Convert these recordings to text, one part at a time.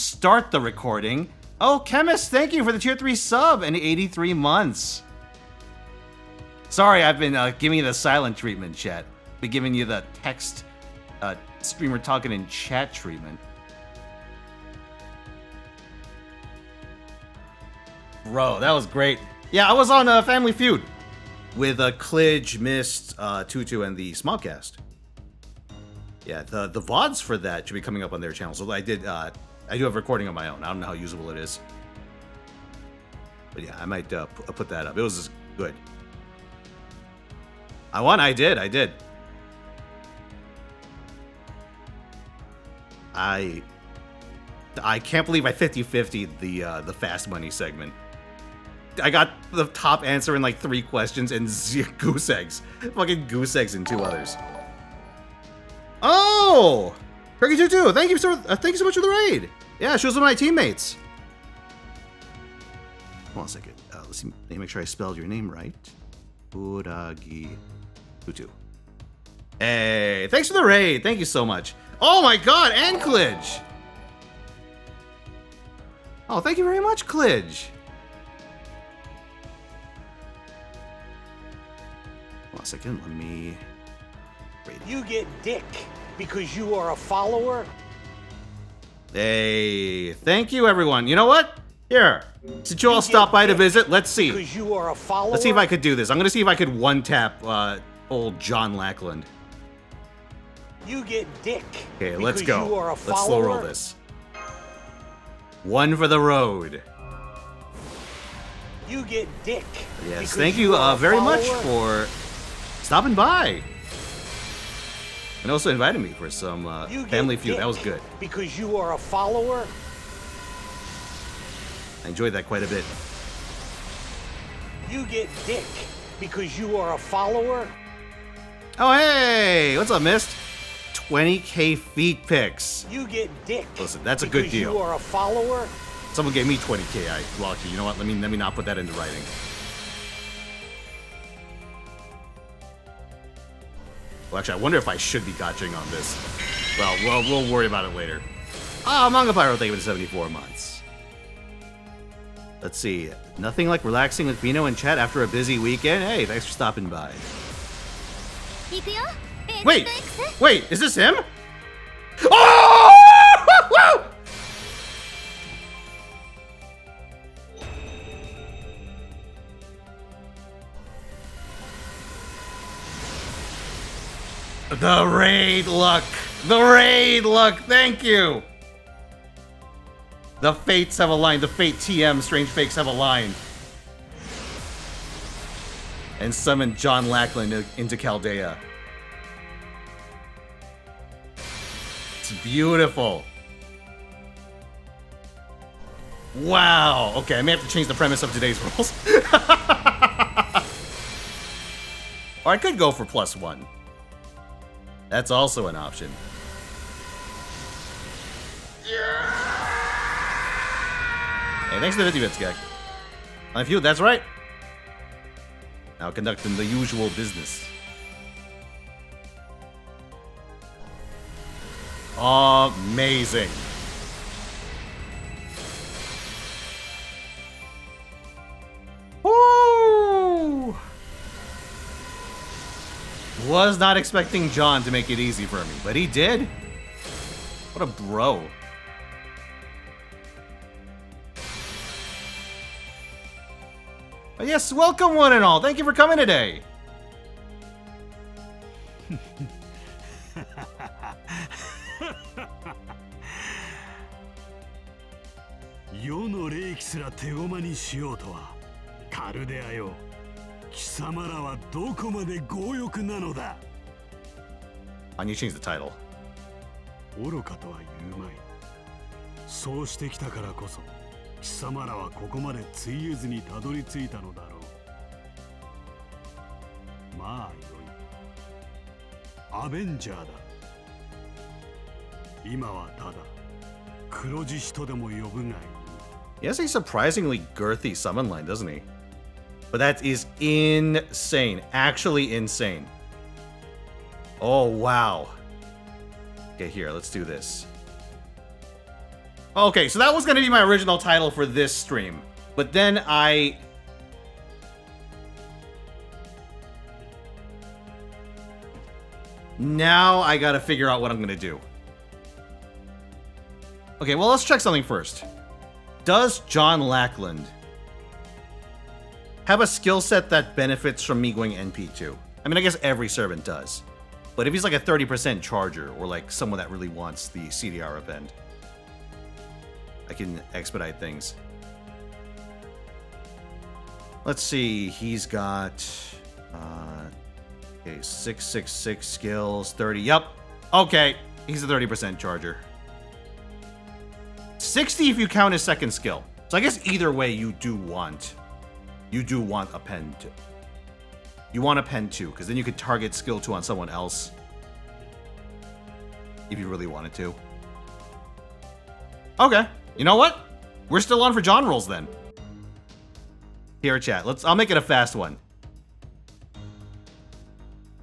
start the recording. Oh, Chemist, thank you for the tier 3 sub and 83 months. Sorry, I've been giving you the silent treatment, chat. Been giving you the text streamer talking in chat treatment. Bro, that was great. Yeah, I was on Family Feud with Klidge, Mist, Tutu, and the Smogcast. Yeah, the VODs for that should be coming up on their channel. So I do have a recording of my own. I don't know how usable it is. But yeah, I might put that up. It was good. I won. I did. I can't believe I 50-50'd the fast money segment. I got the top answer in like 3 questions and goose eggs. Fucking goose eggs and 2 others. Oh! Perky22, thank you so much for the raid. Yeah, she was one of my teammates. Hold on a second. Let me make sure I spelled your name right. Uragi Tutu. Hey, thanks for the raid. Thank you so much. Oh my god, and Klidge. Oh, thank you very much, Klidge. Hold on a second, let me... You get dick because you are a follower? Hey, thank you, everyone. You know what? Here, since you all stopped by to visit, let's see. Because you are a follower? Let's see if I could do this. I'm gonna see if I could one-tap old John Lackland. You get dick. Okay, let's go. You are a let's slow roll this. One for the road. You get dick. Yes, thank you very much for stopping by. And also invited me for some Family Feud. That was good. Because you are a follower? I enjoyed that quite a bit. You get dick because you are a follower? Oh, hey! What's up, Mist? 20k feet pics. You get dick. Listen, that's a good deal. You are a follower? Someone gave me 20k. I blocked you. You know what? Let me not put that into writing. Well, actually, I wonder if I should be gotching on this. Well, we'll worry about it later. Ah, Manga Pyro, thank you for the 74 months. Let's see. Nothing like relaxing with Fino and chat after a busy weekend. Hey, thanks for stopping by. Wait, is this him? Oh! The raid luck! The raid luck! Thank you! The fates have aligned. The fate TM strange fakes have aligned. And summoned John Lackland into Chaldea. It's beautiful. Wow. Okay, I may have to change the premise of today's rules. Or I could go for +1. That's also an option. Hey, thanks for the 50 bits, guy. On Feud, that's right. Now conducting the usual business. Amazing. Woo! Was not expecting John to make it easy for me, but he did. What a bro. But yes, welcome one and all. Thank you for coming today. And you change the title. 愚かとは言うまい。そうしてきたからこそ、貴様らはここまでついえずにたどり着いたのだろう。まあよい。アベンジャーだ。今はただ黒獅子とでも呼ぶがいい。He has a surprisingly girthy summon line, doesn't he? But that is insane. Actually insane. Oh, wow. Okay, here, let's do this. Okay, so that was gonna be my original title for this stream. But then Now I gotta figure out what I'm gonna do. Okay, well, let's check something first. Does John Lackland have a skill set that benefits from me going NP2? I mean, I guess every servant does. But if he's like a 30% charger, or like someone that really wants the CDR append, I can expedite things. Let's see, he's got... okay, 666 skills, 30, yep. Okay, he's a 30% charger. 60 if you count his second skill. So I guess either way you do want a pen 2. You want a pen 2, because then you could target skill 2 on someone else. If you really wanted to. Okay, you know what? We're still on for John rolls then. Here, chat. I'll make it a fast one.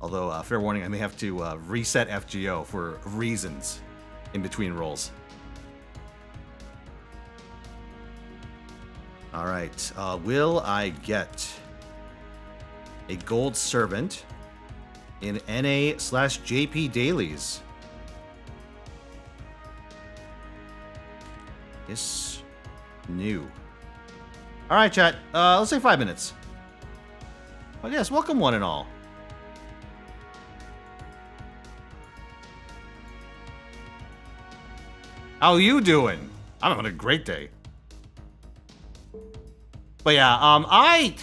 Although, fair warning, I may have to reset FGO for reasons in between rolls. All right, will I get a gold servant in NA/JP dailies? Yes, new. All right, chat. Let's say 5 minutes. Well, yes, welcome one and all. How you doing? I'm having a great day. But yeah, I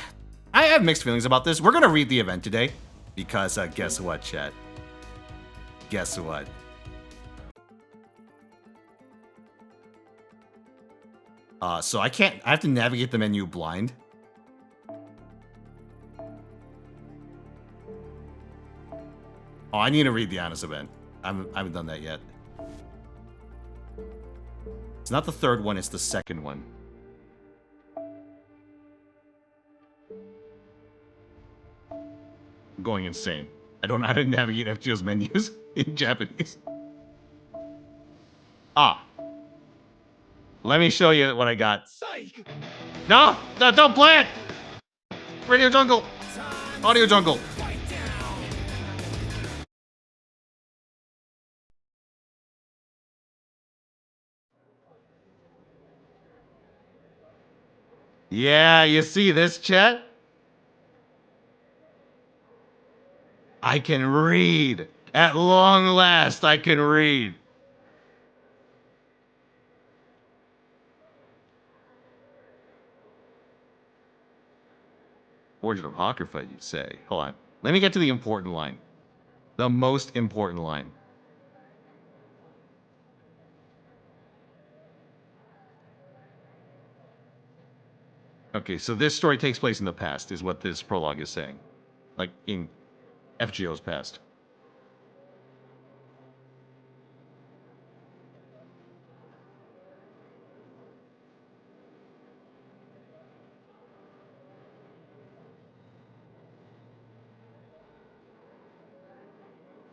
have mixed feelings about this. We're gonna read the event today because guess what, chat? Guess what? So I have to navigate the menu blind. Oh, I need to read the honest event. I haven't done that yet. It's not the third one, it's the second one. I'm going insane. I don't know how to navigate FGO's menus in Japanese. Ah. Let me show you what I got. Psych. No, don't play it! Radio Jungle! Audio Jungle! Yeah, you see this, chat? I can read. At long last, I can read. Origin of Apocrypha, you say. Hold on. Let me get to the important line. The most important line. Okay, so this story takes place in the past, is what this prologue is saying. Like, in FGO's past.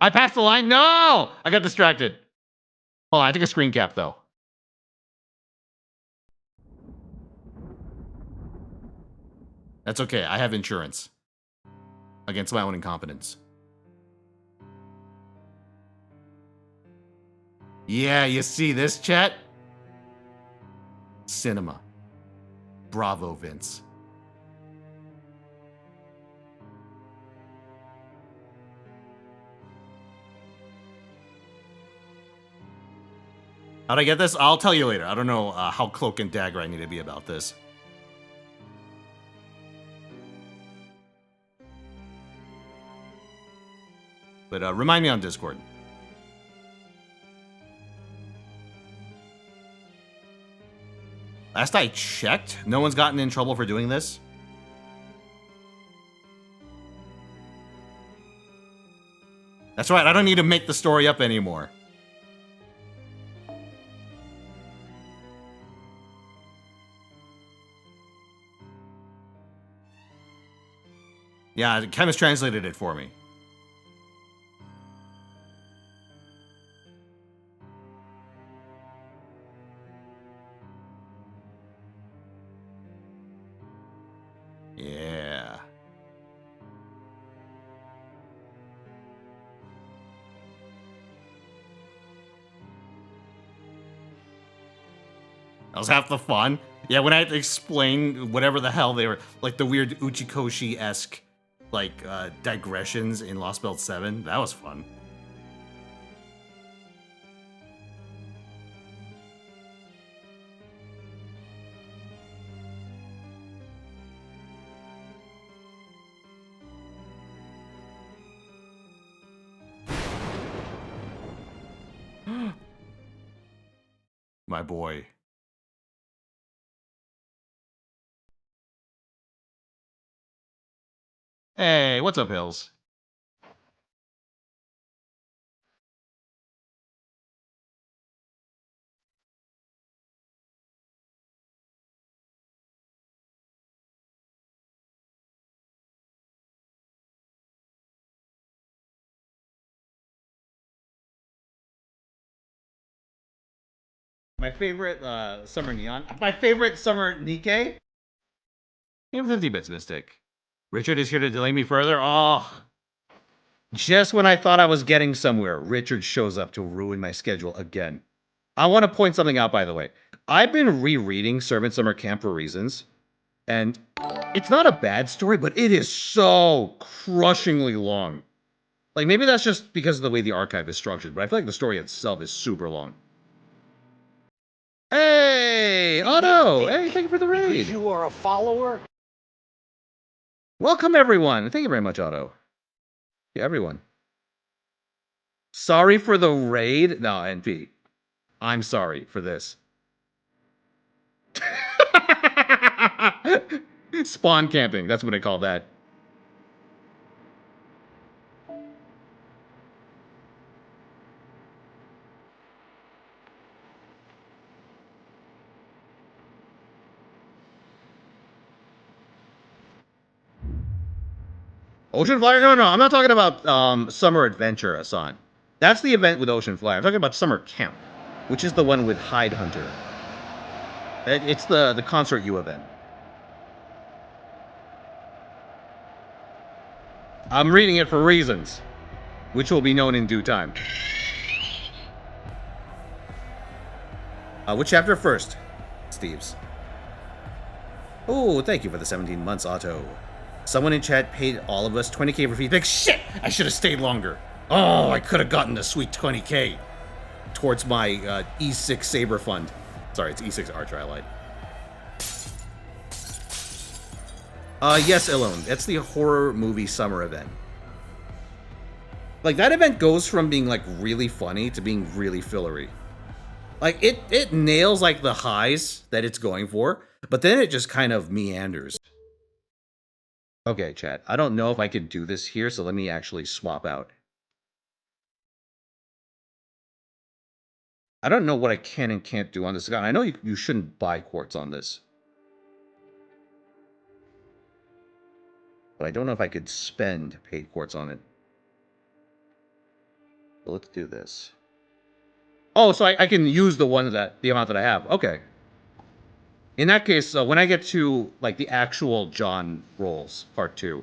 I passed the line? No! I got distracted. Hold on, I took a screen cap, though. That's okay, I have insurance. Against my own incompetence. Yeah, you see this, chat? Cinema. Bravo, Vince. How'd I get this? I'll tell you later. I don't know how cloak and dagger I need to be about this. But remind me on Discord. Last I checked, no one's gotten in trouble for doing this. That's right, I don't need to make the story up anymore. Yeah, Kem has translated it for me. Yeah. That was half the fun. Yeah, when I had to explain whatever the hell they were, like the weird Uchikoshi-esque, like, digressions in Lost Belt 7, that was fun. My boy. Hey, what's up, Hills? My favorite summer neon. My favorite summer Nikkei. Game 50 bits mystic. Richard is here to delay me further. Oh, just when I thought I was getting somewhere, Richard shows up to ruin my schedule again. I want to point something out, by the way. I've been rereading Servant Summer Camp for reasons, and it's not a bad story, but it is so crushingly long. Like, maybe that's just because of the way the archive is structured, but I feel like the story itself is super long. Hey, Otto! Hey, thank you for the raid. Because you are a follower? Welcome, everyone. Thank you very much, Otto. Yeah, everyone. Sorry for the raid. No, NP. I'm sorry for this. Spawn camping. That's what I call that. Ocean Flyer? No, I'm not talking about Summer Adventure, Asan. That's the event with Ocean Flyer. I'm talking about Summer Camp, which is the one with Hide Hunter. It's the Concert U event. I'm reading it for reasons, which will be known in due time. Which chapter first? Steve's. Oh, thank you for the 17 months, Otto. Someone in chat paid all of us 20k for feedback. Shit! I should have stayed longer. Oh, I could have gotten a sweet 20k towards my E6 Saber fund. Sorry, it's E6 Archer, I lied. Yes, Elone. That's the horror movie summer event. Like, that event goes from being, like, really funny to being really fillery. Like, it nails, like, the highs that it's going for, but then it just kind of meanders. Okay, chat. I don't know if I can do this here, so let me actually swap out. I don't know what I can and can't do on this gun. I know you shouldn't buy quartz on this. But I don't know if I could spend paid quartz on it. So let's do this. Oh, so I can use the amount that I have. Okay. In that case, when I get to like the actual John rolls, part 2.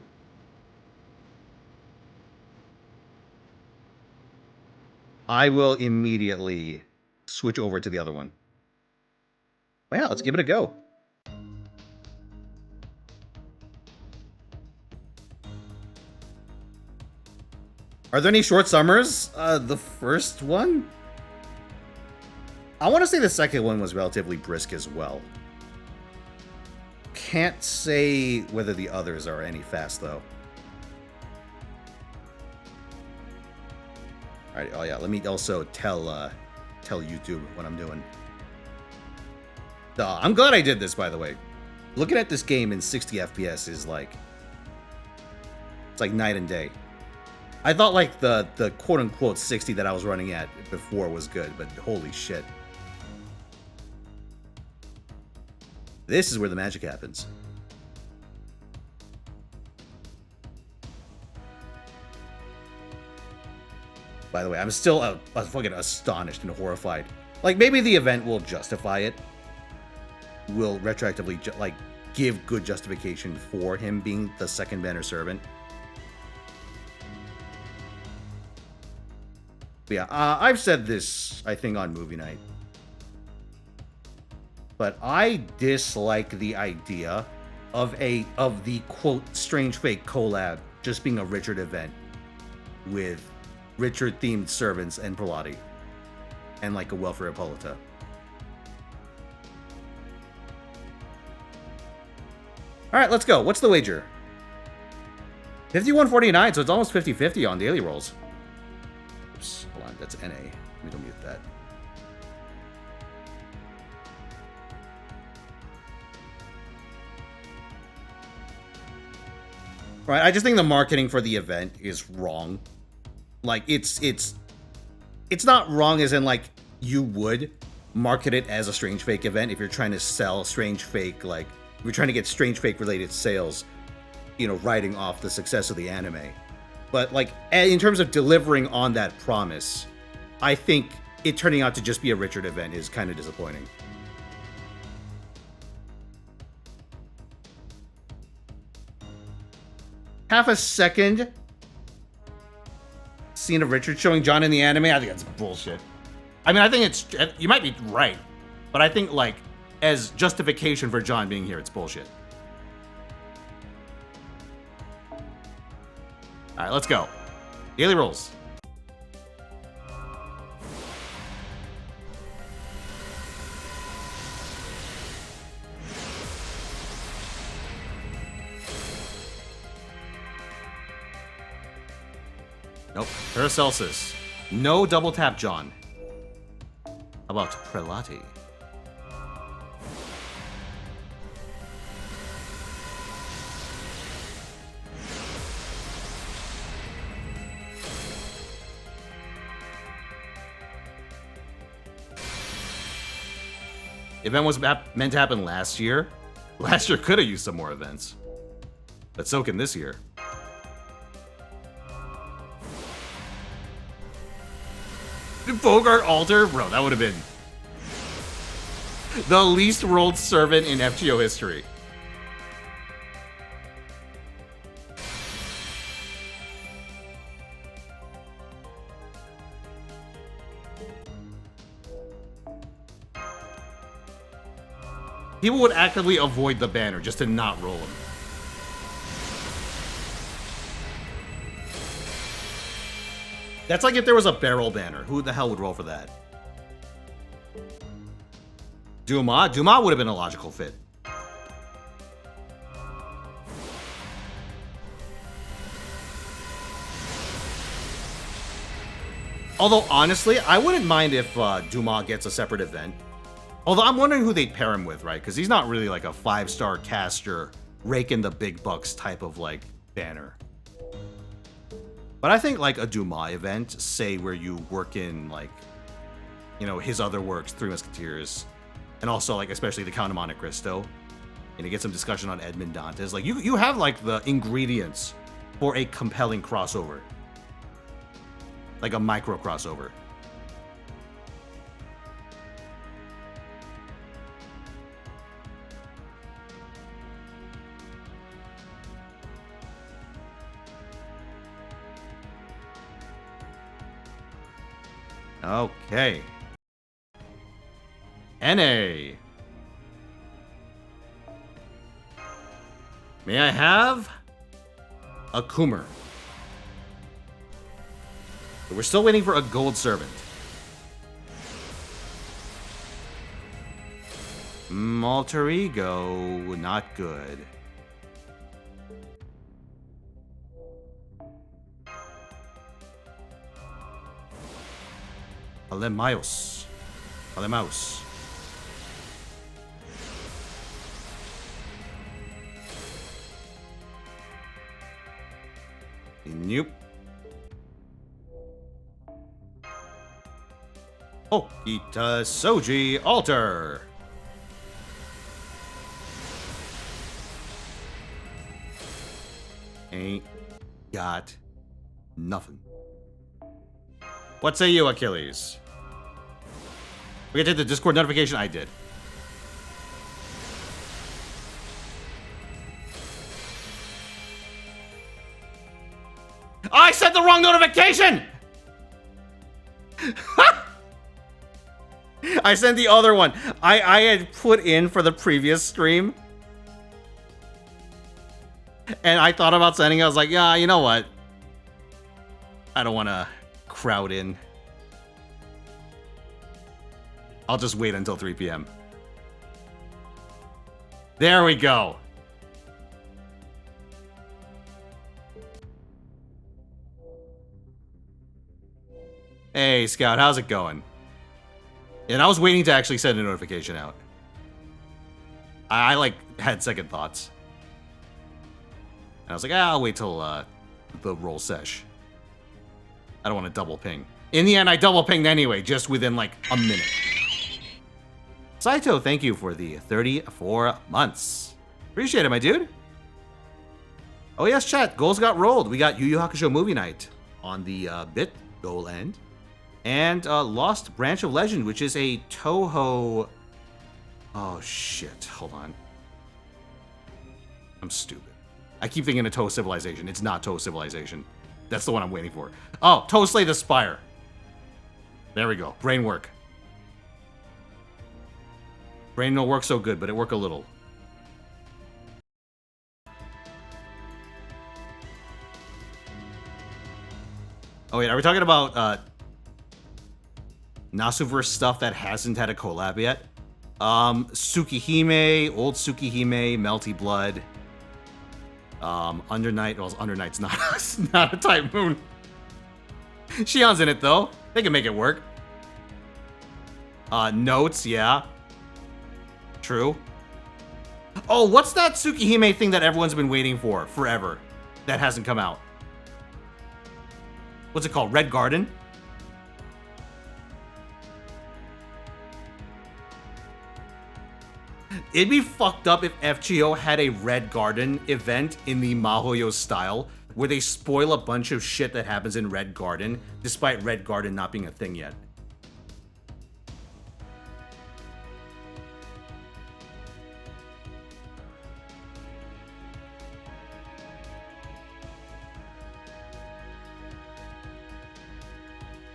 I will immediately switch over to the other one. Well, yeah, let's give it a go. Are there any short summers? The first one? I want to say the second one was relatively brisk as well. Can't say whether the others are any fast, though. Alright, oh yeah, let me also tell YouTube what I'm doing. I'm glad I did this, by the way. Looking at this game in 60 FPS is like... It's like night and day. I thought like the quote-unquote 60 that I was running at before was good, but holy shit. This is where the magic happens. By the way, I'm still fucking astonished and horrified. Like, maybe the event will justify it. Will retroactively, give good justification for him being the second banner servant. But yeah, I've said this, I think, on movie night. But I dislike the idea of the quote Strange Fate collab just being a Richard event with Richard themed servants and Prelati and like a welfare Hippolyta. All right, let's go. What's the wager? 51.49, so it's almost 50-50 on daily rolls. Oops, hold on, that's NA. Let me go mute that. Right, I just think the marketing for the event is wrong. Like, it's not wrong as in, like, you would market it as a Strange Fake event if you're trying to sell Strange Fake, like, if you're trying to get Strange Fake related sales, you know, riding off the success of the anime. But, like, in terms of delivering on that promise, I think it turning out to just be a Richard event is kind of disappointing. Half a second scene of Richard showing John in the anime, I think that's bullshit. I mean, I think it's, you might be right, but I think, like, as justification for John being here, it's bullshit. All right, let's go. Daily rolls. Nope. Paracelsus. No double tap John. How about Prelati? Event was meant to happen last year. Last year could have used some more events. But so can this year. Bogart Alter? Bro, that would have been the least rolled servant in FGO history. People would actively avoid the banner just to not roll him. That's like if there was a barrel banner. Who the hell would roll for that? Duma? Duma would have been a logical fit. Although, honestly, I wouldn't mind if Duma gets a separate event. Although, I'm wondering who they'd pair him with, right? Because he's not really like a 5-star caster, raking the big bucks type of, like, banner. But I think, like, a Duma event, say where you work in, like, you know, his other works, Three Musketeers, and also, like, especially the Count of Monte Cristo, and you get some discussion on Edmond Dantes. Like, you have, like, the ingredients for a compelling crossover. Like a micro crossover. Okay. NA. May I have a Coomer? We're still waiting for a gold servant. Alter Ego, not good. Alemaos. Alemaos. Nope. Oh, Ita Soji Alter. Ain't got nothing. What say you, Achilles? We get the Discord notification? I did. I sent the wrong notification! I sent the other one. I had put in for the previous stream. And I thought about sending it. I was like, yeah, you know what? I don't want to crowd in. I'll just wait until 3 p.m. There we go. Hey, Scout, how's it going? And I was waiting to actually send a notification out. I like, had second thoughts. And I was like, I'll wait till the roll sesh. I don't want to double ping. In the end, I double pinged anyway, just within like a minute. Saito, thank you for the 34 months. Appreciate it, my dude. Oh yes, chat, goals got rolled. We got Yu Yu Hakusho Movie Night on the bit goal end. And Lost Branch of Legend, which is a Toho... Oh shit, hold on. I'm stupid. I keep thinking of Toho Civilization. It's not Toho Civilization. That's the one I'm waiting for. Oh, Toho Slay the Spire. There we go. Brain work. Brain don't work so good, but it work a little. Oh wait, are we talking about Nasuverse stuff that hasn't had a collab yet? Tsukihime, Old Tsukihime, Melty Blood. Undernight. Well, Undernight's not a type moon. Shion's in it though. They can make it work. Notes, yeah. True. Oh, what's that Tsukihime thing that everyone's been waiting for forever that hasn't come out? What's it called? Red Garden? It'd be fucked up if FGO had a Red Garden event in the Mahoyo style, where they spoil a bunch of shit that happens in Red Garden, despite Red Garden not being a thing yet.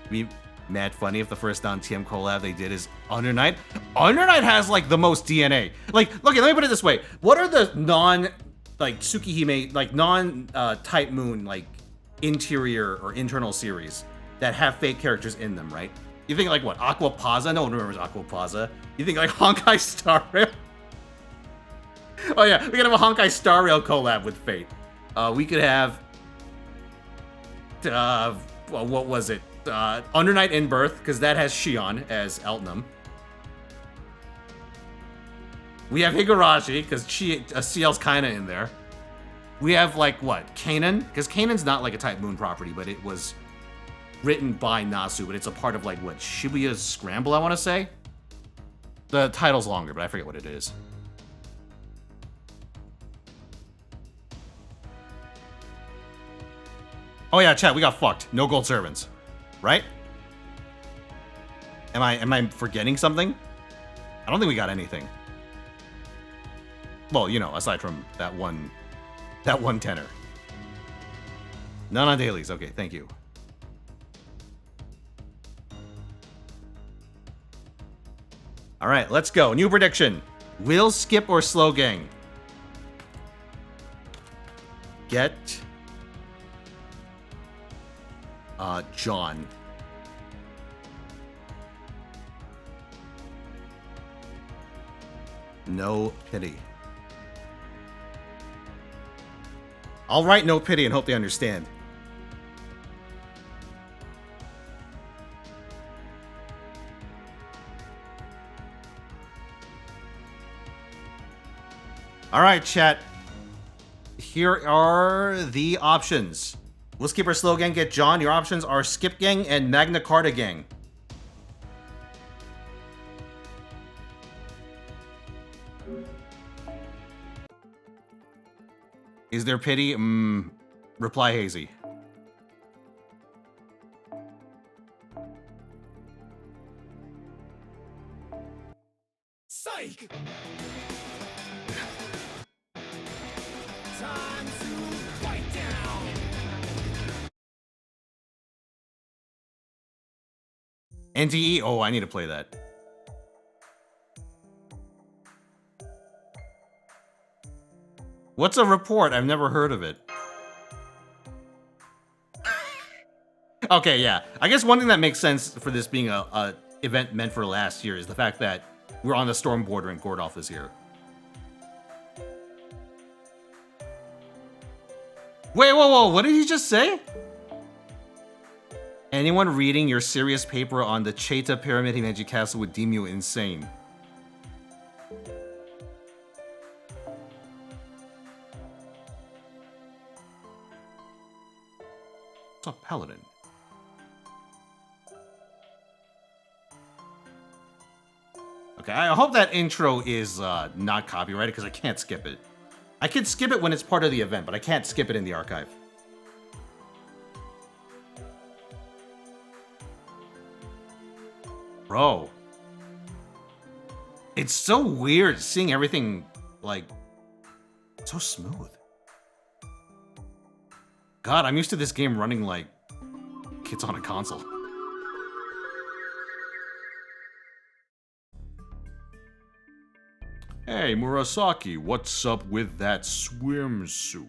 Be mad funny if the first non-TM collab they did is Undernight. Undernight has like the most DNA. Like, look, let me put it this way. What are the like Tsukihime, like type moon, like interior or internal series that have fake characters in them, right? You think like what, Aqua Plaza? No one remembers Aqua Plaza. You think like Honkai Star Rail? Oh yeah, we could have a Honkai Star Rail collab with Fate. We could have, well, what was it? Undernight in Birth, because that has Shion as Eltnum. We have Higurashi, because CL's kinda in there. We have, like, what? Kanon? Because Kanon's not, like, a Type Moon property, but it was written by Nasu, but it's a part of, like, what? Shibuya's Scramble, I want to say? The title's longer, but I forget what it is. Oh yeah, chat, we got fucked. No gold servants. Right? Am I forgetting something? I don't think we got anything. Well, you know, aside from that one tenor. None on dailies. Okay, thank you. All right, let's go. New prediction. Will Skip or Slow Gang get John? No pity. I'll write no pity and hope they understand. All right, chat. Here are the options. Will Skip or Slow Gang get John? Your options are Skip Gang and Magna Carta Gang. Is there pity? Reply hazy. Psych! NTE? Oh, I need to play that. What's a report? I've never heard of it. Okay, yeah. I guess one thing that makes sense for this being a event meant for last year is the fact that we're on the storm border and Gordolf is here. Wait, whoa, what did he just say? Anyone reading your serious paper on the Cheta Pyramid in Magic Castle would deem you insane. What's up, Paladin? Okay, I hope that intro is not copyrighted because I can't skip it. I can skip it when it's part of the event, but I can't skip it in the archive. Bro. It's so weird seeing everything, like, so smooth. God, I'm used to this game running like it's on a console. Hey, Murasaki, what's up with that swimsuit?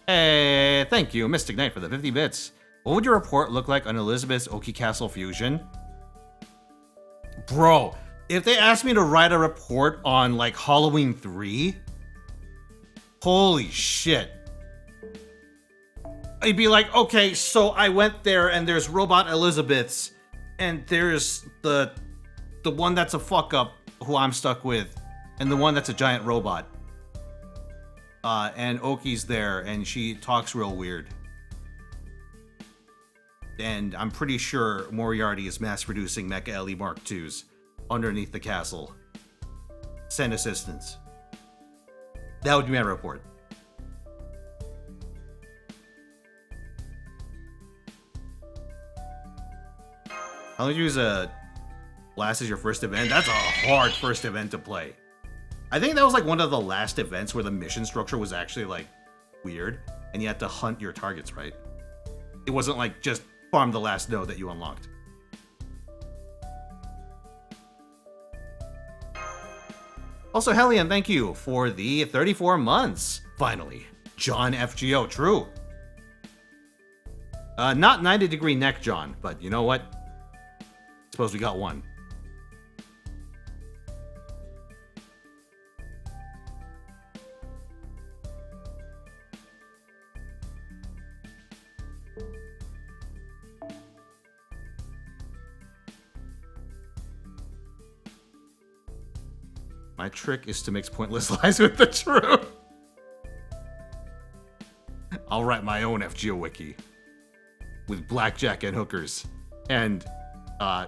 Hey, thank you, Mystic Knight, for the 50 bits. What would your report look like on Elizabeth's Oki Castle fusion? Bro, if they asked me to write a report on, like, Halloween 3, holy shit. I'd be like, okay, so I went there and there's Robot Elizabeth's, and there's the one that's a fuck-up who I'm stuck with, and the one that's a giant robot. And Oki's there, and she talks real weird. And I'm pretty sure Moriarty is mass-producing Mecha Ellie Mark IIs underneath the castle. Send assistance. That would be my report. How long do you use last as your first event? That's a hard first event to play. I think that was like one of the last events where the mission structure was actually like weird and you had to hunt your targets, right? It wasn't like just farm the last node that you unlocked. Also, Hellion, thank you for the 34 months. Finally, John FGO, true. Not 90-degree neck John, but you know what? Suppose we got one. My trick is to mix pointless lies with the truth. I'll write my own FGO wiki with blackjack and hookers and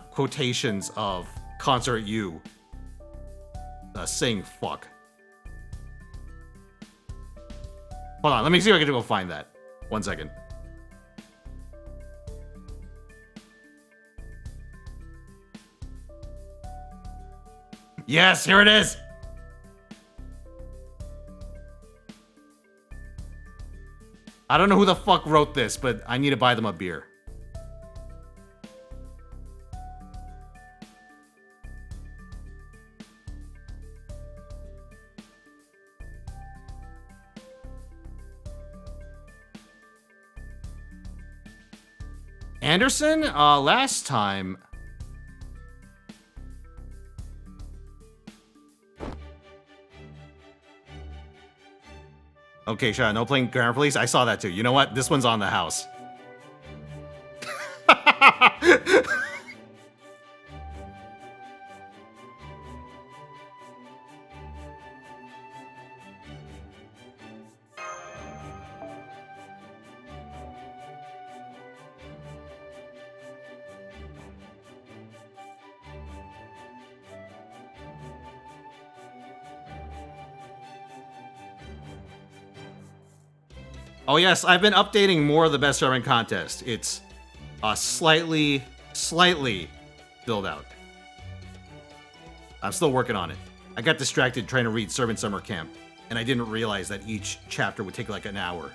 quotations of Concert U saying fuck. Hold on, let me see if I can go find that. 1 second. Yes, here it is. I don't know who the fuck wrote this, but I need to buy them a beer. Anderson, last time. Okay, sure, no playing Grammar Police. I saw that too. You know what? This one's on the house. Oh yes, I've been updating more of the best servant contest. It's slightly filled out. I'm still working on it. I got distracted trying to read Servant Summer Camp, and I didn't realize that each chapter would take like an hour.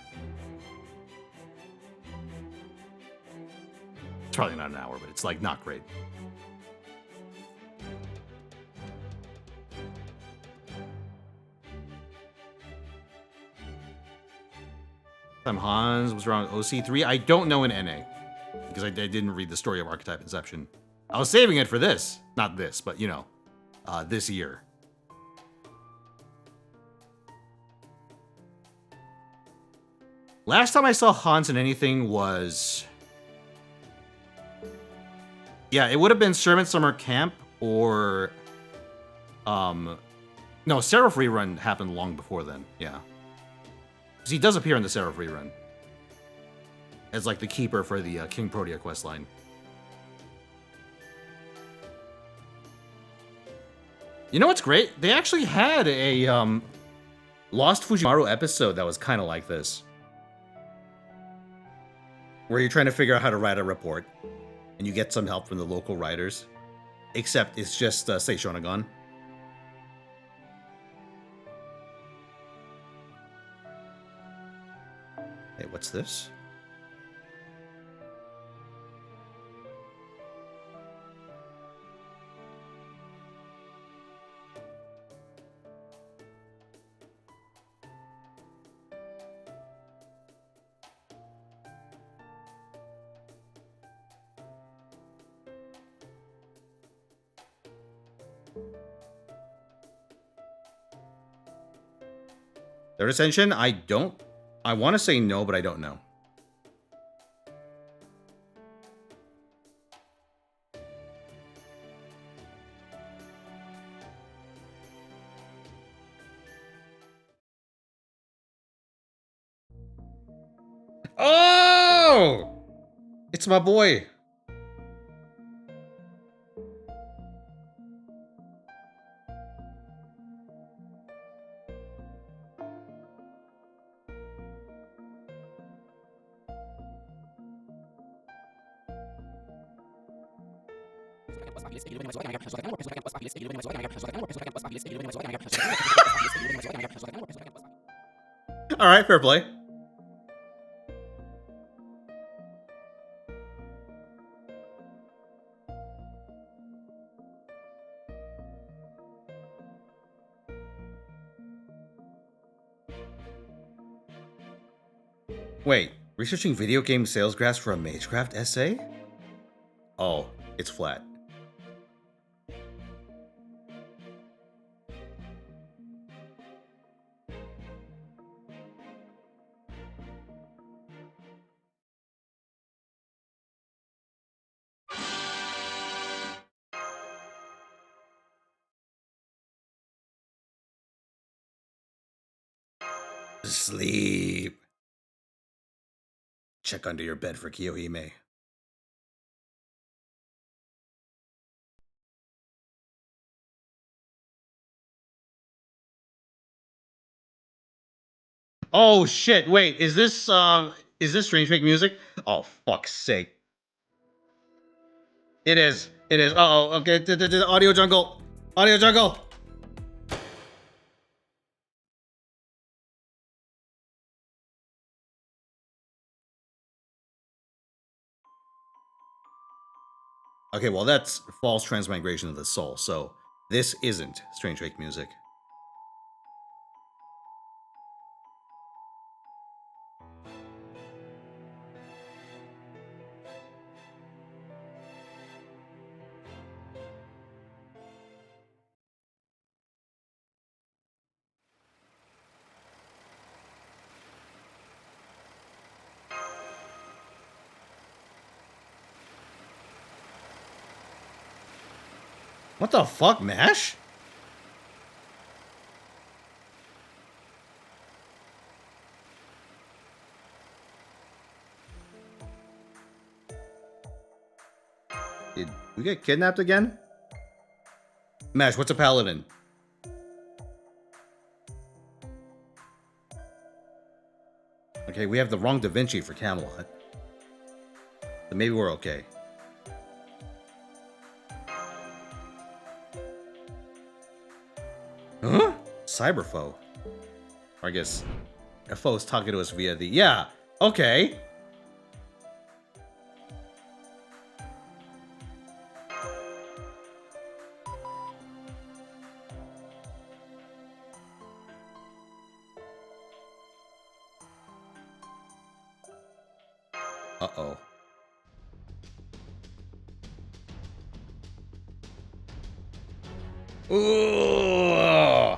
It's probably not an hour, but it's like not great. Hans was around OC3. I don't know in NA because I didn't read the story of Archetype Inception. I was saving it for this, not this, but you know, this year. Last time I saw Hans in anything was, yeah, it would have been Servant Summer Camp or, no, Seraph Rerun happened long before then. Yeah. He does appear in the Seraph rerun as like the keeper for the King Protea questline. You know what's great? They actually had a Lost Fujimaru episode that was kind of like this, where you're trying to figure out how to write a report, and you get some help from the local writers. Except it's just Seishonagon. Hey, what's this? Third Ascension? I want to say no, but I don't know. Oh! It's my boy. All right, fair play. Wait, researching video game sales graphs for a Magecraft essay? Oh, it's flat. Sleep. Check under your bed for Kiyohime. Oh shit, wait, is this Strange Fake music? Oh fuck's sake. It is. It is. Uh-oh, okay, Audio Jungle. Audio Jungle. Okay, well that's false transmigration of the soul, so this isn't Strange Fake music. What the fuck, MASH? Did we get kidnapped again? MASH, what's a paladin? Okay, Okay, we have the wrong Da Vinci for Camelot. So maybe we're okay. Huh? Cyberfoe. Or I guess a foe's talking to us via the... Yeah, okay. Uh-oh. Ooh.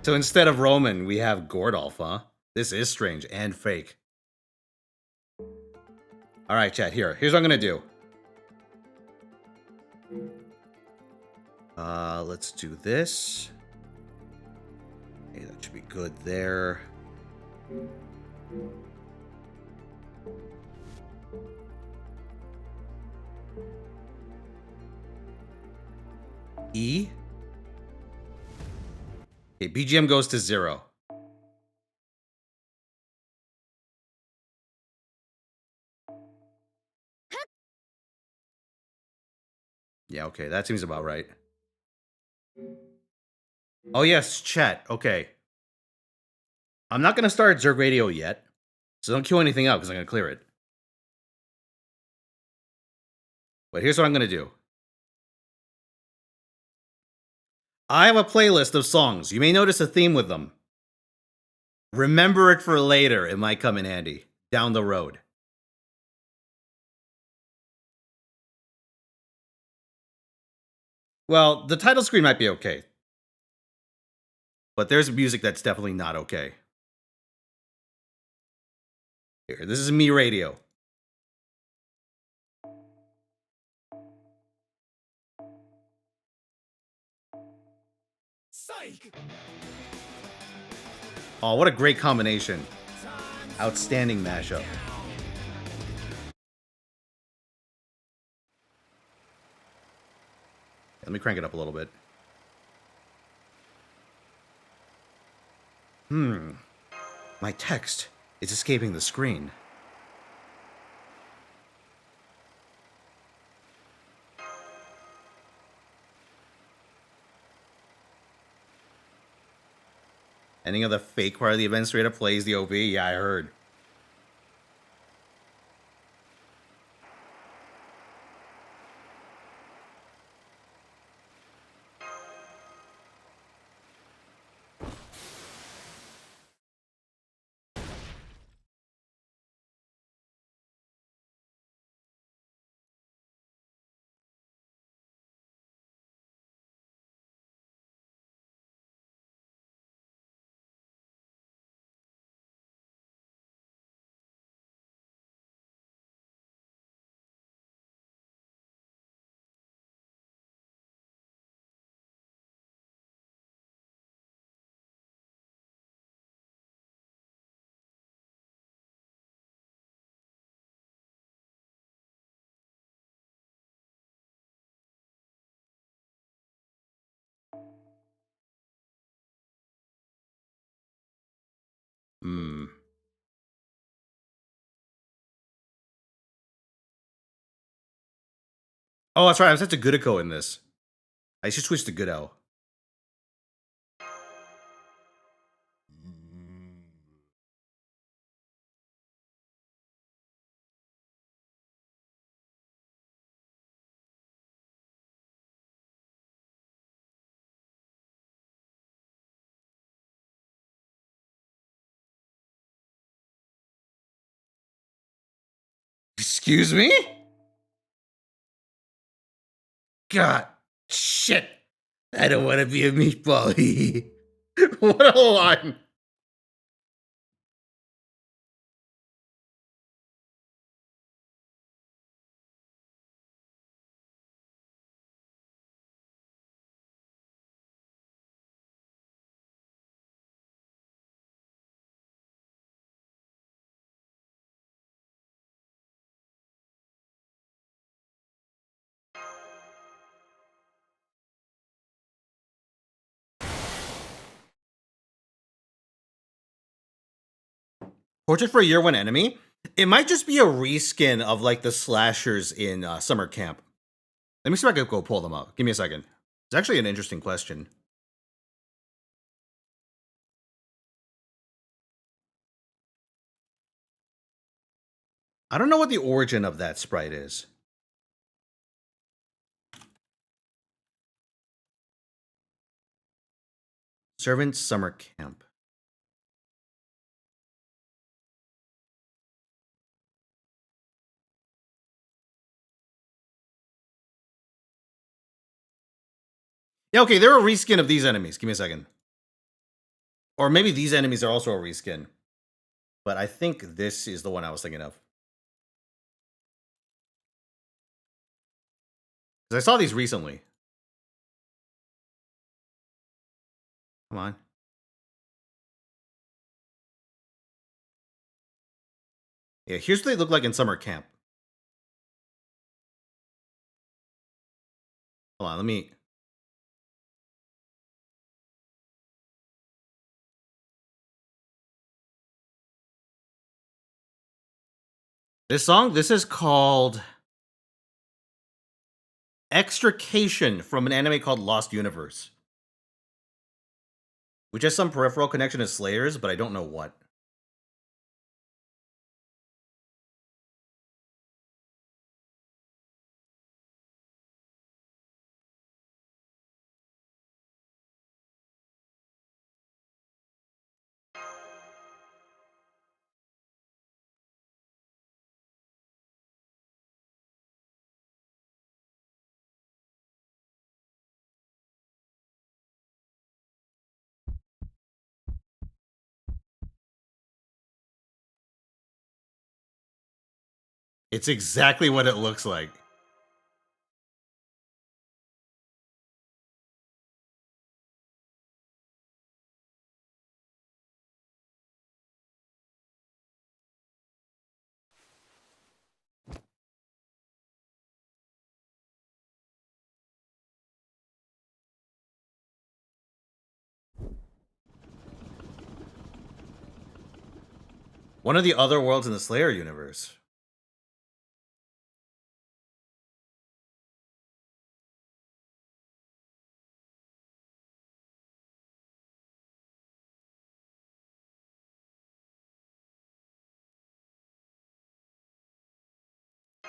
So instead of Roman, we have Gordolf, huh? This is strange and fake. All right, chat, here's what I'm gonna do. Let's do this. Okay, that should be good there. E. Okay, BGM goes to 0. Yeah, okay, that seems about right. Oh yes, chat, okay. I'm not gonna start Zerg Radio yet, so don't queue anything up because I'm gonna clear it. But here's what I'm gonna do. I have a playlist of songs. You may notice a theme with them. Remember it for later. It might come in handy down the road. Well, the title screen might be okay. But there's music that's definitely not okay. Here, this is me radio. Psych! Oh, what a great combination. Outstanding mashup. Let me crank it up a little bit. My text is escaping the screen. Any of the fake part of the event straight up plays the OP? Yeah, I heard. Oh, that's right. I'm such a Goodiko in this. I should switch to Goodo. Excuse me? God, shit. I don't want to be a meatball. What a line. Portrait for a Year One Enemy. It might just be a reskin of like the slashers in summer camp. Let me see if I can go pull them up. Give me a second. It's actually an interesting question. I don't know what the origin of that sprite is. Servant Summer Camp. Yeah, okay, they're a reskin of these enemies. Give me a second. Or maybe these enemies are also a reskin. But I think this is the one I was thinking of. Because I saw these recently. Come on. Yeah, here's what they look like in summer camp. Hold on, let me... This song, this is called Extrication from an anime called Lost Universe. Which has some peripheral connection to Slayers, but I don't know what. It's exactly what it looks like. One of the other worlds in the Slayer universe.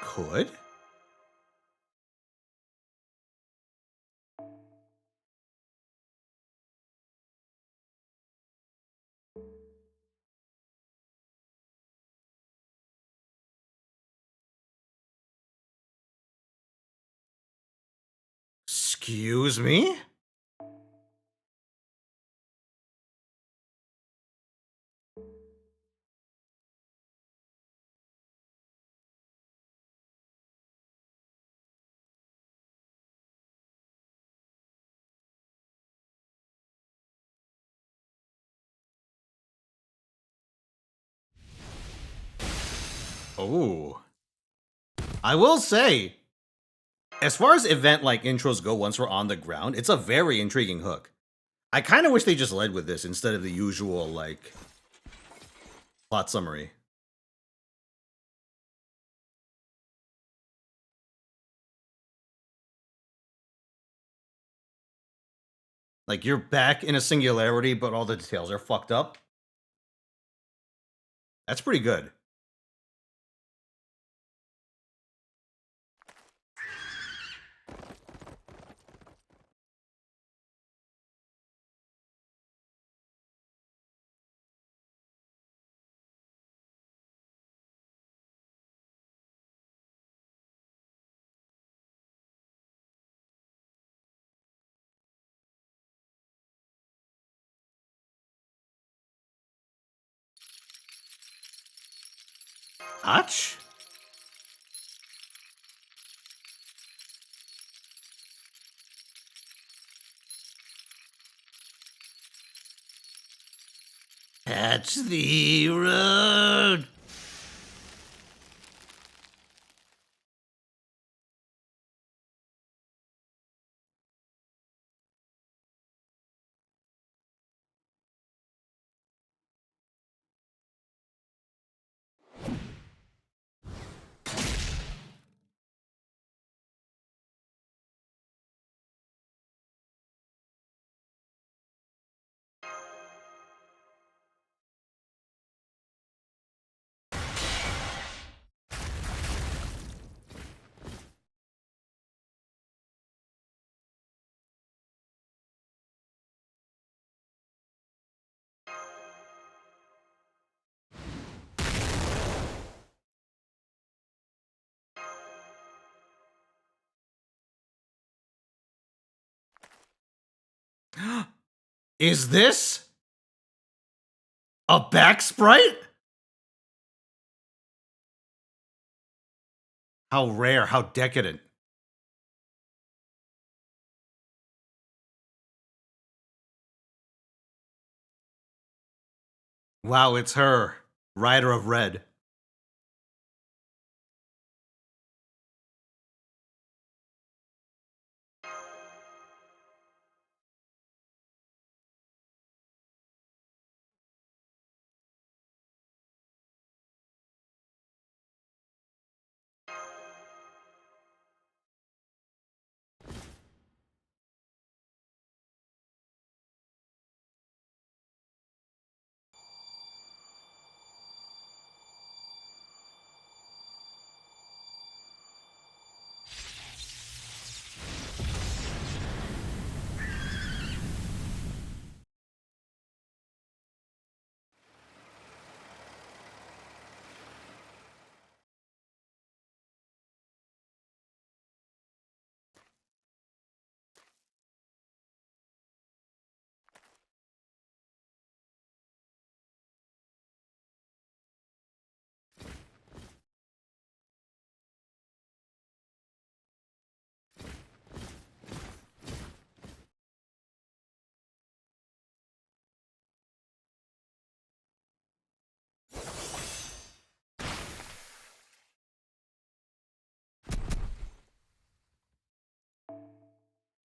Could? Excuse me? Oh. I will say, as far as event-like intros go once we're on the ground, it's a very intriguing hook. I kind of wish they just led with this instead of the usual, like, plot summary. Like, you're back in a singularity, but all the details are fucked up. That's pretty good. Hotch? Catch the road. Is this a back sprite? How rare, how decadent. Wow, it's her, Rider of Red.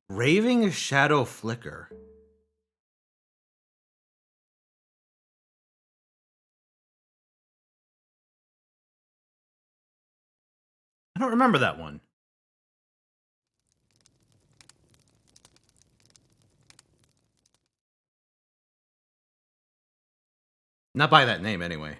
Raving Shadow Flicker. I don't remember that one. Not by that name, anyway.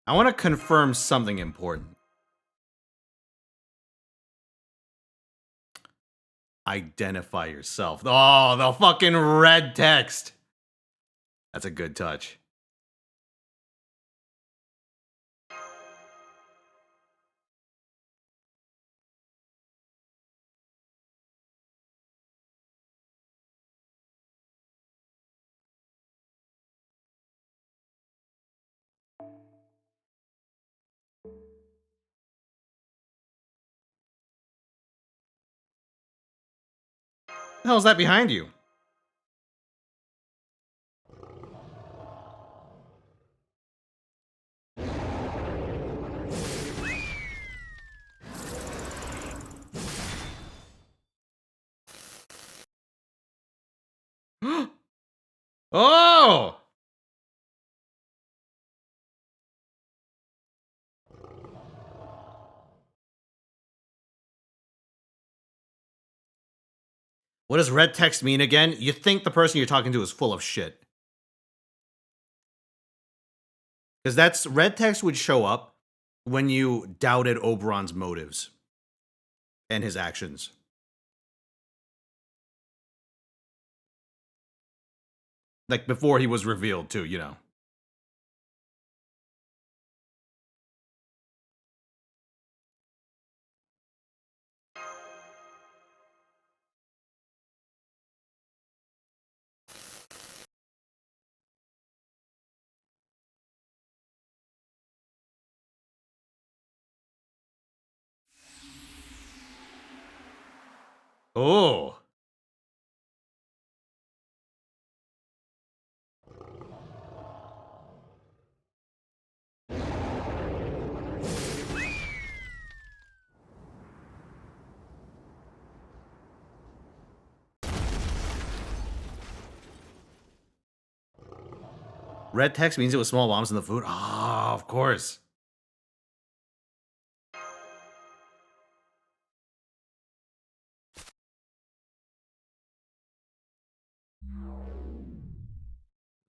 I want to confirm something important. Identify yourself. Oh, the fucking red text. That's a good touch. The hell's that behind you? Oh! What does red text mean again? You think the person you're talking to is full of shit. Because that's red text would show up when you doubted Oberon's motives and his actions. Like before he was revealed too, you know. Oh. Red text means it was small bombs in the food. Ah, of course.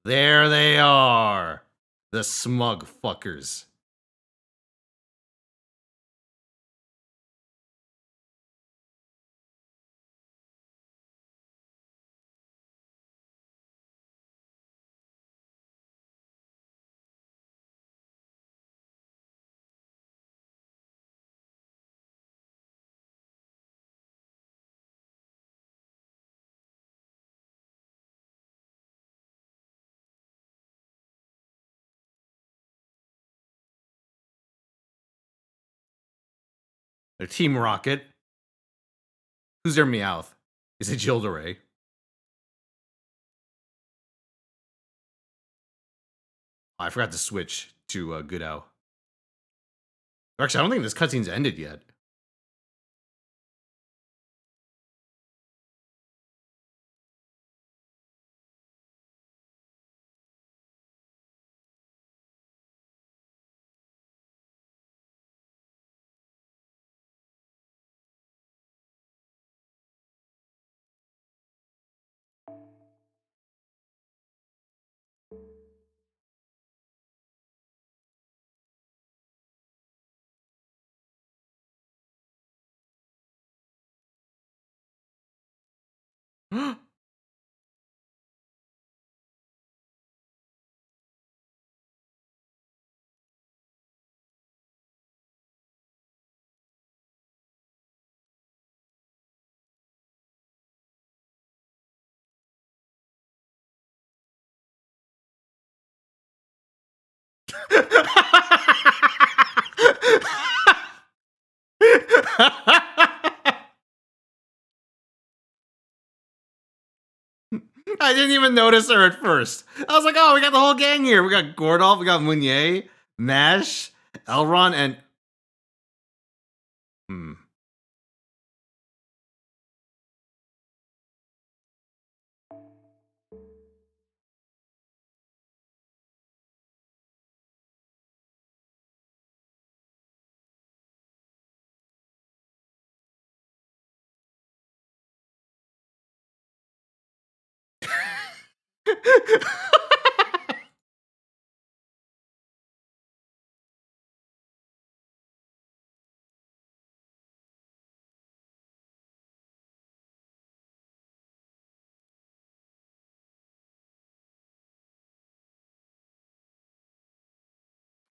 There they are. The smug fuckers. They're Team Rocket. Who's their Meowth? Is it Gilderay? Oh, I forgot to switch to Goodao. Actually, I don't think this cutscene's ended yet. I didn't even notice her at first. I was like, oh, we got the whole gang here. We got Gordolf, we got Meunier, Mash, Elron, and... Hmm.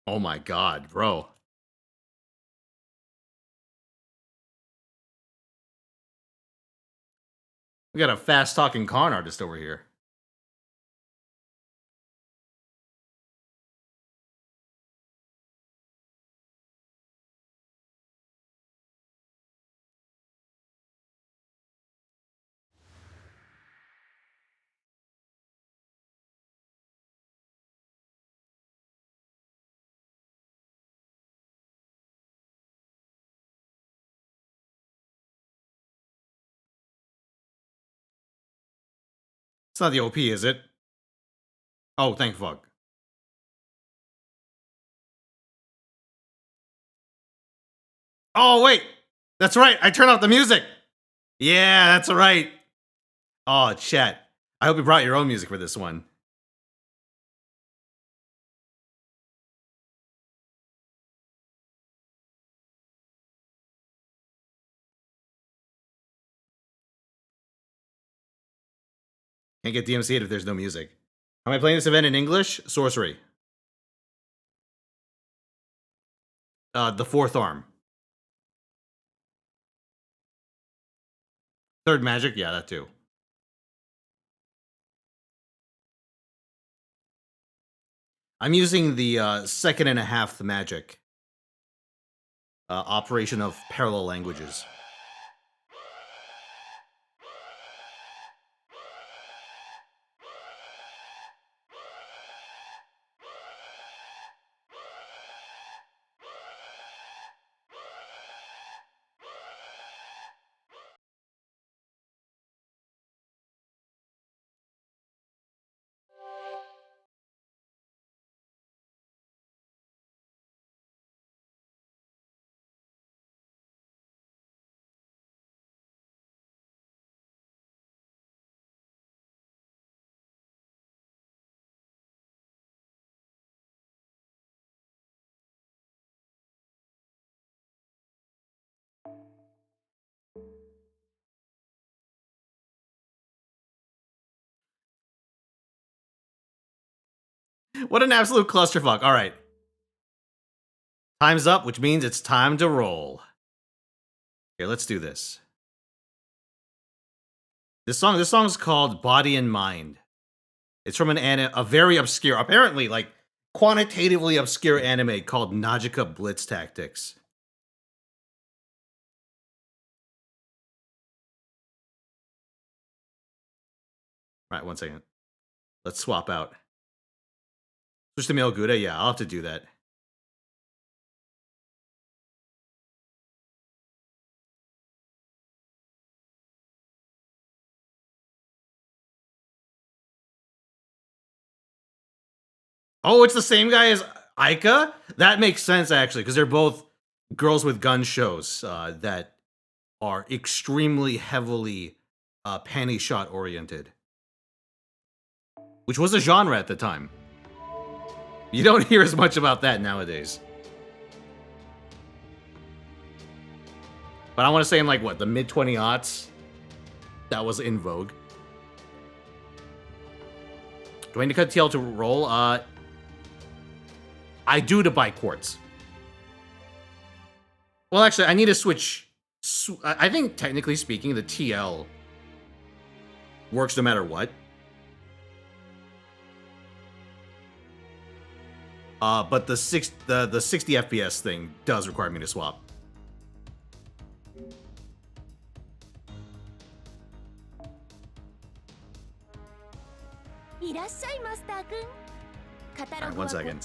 Oh my god, bro. We got a fast-talking con artist over here. It's not the OP, is it? Oh, thank fuck. Oh, wait. That's right. I turned off the music. Yeah, that's right. Oh, chat. I hope you brought your own music for this one. Can't get DMCA'd if there's no music. Am I playing this event in English? Sorcery. The fourth arm. Third magic? Yeah, that too. I'm using the second and a half magic. Operation of parallel languages. What an absolute clusterfuck. All right. Time's up, which means it's time to roll. Here, let's do this. This song's called Body and Mind. It's from a very obscure, apparently like quantitatively obscure anime called Najika Blitz Tactics. All right, one second. Let's swap out. Switch to Male Gouda? Yeah, I'll have to do that. Oh, it's the same guy as Aika? That makes sense, actually, because they're both girls with gun shows that are extremely heavily panty shot oriented. Which was a genre at the time. You don't hear as much about that nowadays. But I want to say in like, what, the mid-20s? That was in vogue. Do I need to cut TL to roll? I do to buy quartz. Well, actually, I need to switch. I think, technically speaking, the TL works no matter what. But the 60 FPS thing does require me to swap. Alright, 1 second.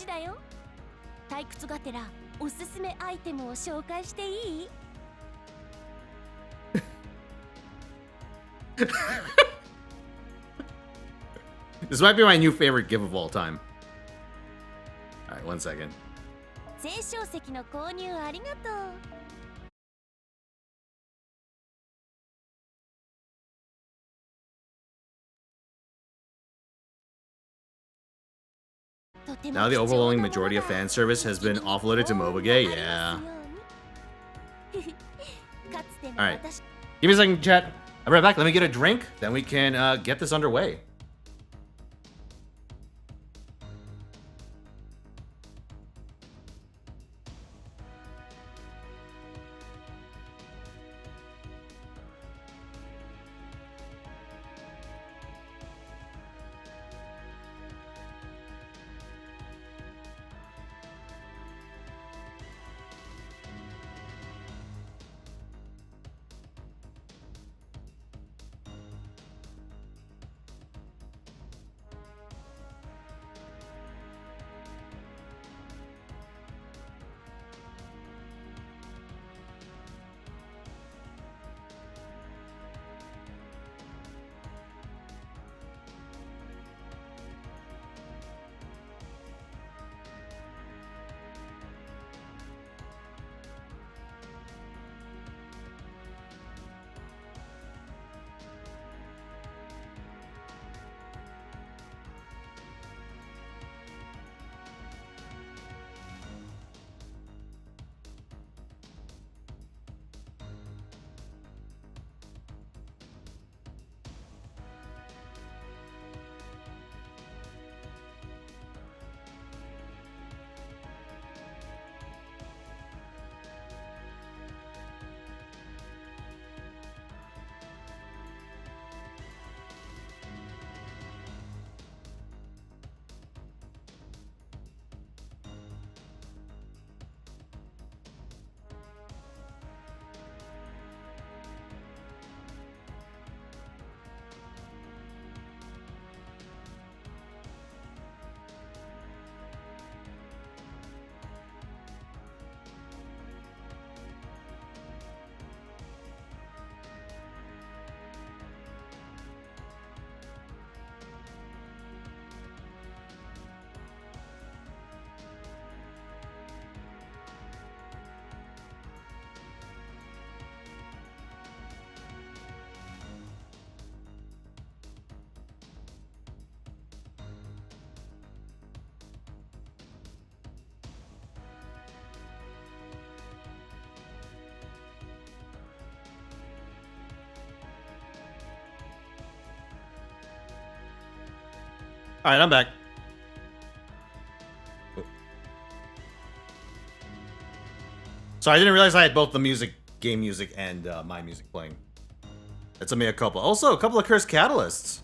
This might be my new favorite GIF of all time. Alright, 1 second. Now the overwhelming majority of fan service has been offloaded to Mobage? Yeah. Alright. Give me a second, chat. I'll be right back. Let me get a drink. Then we can get this underway. Alright, I'm back. So I didn't realize I had both the game music, and my music playing. That's a mea culpa. Also, a couple of cursed catalysts.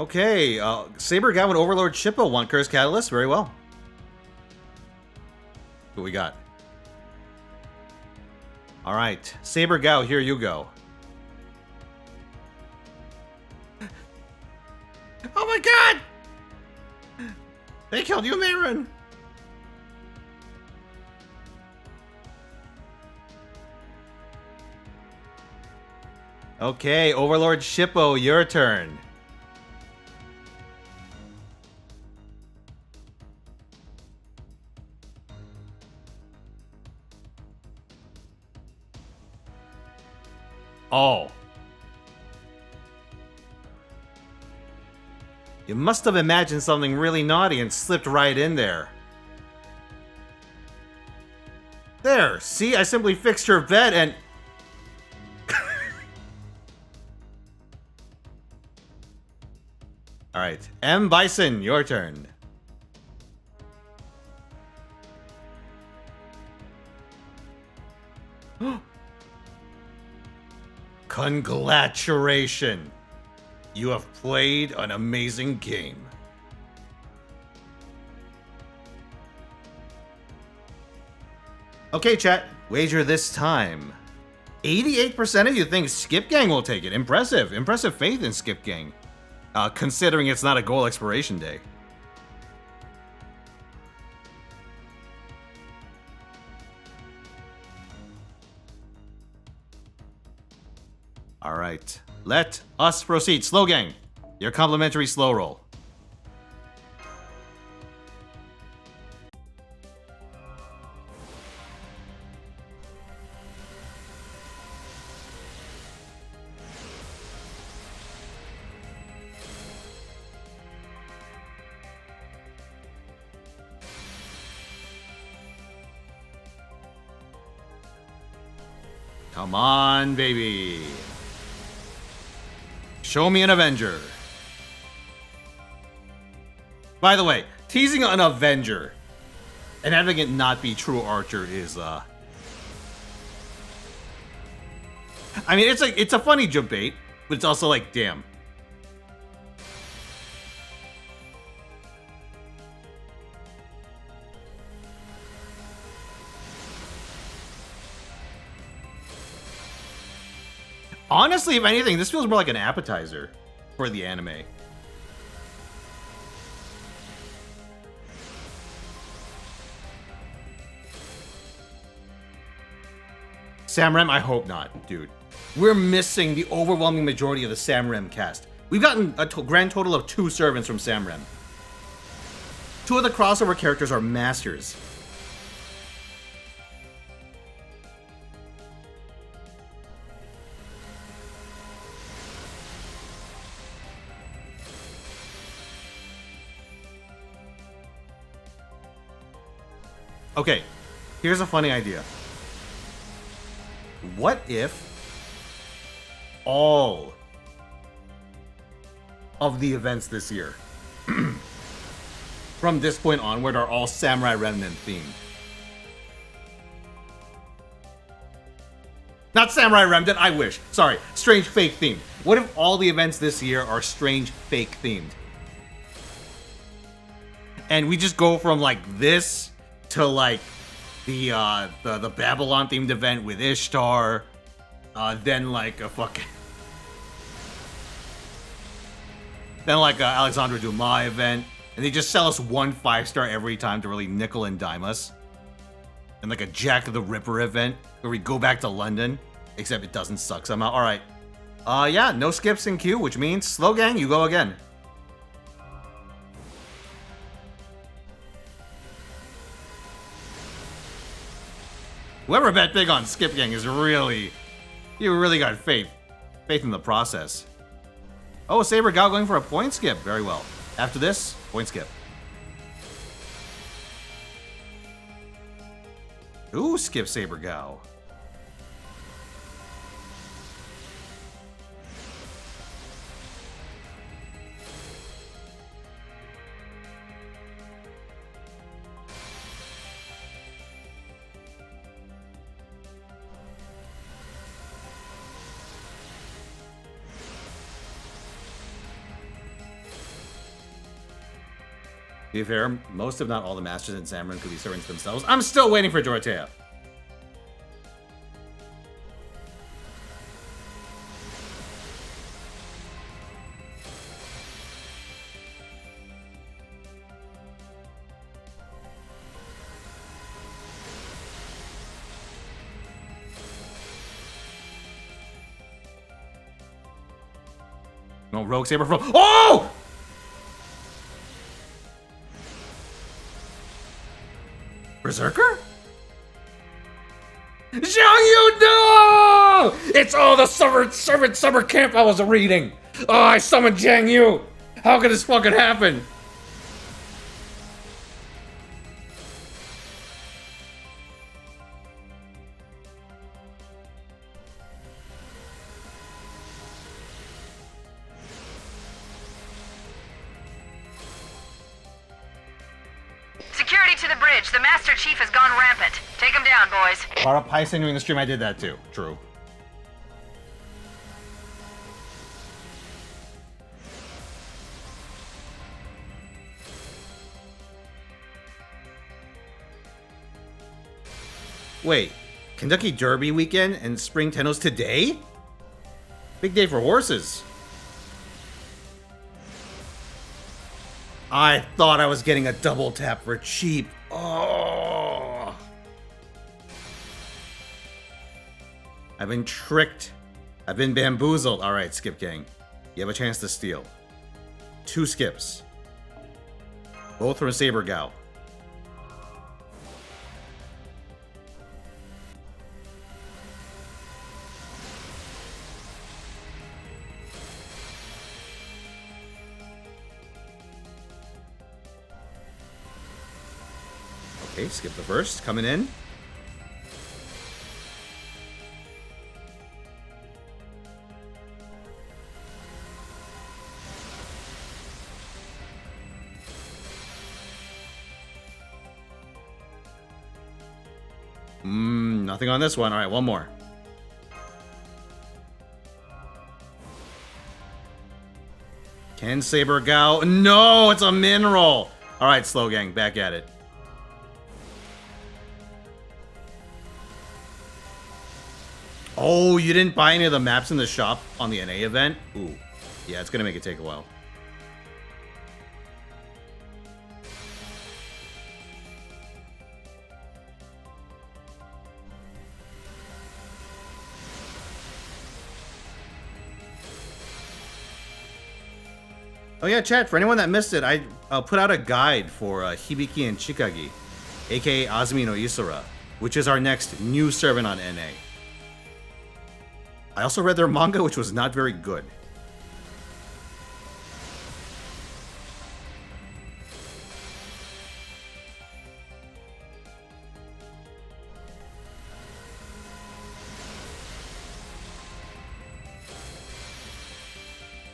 Okay, Saber Gao and Overlord Shippo want cursed catalyst. Very well. What we got? All right, Saber Gao, here you go. Oh my god! They killed you, Marin! Okay, Overlord Shippo, your turn. Oh. You must have imagined something really naughty and slipped right in there. There, see? I simply fixed her bed and... Alright, M. Bison, your turn. Congratulations! You have played an amazing game. Okay, chat. Wager this time. 88% of you think Skip Gang will take it. Impressive. Impressive faith in Skip Gang. Considering it's not a goal expiration day. Alright. Let us proceed. Slow Gang. Your complimentary slow roll. Come on, baby. Show me an Avenger. By the way, teasing an Avenger and having it not be True Archer is, I mean, it's a funny jump bait, but it's also like, damn. Honestly, if anything, this feels more like an appetizer for the anime. Samrem, I hope not, dude. We're missing the overwhelming majority of the Samrem cast. We've gotten a grand total of 2 servants from Samrem. 2 of the crossover characters are masters. Okay, here's a funny idea. What if all of the events this year, from this point onward, are all Samurai Remnant themed? Not Samurai Remnant, I wish. Sorry, Strange Fake themed. What if all the events this year are Strange Fake themed? And we just go from like this to like the Babylon themed event with Ishtar, then like a fucking then like a Alexandre Dumas event, and they just sell us 1 5-star every time to really nickel and dime us, and like a Jack the Ripper event where we go back to London, except it doesn't suck somehow. All right, yeah, no skips in queue, which means Slow Gang, you go again. Whoever bet big on Skip Gang is really... You really got faith. Faith in the process. Oh, Saber Gao going for a point skip. Very well. After this, point skip. Ooh, skip Saber Gao. To be fair, most if not all the masters in Samurun could be servants themselves. I'm still waiting for Dorothea. No, Rogue Saber from. Oh! Berserker? Zhang Yu, no! It's all the servant summer camp I was reading. Oh, I summoned Zhang Yu. How could this fucking happen? Security to the bridge. The Master Chief has gone rampant. Take him down, boys. Brought up Heisen during the stream. I did that too. True. Wait, Kentucky Derby weekend and Spring Tennos today? Big day for horses. I thought I was getting a double tap for cheap. Oh. I've been tricked. I've been bamboozled. All right, Skip Gang. You have a chance to steal. 2 skips. Both from Saber Gao. Okay, skip the first. Coming in. Nothing on this one. All right, one more. Ken Saber Gao. No, it's a mineral. All right, Slow Gang, back at it. Oh, you didn't buy any of the maps in the shop on the NA event? Ooh. Yeah, it's gonna make it take a while. Oh yeah, chat, for anyone that missed it, I put out a guide for Hibiki and Chikagi, aka Azumi no Isura, which is our next new servant on NA. I also read their manga, which was not very good.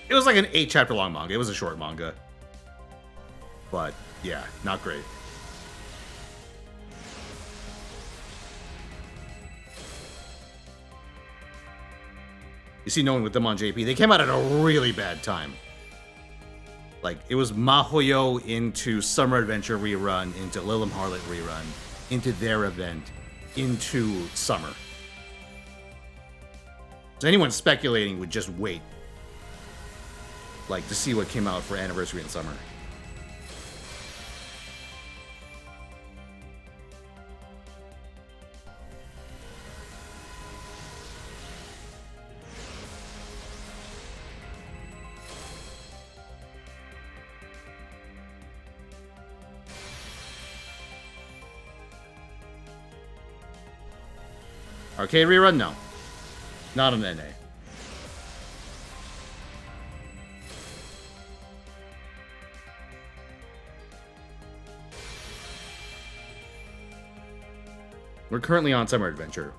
It was like an 8-chapter long manga. It was a short manga. But, yeah, not great. You see, knowing with them on JP, they came out at a really bad time. Like, it was Mahoyo into Summer Adventure rerun, into Lilim Harlot rerun, into their event, into Summer. So anyone speculating would just wait. Like, to see what came out for Anniversary in Summer. Arcade rerun? No. Not on NA. We're currently on Summer Adventure.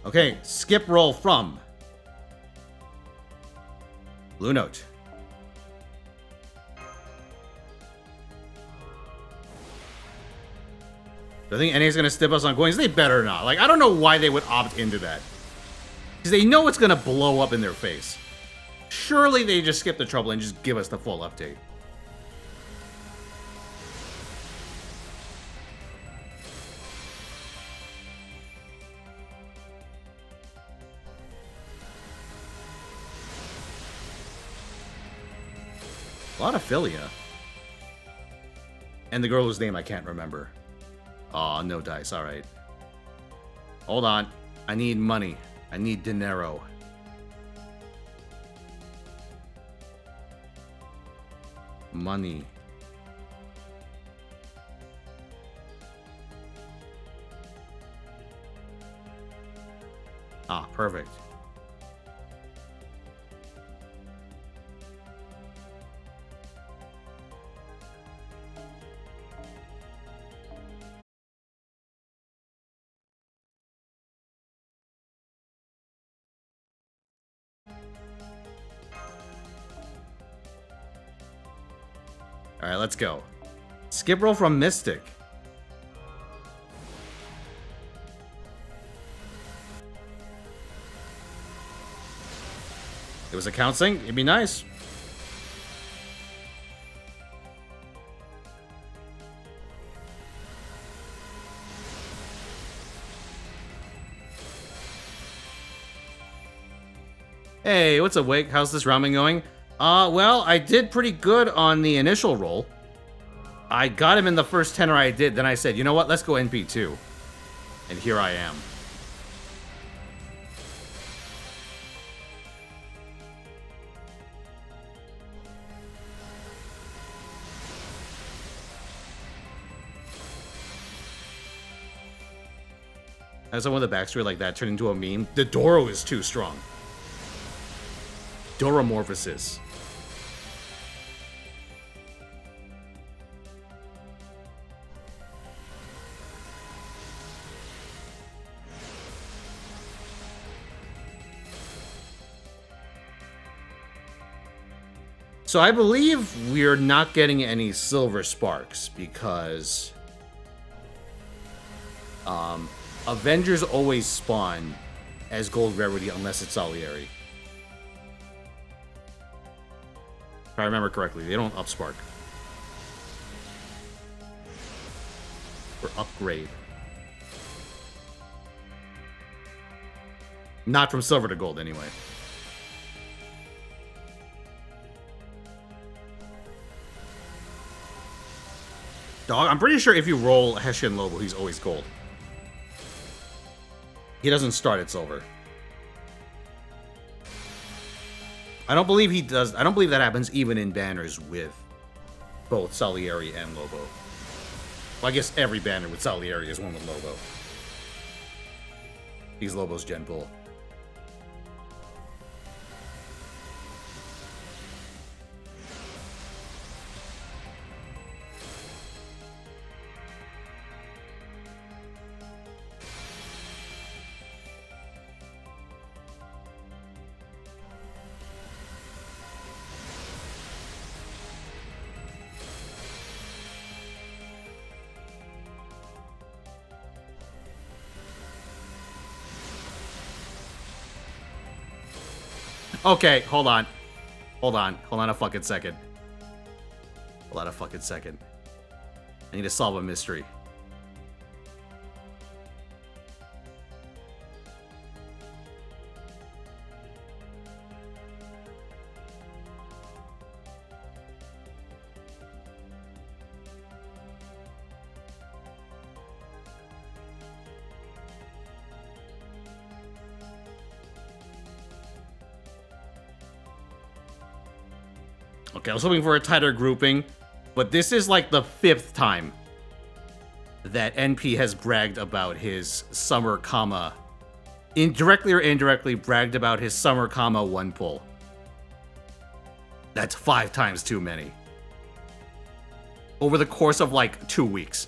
Okay, skip roll from Blue Note. I think NA's gonna stip us on coins. They better not. Like, I don't know why they would opt into that. Because they know it's gonna blow up in their face. Surely they just skip the trouble and just give us the full update. A lot of Philia. And the girl whose name I can't remember. Aw, no dice, alright. Hold on. I need money. I need dinero. Money. Ah, perfect. Alright, let's go. Skip roll from Mystic. It was a count sync? It'd be nice. Hey, what's up, Wake? How's this ramen going? Well, I did pretty good on the initial roll. I got him in the first tenor I did, then I said, you know what, let's go NP2. And here I am. As someone with a backstory like that turned into a meme, the Doro is too strong. Doromorphosis. So I believe we're not getting any silver sparks because Avengers always spawn as gold rarity unless it's Salieri. If I remember correctly, they don't upspark. Or upgrade. Not from silver to gold, anyway. Dog, I'm pretty sure if you roll Hessian Lobo, he's always gold. He doesn't start at silver. I don't believe he does. I don't believe that happens even in banners with both Salieri and Lobo. Well, I guess every banner with Salieri is one with Lobo. He's Lobo's Gen Pool. Okay, hold on. Hold on a fucking second. Hold on a fucking second. I need to solve a mystery. Okay, I was hoping for a tighter grouping, but this is like the 5th time that NP has bragged about his summer comma, indirectly or indirectly bragged about his summer comma 1 pull. That's 5 times too many. Over the course of like 2 weeks.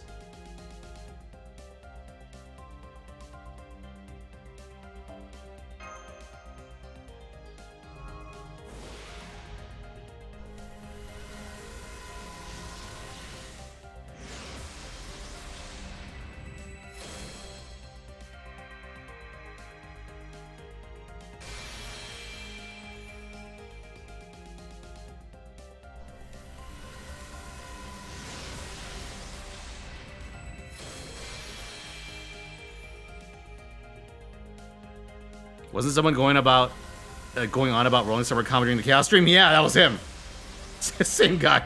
Wasn't someone going on about rolling summer comedy during the Chaos stream? Yeah, that was him. Same guy.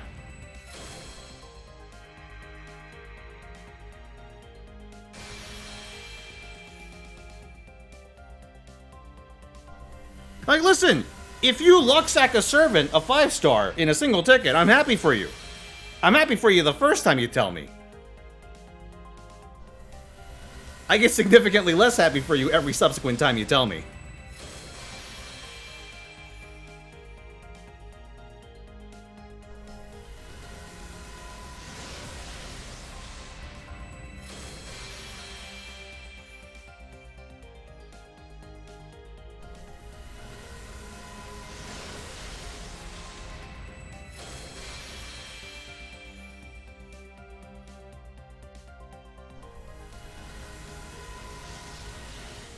Like, listen, if you luck sack a servant a 5-star in a single ticket, I'm happy for you. I'm happy for you the first time you tell me. I get significantly less happy for you every subsequent time you tell me.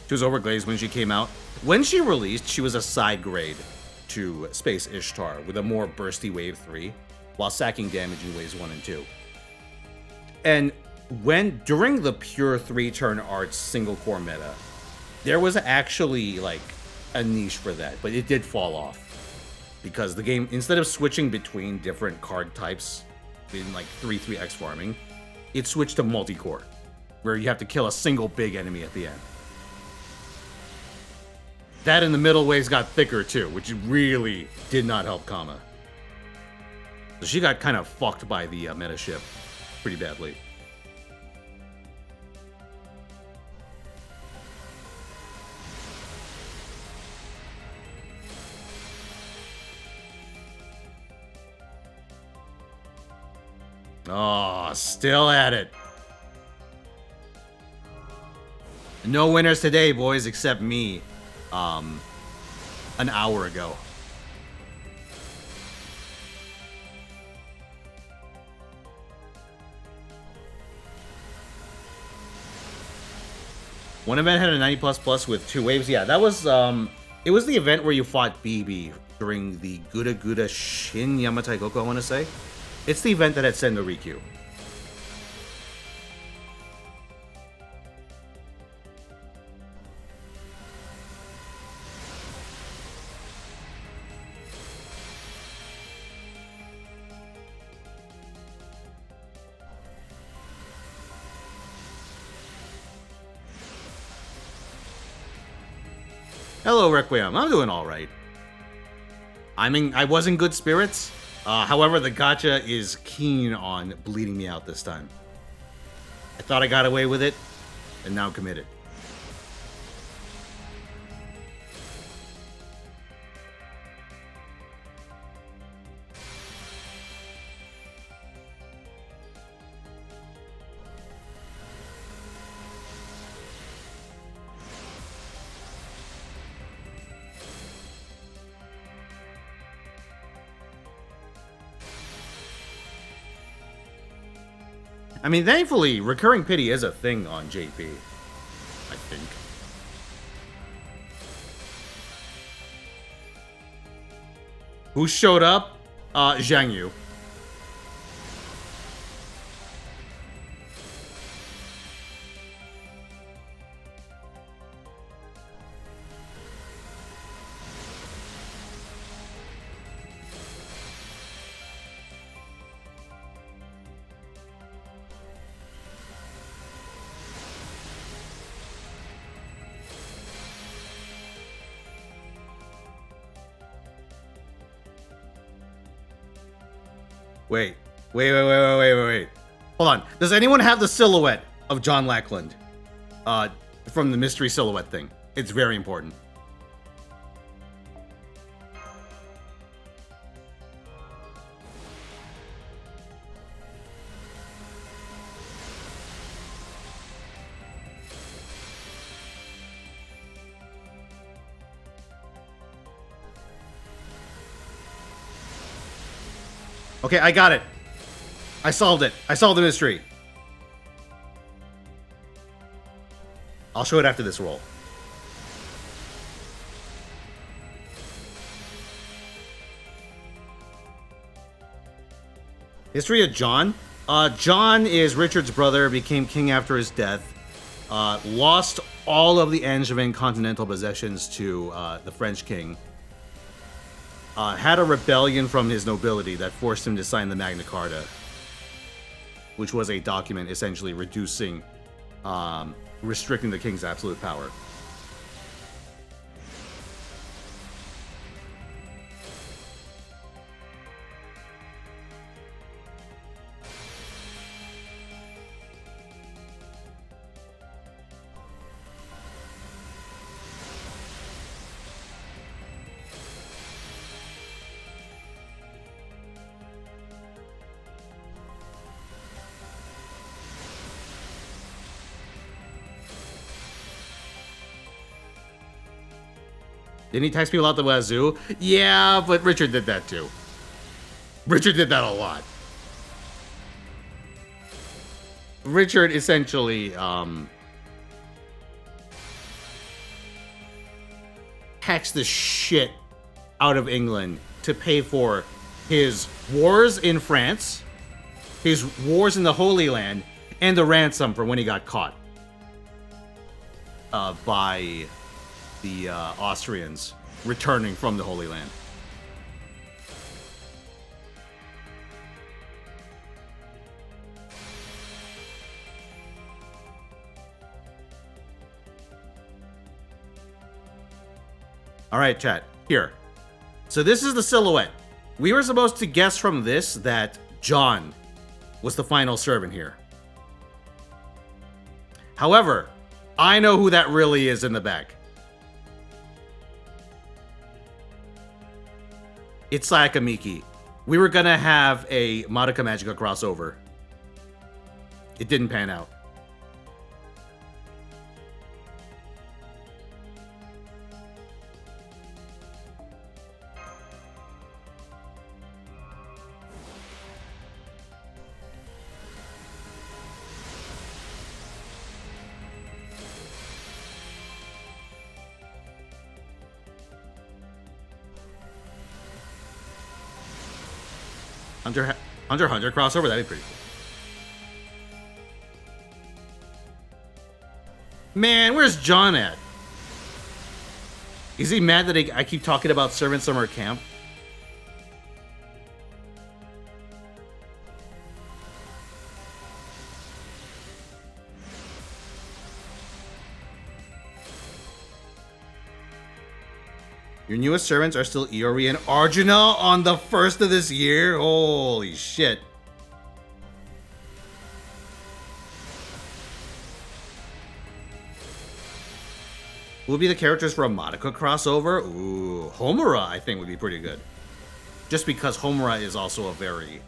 She was overglazed when she came out. When she released, she was a side grade to Space Ishtar with a more bursty Wave 3, while sacking damage in Waves 1 and 2. And during the pure 3-turn arts single core meta, there was actually like a niche for that, but it did fall off. Because the game, instead of switching between different card types in like 3-3x farming, it switched to multi-core, where you have to kill a single big enemy at the end. That in the middle waves got thicker too, which really did not help Kama. So she got kind of fucked by the meta ship pretty badly. Oh, still at it. No winners today, boys, except me. An hour ago. One event had a 90++ with 2 waves. Yeah, that was, it was the event where you fought BB during the Gura Gura Shin Yamatai Goku, I want to say. It's the event that had Sendo Rikyu. Hello, Requiem. I'm doing all right. I mean, I was in good spirits. However, the gacha is keen on bleeding me out this time. I thought I got away with it, and now I'm committed. I mean, thankfully, recurring pity is a thing on JP, I think. Who showed up? Zhang Yu. Wait. Hold on. Does anyone have the silhouette of John Lackland? From the mystery silhouette thing. It's very important. Okay, I got it. I solved it. I solved the mystery. I'll show it after this roll. History of John? John is Richard's brother, became king after his death. lost all of the Angevin continental possessions to the French king, had a rebellion from his nobility that forced him to sign the Magna Carta, which was a document essentially restricting the king's absolute power. Didn't he text people out the wazoo? Yeah, but Richard did that too. Richard did that a lot. Richard essentially taxed the shit out of England to pay for his wars in France, his wars in the Holy Land, and the ransom for when he got caught by the Austrians returning from the Holy Land. All right, chat. Here. So this is the silhouette. We were supposed to guess from this that John was the final servant here. However, I know who that really is in the back. It's Sayakamiki. We were gonna have a Madoka Magica crossover. It didn't pan out. Hunter crossover, that'd be pretty cool. Man, where's John at? Is he mad that I keep talking about Servant Summer Camp? Your newest servants are still Iori and Arjuna on the 1st of this year? Holy shit. Who would be the characters for a Madoka crossover? Ooh, Homura I think would be pretty good. Just because Homura is also a very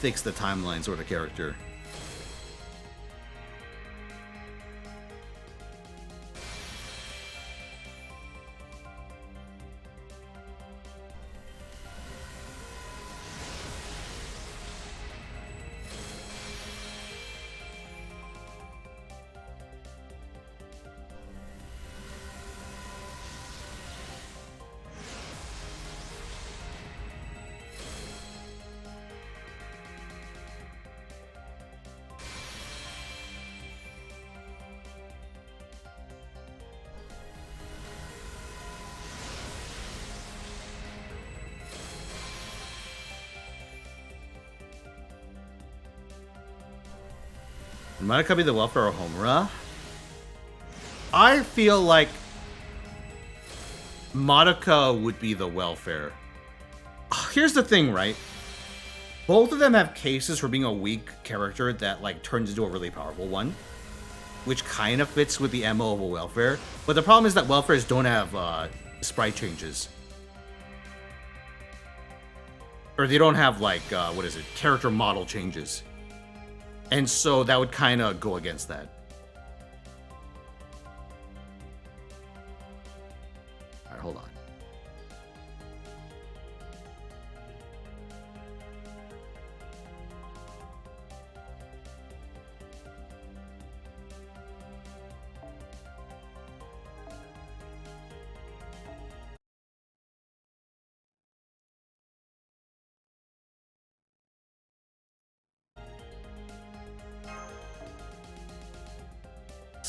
fix the timeline sort of character. Madoka be the welfare of Homura? I feel like Madoka would be the welfare. Here's the thing, right? Both of them have cases for being a weak character that like turns into a really powerful one, which kind of fits with the MO of a welfare. But the problem is that welfares don't have sprite changes. Or they don't have like, character model changes. And so that would kind of go against that. All right, hold on.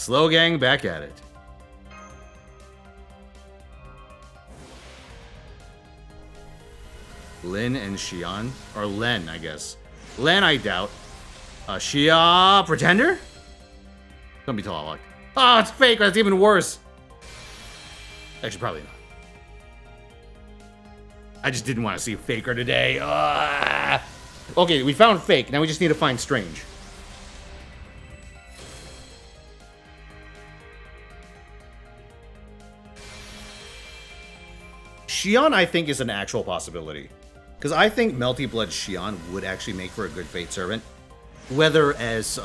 Slow gang back at it. Lin and Xian? Or Len, I guess. Len, I doubt. Xia Pretender? Don't be tall, luck. Oh, it's fake. That's even worse. Actually, probably not. I just didn't want to see Faker today. Okay, we found fake. Now we just need to find strange. Xian, I think, is an actual possibility. Because I think Melty Blood Xian would actually make for a good Fate Servant. Whether as,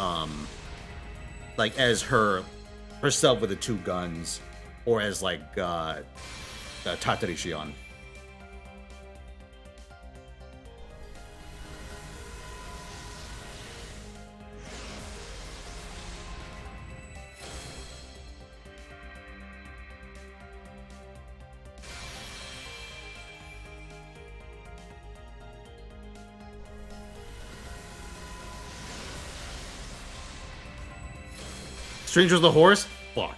like, as herself with the 2 guns, or as, like, Tatari Xian. Stranger's the horse? Fuck.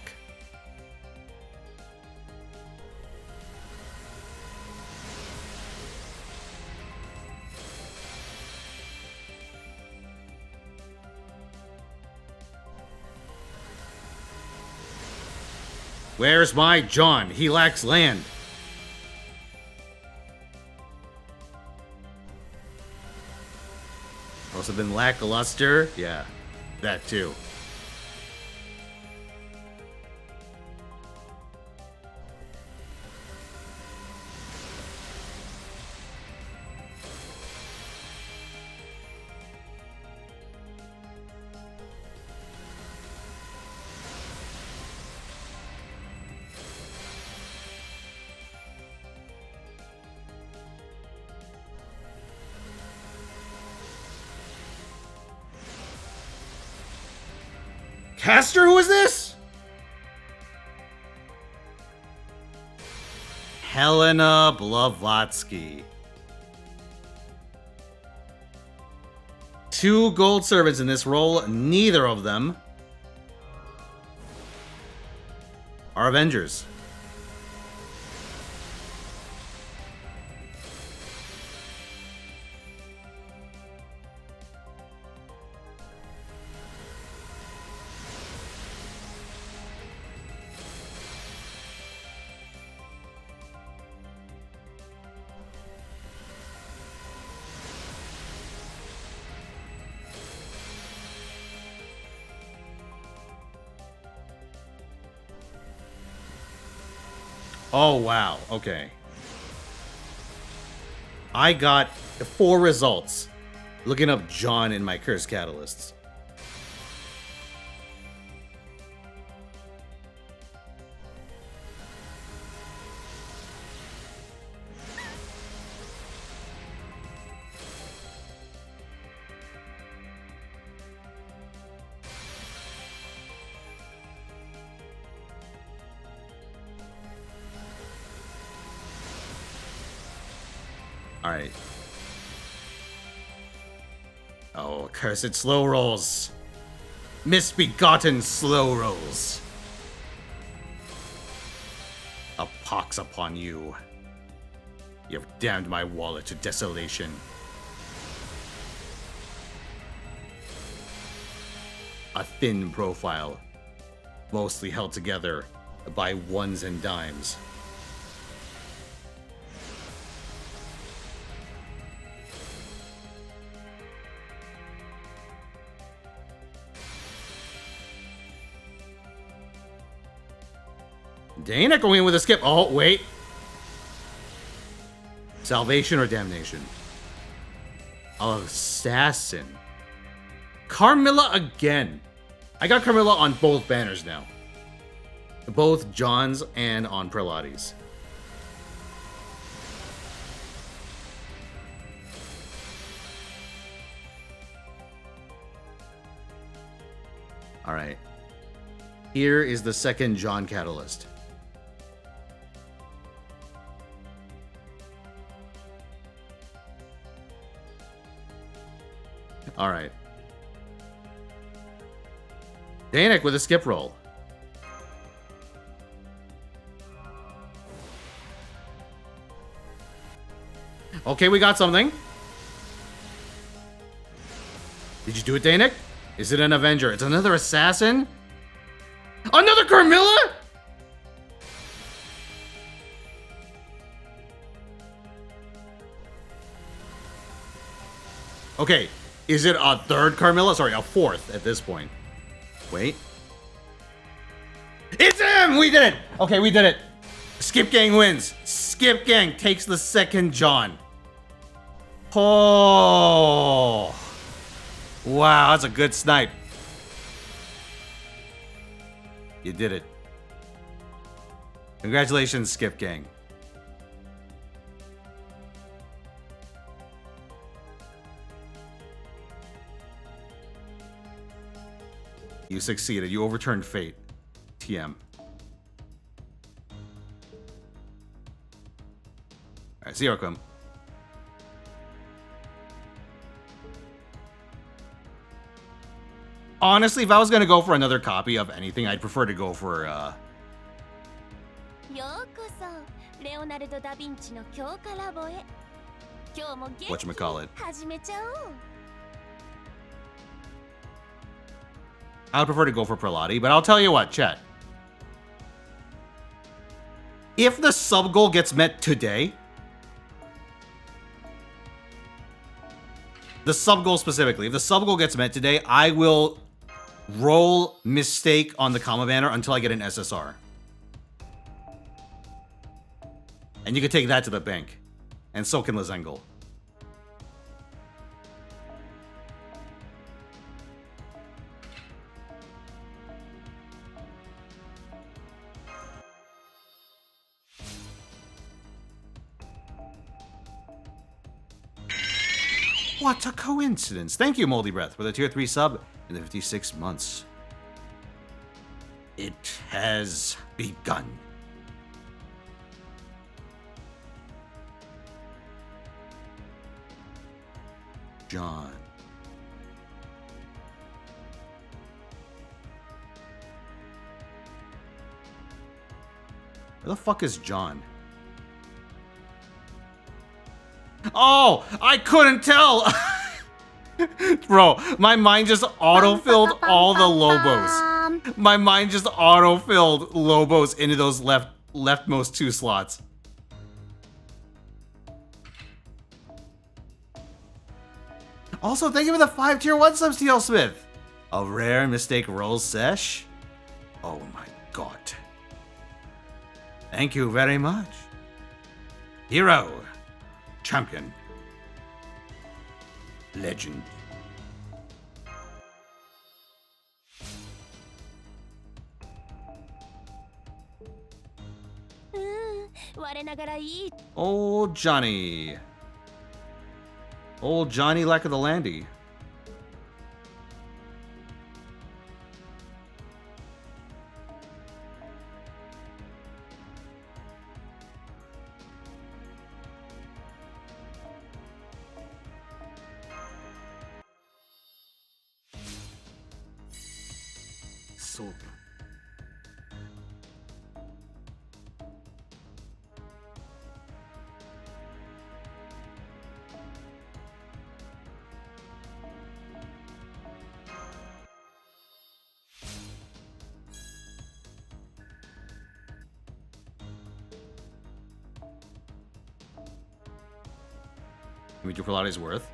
Where's my John? He lacks land. Also been lackluster. Yeah, that too. Caster, who is this? Helena Blavatsky. 2 gold servants in this role. Neither of them are Avengers. Oh, wow. Okay. I got 4 results looking up John in my Curse Catalysts. Alright. Oh, cursed slow rolls. Misbegotten slow rolls. A pox upon you. You have damned my wallet to desolation. A thin profile, mostly held together by ones and dimes. Dana going in with a skip. Oh, wait. Salvation or damnation? Assassin. Carmilla again. I got Carmilla on both banners now. Both John's and on Prelades. Alright. Here is the second John Catalyst. Alright. Danik with a skip roll. Okay, we got something. Did you do it, Danik? Is it an Avenger? It's another assassin? Another Carmilla? Okay, is it a third Carmilla? Sorry, a fourth at this point. Wait. It's him! We did it! Okay, we did it. Skip Gang wins. Skip Gang takes the second John. Oh. Wow, that's a good snipe. You did it. Congratulations, Skip Gang. You succeeded. You overturned fate. TM. Alright, see you, Arkham. Honestly, if I was gonna go for another copy of anything, I'd prefer to go for, whatchamacallit. I would prefer to go for Prelati, but I'll tell you what, chat. If the sub goal gets met today, the sub goal specifically, if the sub goal gets met today, I will roll mistake on the comma banner until I get an SSR. And you can take that to the bank. And so can Lezengel. What a coincidence. Thank you, Moldy Breath, for the tier 3 sub in the 56 months. It has begun. John. Where the fuck is John? Oh, I couldn't tell. Bro, my mind just auto-filled all the Lobos. My mind just auto-filled Lobos into those leftmost two slots. Also, thank you for the 5 tier 1 subs, TL Smith. A rare mistake roll sesh? Oh my god. Thank you very much. Hero. Champion. Legend. Old Johnny. Old Johnny Lack of the Landy. So. Can we do Pilates worth?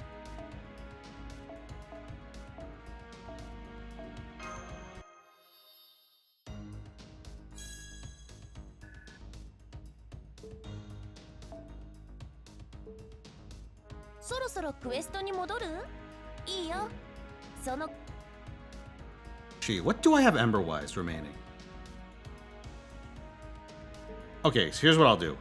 Gee, what do I have Ember-wise remaining? Okay, so here's what I'll do.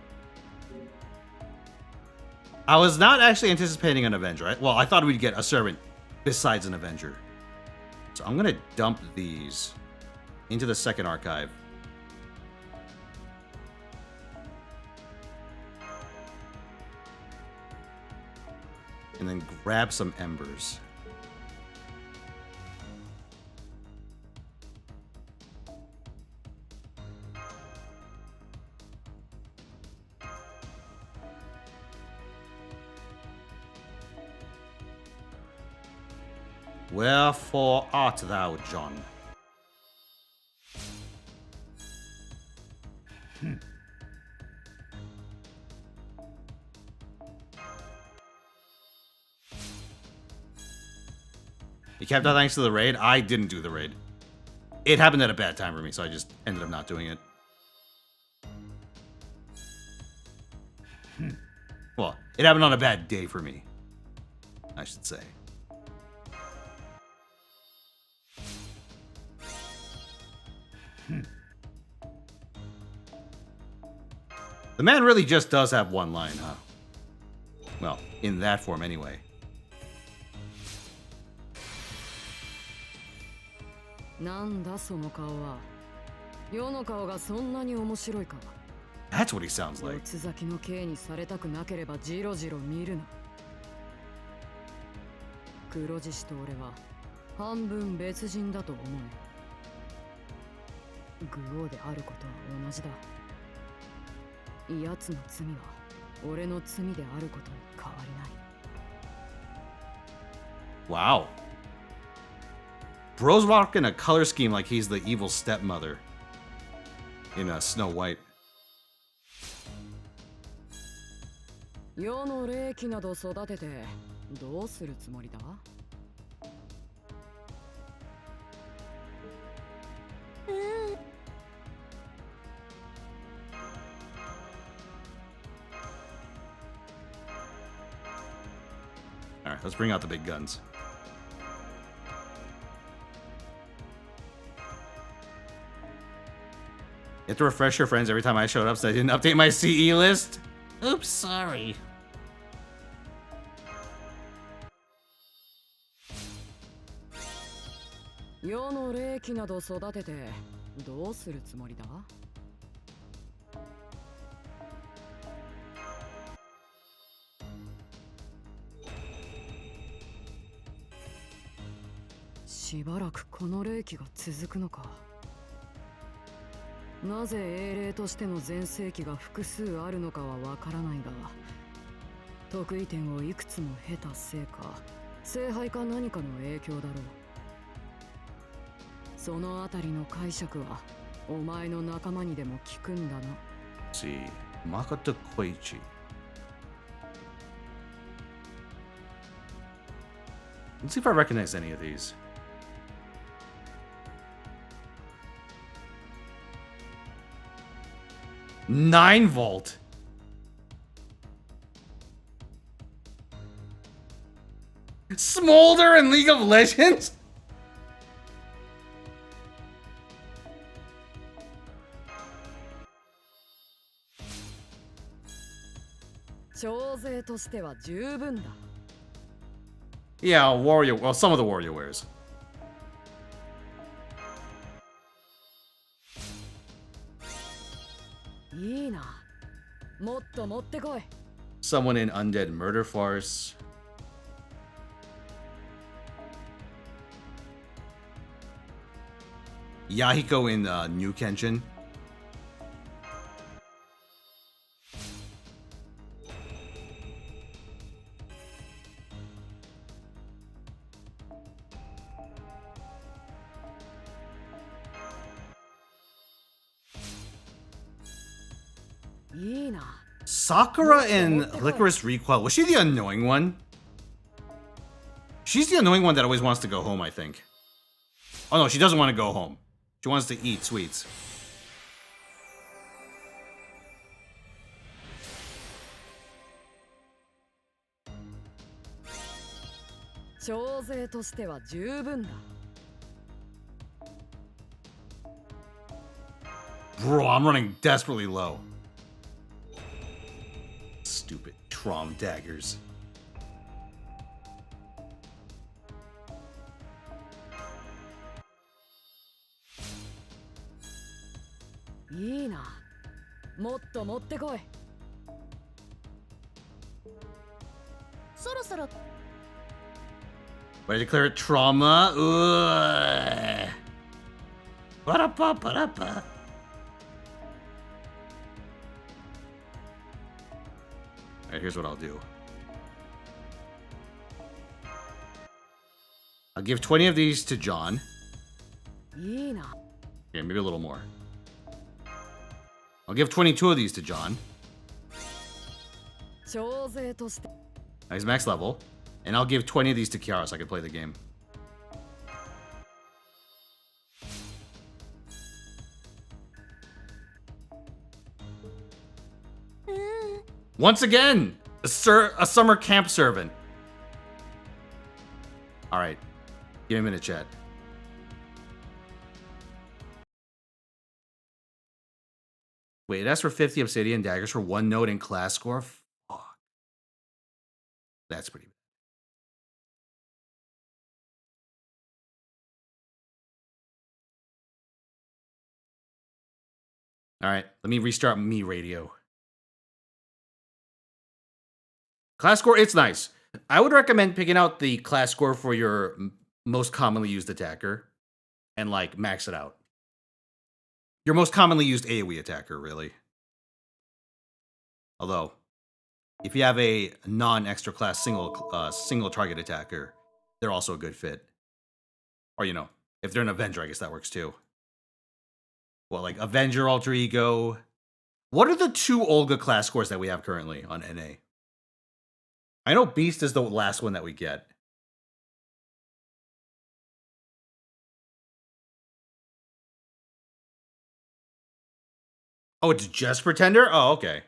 I was not actually anticipating an Avenger. Well, I thought we'd get a Servant besides an Avenger. So I'm gonna dump these into the second archive. And then grab some Embers. Wherefore art thou, John? You kept out thanks to the raid? I didn't do the raid. It happened at a bad time for me, so I just ended up not doing it. Well, it happened on a bad day for me, I should say. The man really just does have one line, huh? Well, in that form anyway. That's what he sounds like. Wow. Bro's rocking a color scheme like he's the evil stepmother in Snow White. Alright, let's bring out the big guns. You have to refresh your friends every time I showed up so I didn't update my CE list? Oops, sorry. See, Makoto Koichi. Let's see if I recognize any of these. Nine Volt. Smolder in League of Legends? Yeah, warrior. Well, some of the warrior wears. Someone in Undead Murder Farce. Yahiko in New Kenshin. Sakura in Licorice Recoil. Was she the annoying one? She's the annoying one that always wants to go home, I think. Oh no, she doesn't want to go home. She wants to eat sweets. Bro, I'm running desperately low. Stupid Trom daggers. Ready to clear it? Trauma? Ugh. Ba-da-ba, ba-da-ba. Alright, here's what I'll do. A give 20 of these to John. いいな。 Okay, maybe a little more. I'll give 22 of these to John. 徴税として。 He's max level. And I'll give 20 of these to Kiara so I can play the game. Once again, a summer camp servant. All right, give me a minute, chat. Wait, that's for 50 obsidian daggers for 1 note in class score? Fuck. That's pretty bad. All right, let me restart me radio. Class score, it's nice. I would recommend picking out the class score for your most commonly used attacker and like max it out. Your most commonly used AoE attacker, really. Although, if you have a non-extra class single target attacker, they're also a good fit. Or, you know, if they're an Avenger, I guess that works too. Well, like Avenger, Alter Ego. What are the 2 Olga class scores that we have currently on NA? I know Beast is the last one that we get. Oh, it's just Pretender? Oh, okay.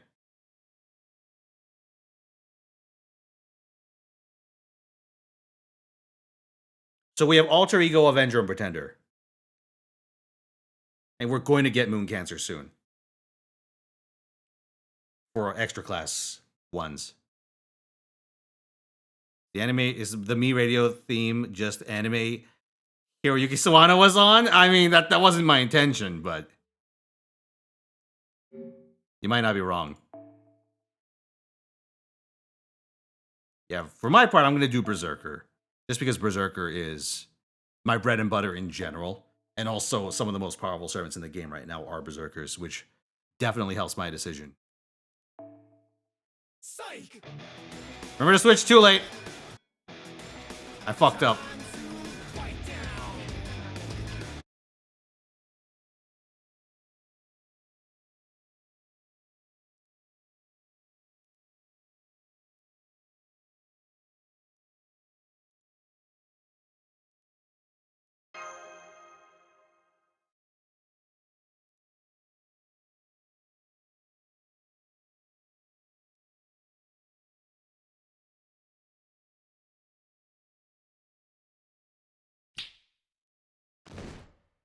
So we have Alter Ego, Avenger, and Pretender. And we're going to get Moon Cancer soon. For extra class ones. The anime is the Me Radio theme, just anime Hiroyuki Sawano was on. I mean, that wasn't my intention, but you might not be wrong. Yeah, for my part, I'm going to do Berserker. Just because Berserker is my bread and butter in general. And also, some of the most powerful servants in the game right now are Berserkers, which definitely helps my decision. Psych! Remember to switch too late. I fucked up.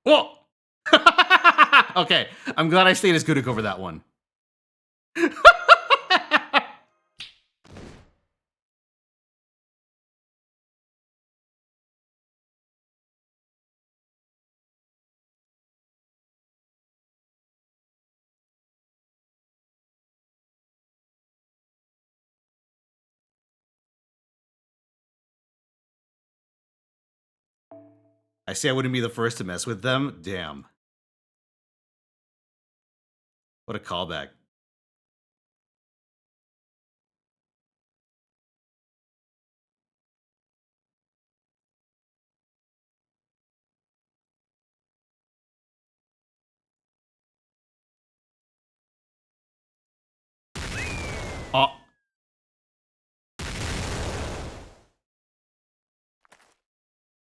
Whoa! Okay, I'm glad I stayed as Gudok over that one. I say I wouldn't be the first to mess with them. Damn. What a callback. Oh.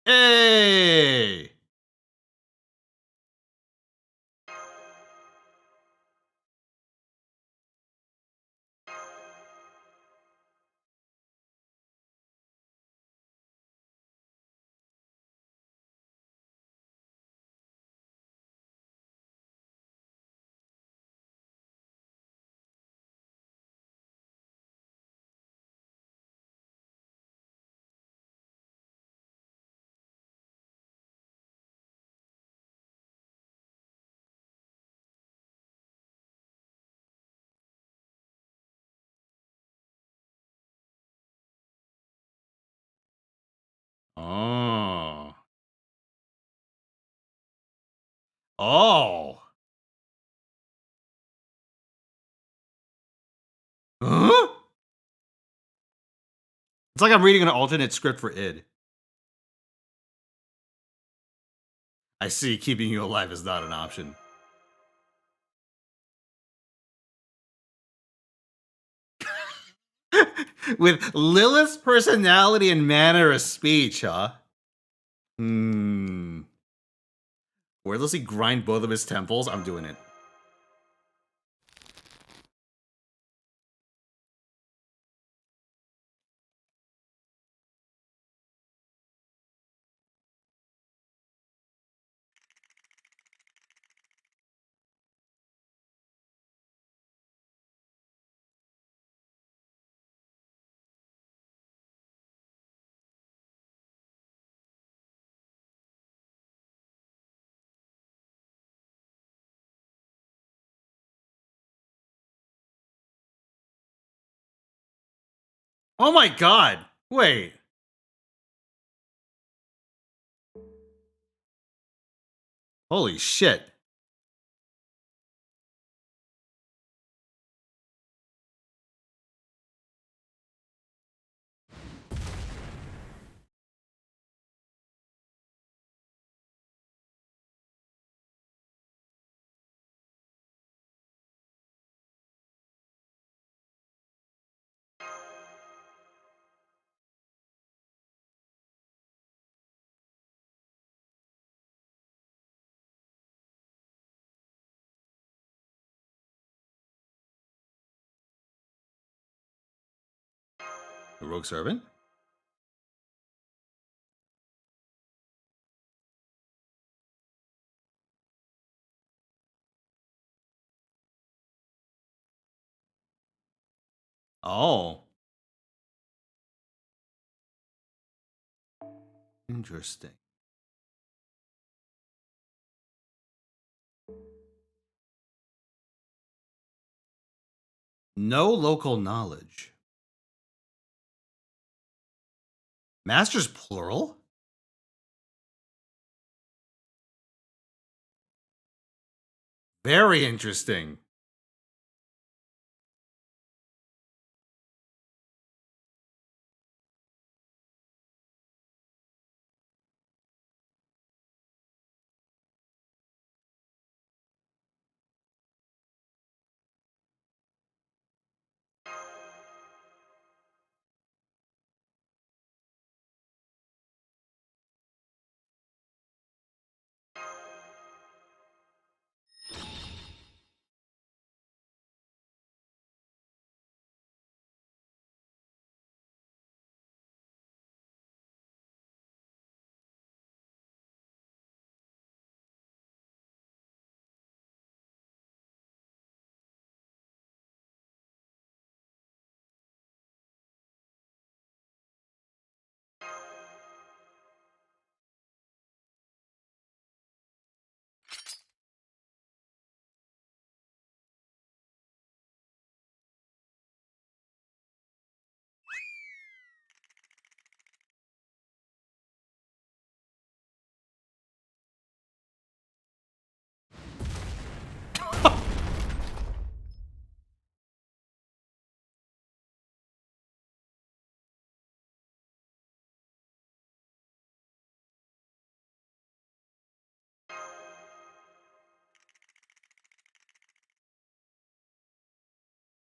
Hey! Oh. Oh. Huh? It's like I'm reading an alternate script for id. I see keeping you alive is not an option. With Lilith's personality and manner of speech, huh? Where does he grind both of his temples? I'm doing it. Oh my god! Wait. Holy shit. The Rogue Servant? Oh. Interesting. No local knowledge. Masters plural? Very interesting.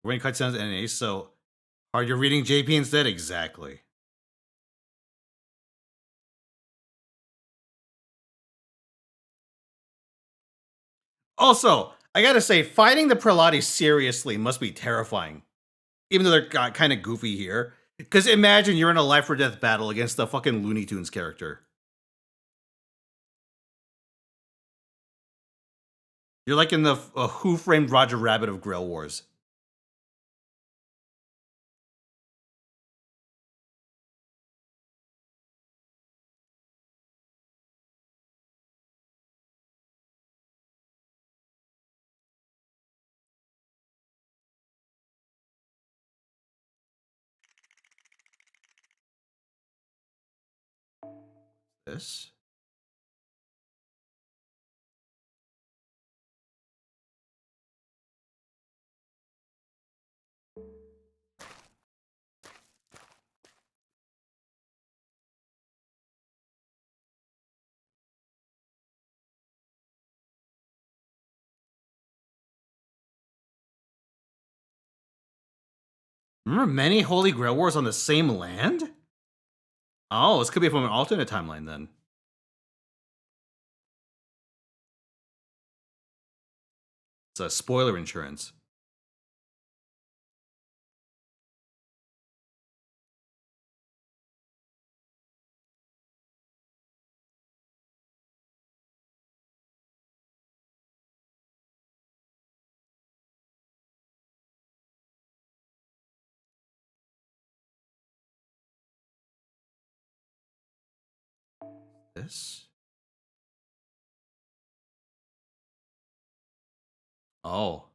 Rain cutscenes and NA, so are you reading JP instead? Exactly. Also, I gotta say, fighting the Prelati seriously must be terrifying. Even though they're kind of goofy here. Because imagine you're in a life or death battle against a fucking Looney Tunes character. You're like in the Who Framed Roger Rabbit of Grail Wars. This? Remember many Holy Grail wars on the same land? Oh, this could be from an alternate timeline then. It's a spoiler insurance. This? Oh.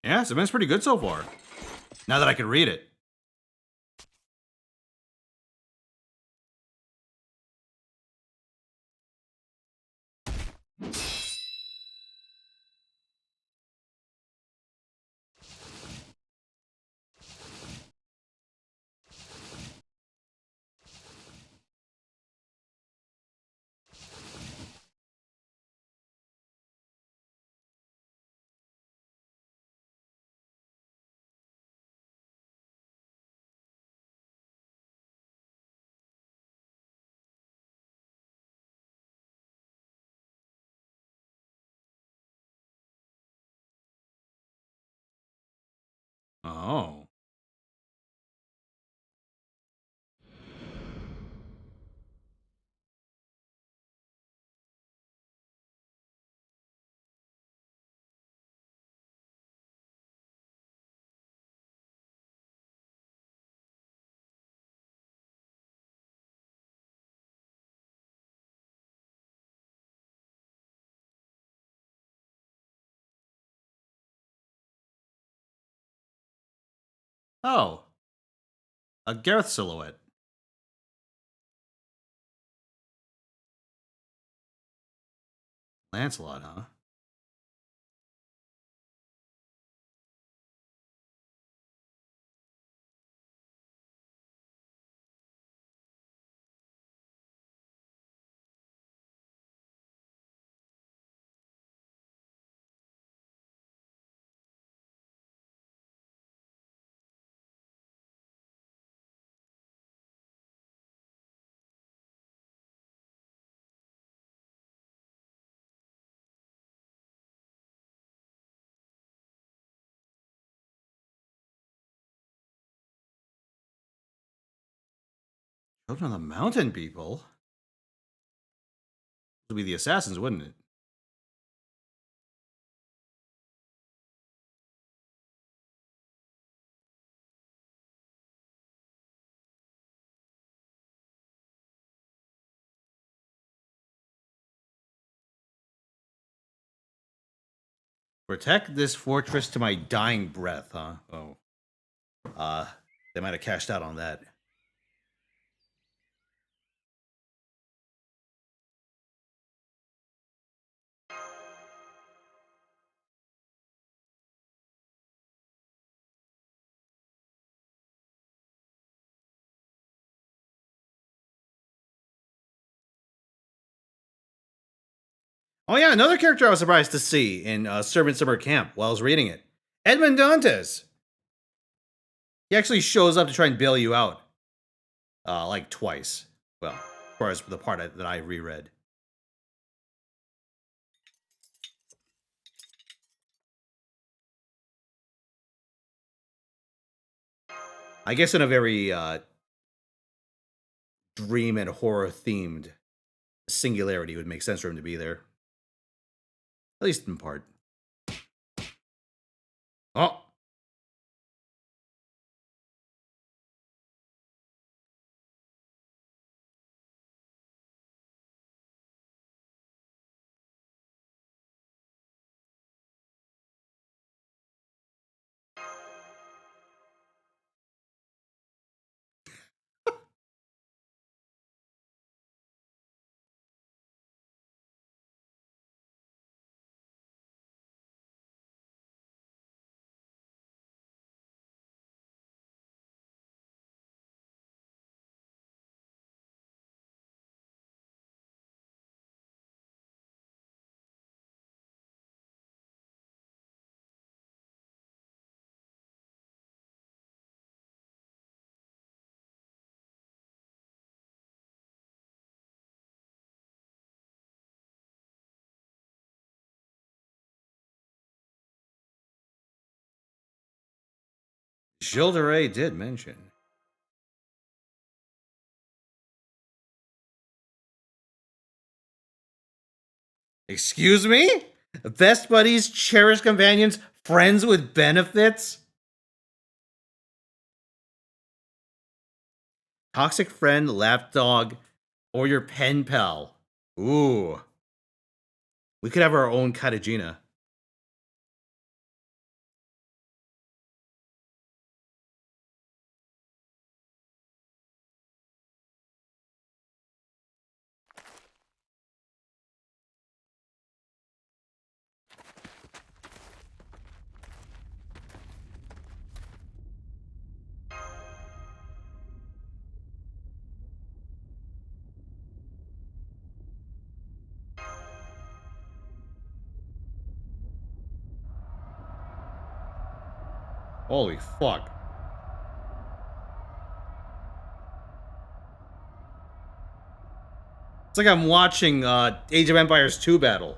Yeah, so it's pretty good so far. Now that I can read it. Oh. Oh. A Gareth silhouette. Lancelot, huh? Children of the Mountain people? It would be the assassins, wouldn't it? Protect this fortress to my dying breath, huh? Oh. They might have cashed out on that. Oh yeah, another character I was surprised to see in Servant Summer Camp while I was reading it. Edmund Dantes. He actually shows up to try and bail you out. Like twice. Well, as far as the part that I reread. I guess in a very dream and horror themed singularity would make sense for him to be there. At least in part. Oh. Gilles de Rais did mention. Excuse me? Best buddies, cherished companions, friends with benefits? Toxic friend, lapdog, or your pen pal. Ooh. We could have our own Katagina. Holy fuck. It's like I'm watching Age of Empires 2 battle.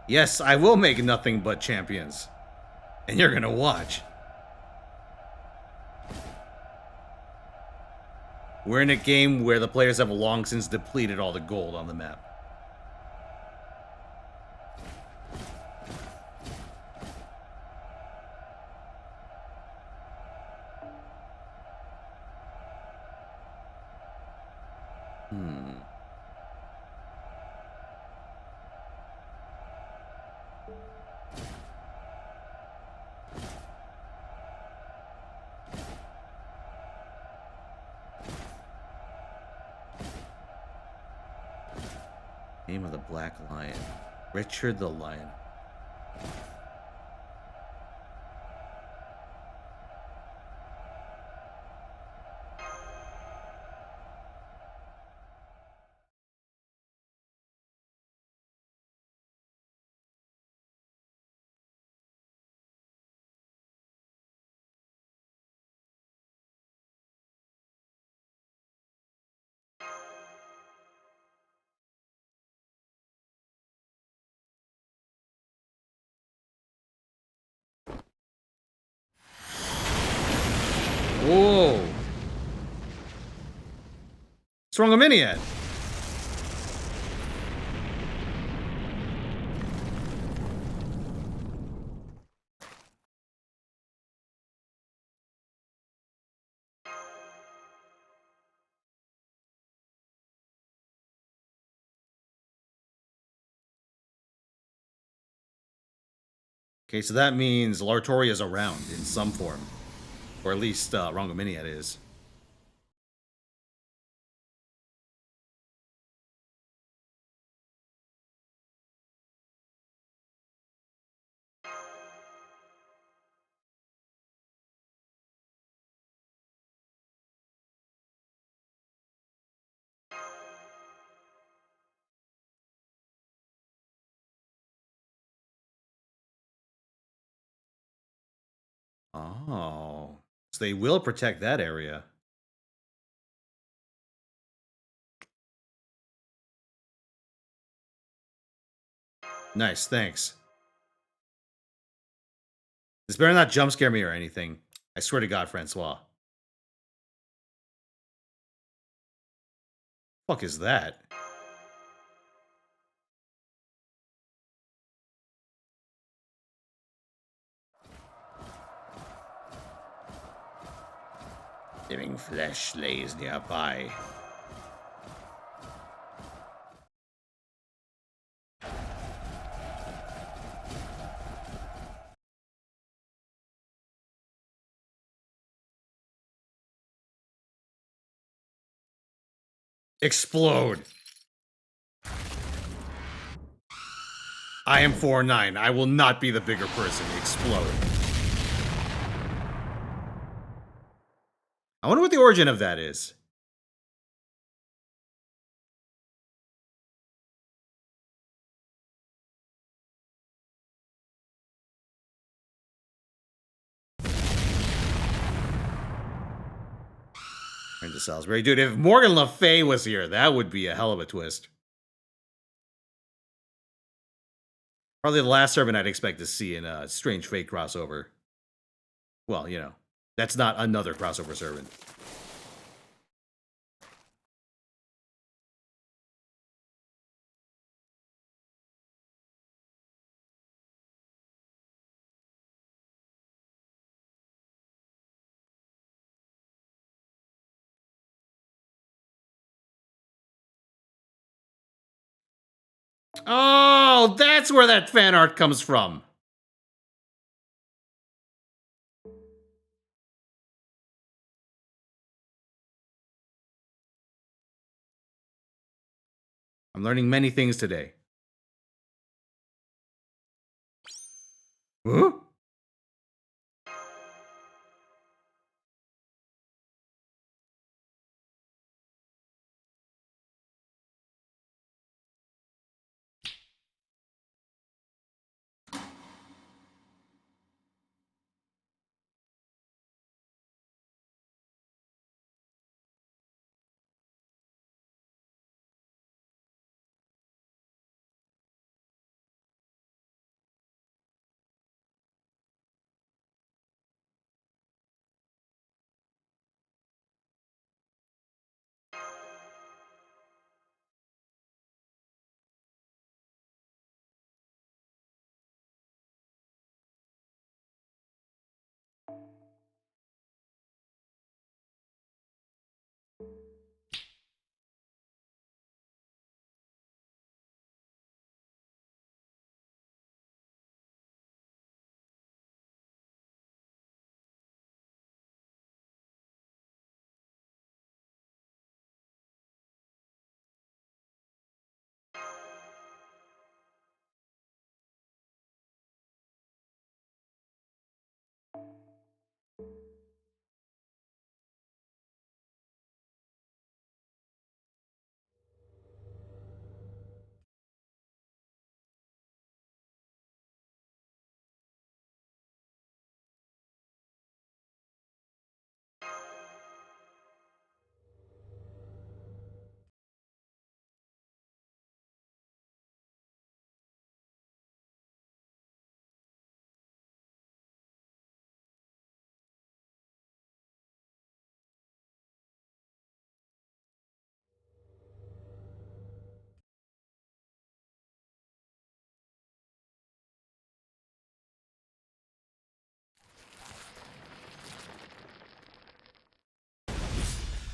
Yes, I will make nothing but champions. And you're gonna watch. We're in a game where the players have long since depleted all the gold on the map. Name of the Black Lion. Richard the Lion. Whoa! What's wrong with Mini at? Okay, so that means Lartoria is around in some form. Or at least Rongominiad is. Oh. So they will protect that area. Nice, thanks. This better not jump scare me or anything. I swear to God, Francois. Fuck is that? Living flesh lays nearby. Explode. I am 4'9". I will not be the bigger person. Explode. I wonder what the origin of that is. Into Salisbury. Dude, if Morgan Le Fay was here, that would be a hell of a twist. Probably the last servant I'd expect to see in a Strange Fate crossover. Well, you know, that's not another crossover servant. Oh, that's where that fan art comes from. I'm learning many things today. Huh?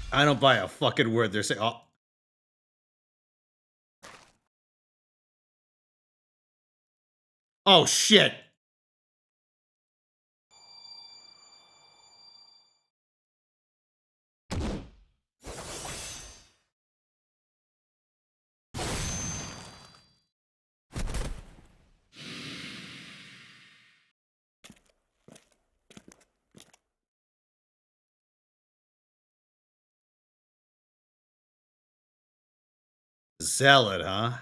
I don't buy a fucking word they're saying. Oh. Oh, shit. Zealot, huh?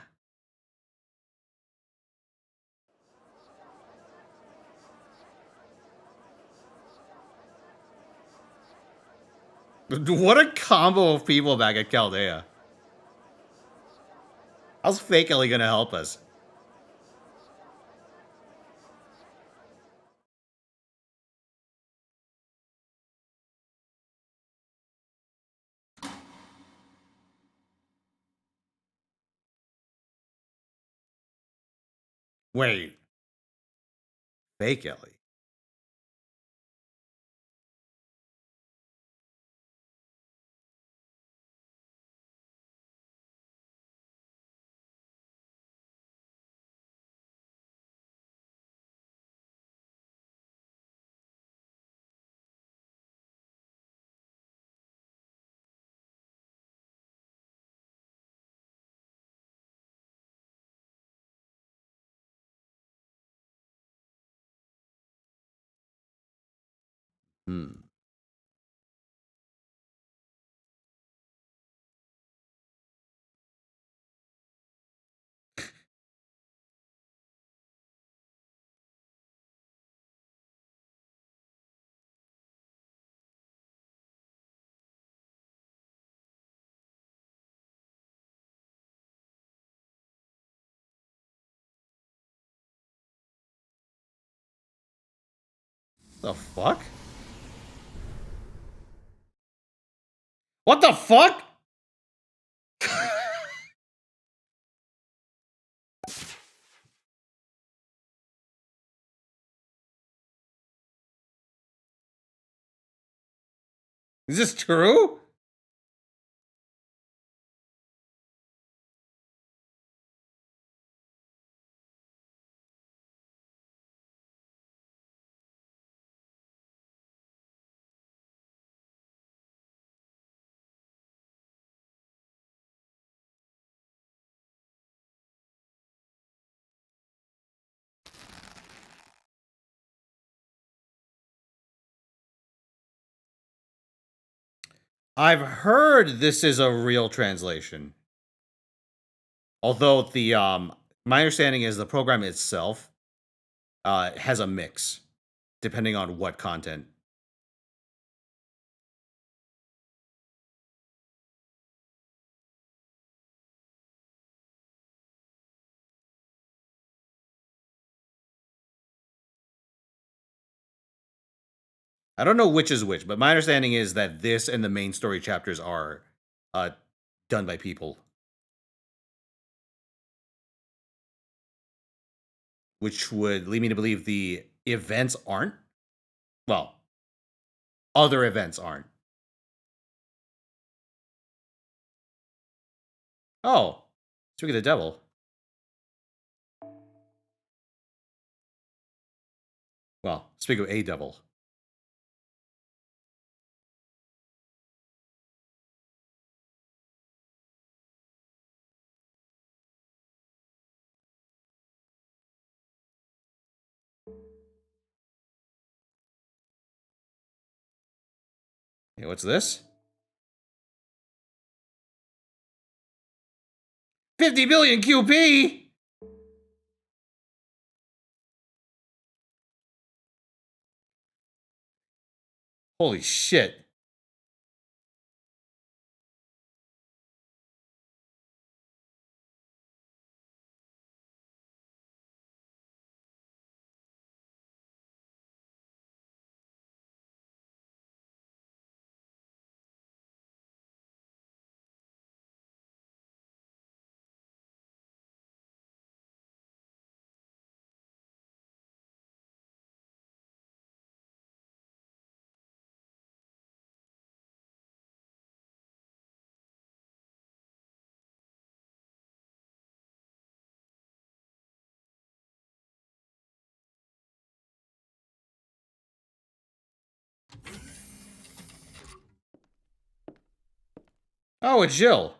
What a combo of people back at Chaldea. How's Fake Ellie gonna help us? Wait. Fake Ellie. Hmm. The fuck? What the fuck? Is this true? I've heard this is a real translation. Although my understanding is the program itself has a mix depending on what content. I don't know which is which, but my understanding is that this and the main story chapters are done by people. Which would lead me to believe the events aren't. Well, other events aren't. Oh, speaking of the devil. Well, speaking of a devil. Hey, what's this? 50 billion QP! Holy shit. Oh, it's Jill.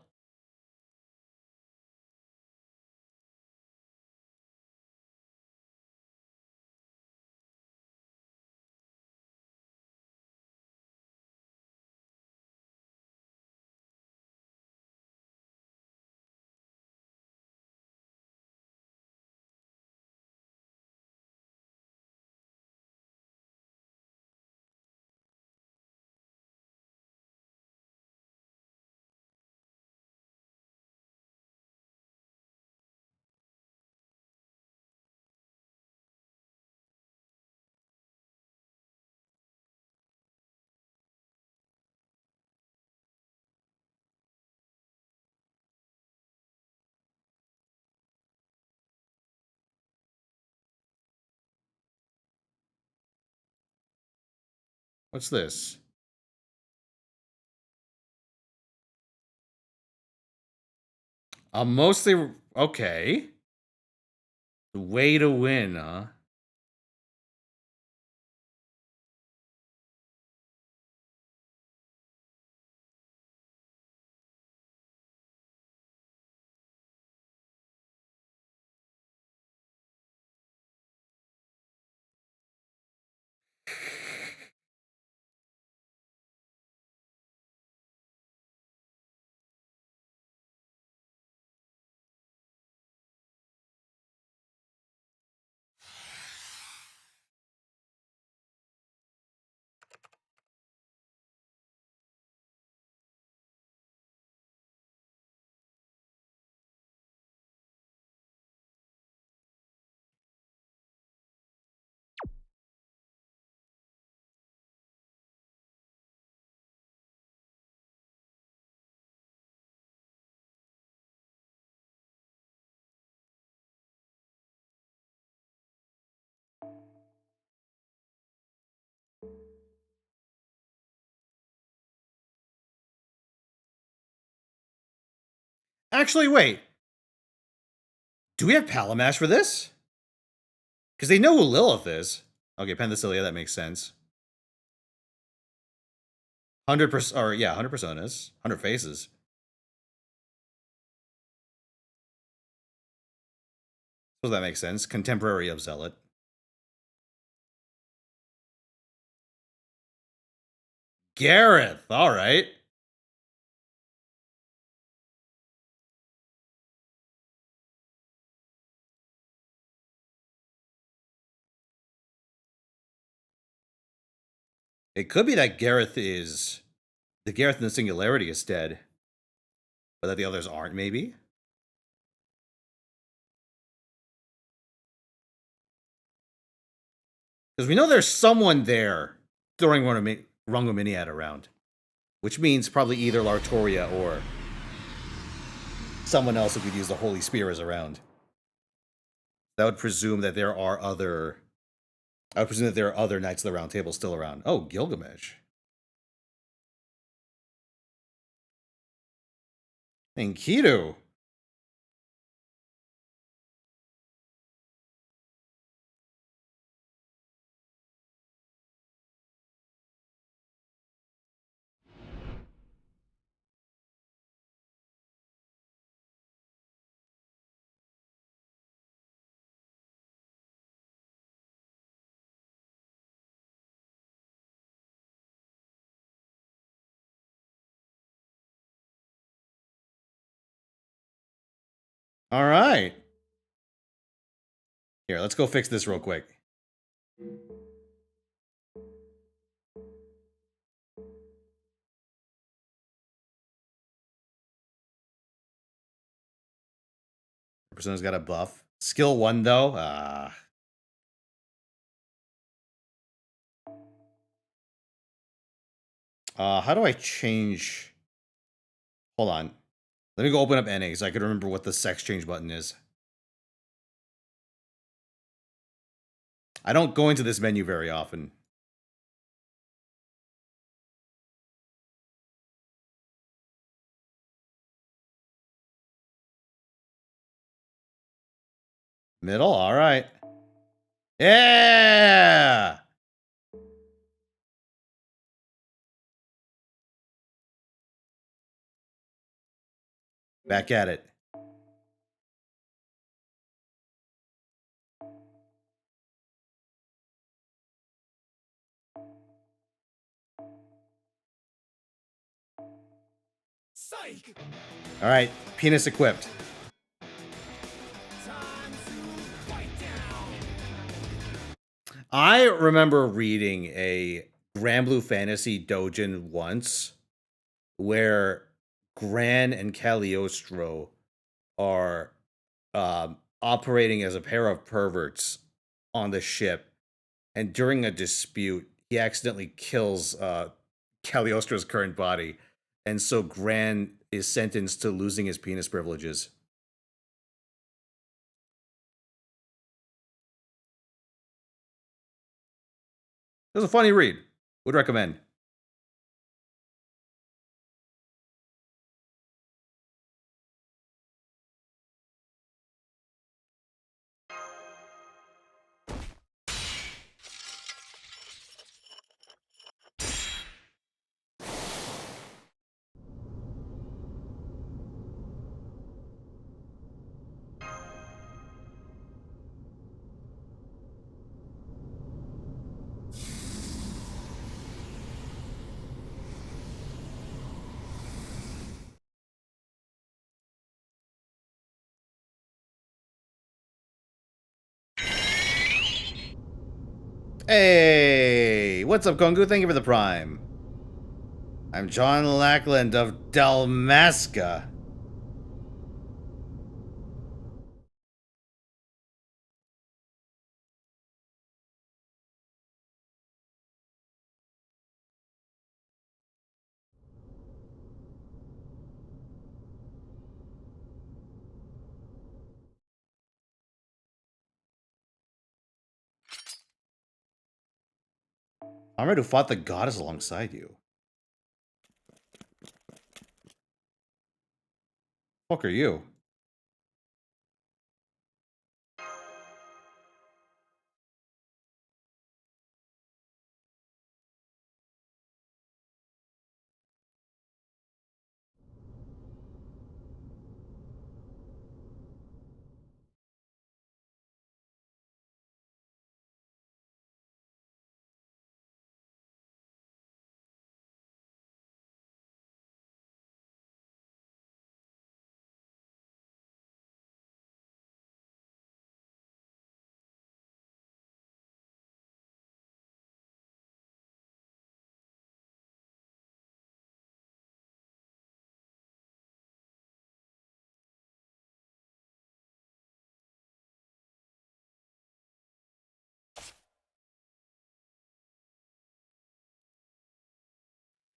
What's this? I'm mostly okay. The way to win, huh? Actually, wait. Do we have Palamash for this? Because they know who Lilith is. Okay, Penthesilia, that makes sense. 100%, or yeah, 100 personas, 100 faces. So that makes sense. Contemporary of Zealot. Gareth, all right. It could be that Gareth is... The Gareth in the Singularity is dead. But that the others aren't, maybe? Because we know there's someone there throwing Rungominiad around. Which means probably either Lartoria or someone else who could use the Holy Spears around. That would presume that there are other... I would presume that there are other Knights of the Round Table still around. Oh, Gilgamesh. And Kido. All right. Here, let's go fix this real quick. Persona's got a buff. Skill 1, though. How do I change... Hold on. Let me go open up NA so I can remember what the sex change button is. I don't go into this menu very often. Middle? Alright. Yeah! Back at it. Psych! Alright, penis equipped. I remember reading a Granblue Fantasy Dojin once where Gran and Cagliostro are operating as a pair of perverts on the ship, and during a dispute, he accidentally kills Cagliostro's current body, and so Gran is sentenced to losing his penis privileges. It was a funny read. Would recommend. Hey, what's up, Kongu? Thank you for the prime. I'm John Lackland of Dalmasca. Ahmed who fought the goddess alongside you. Fuck are you?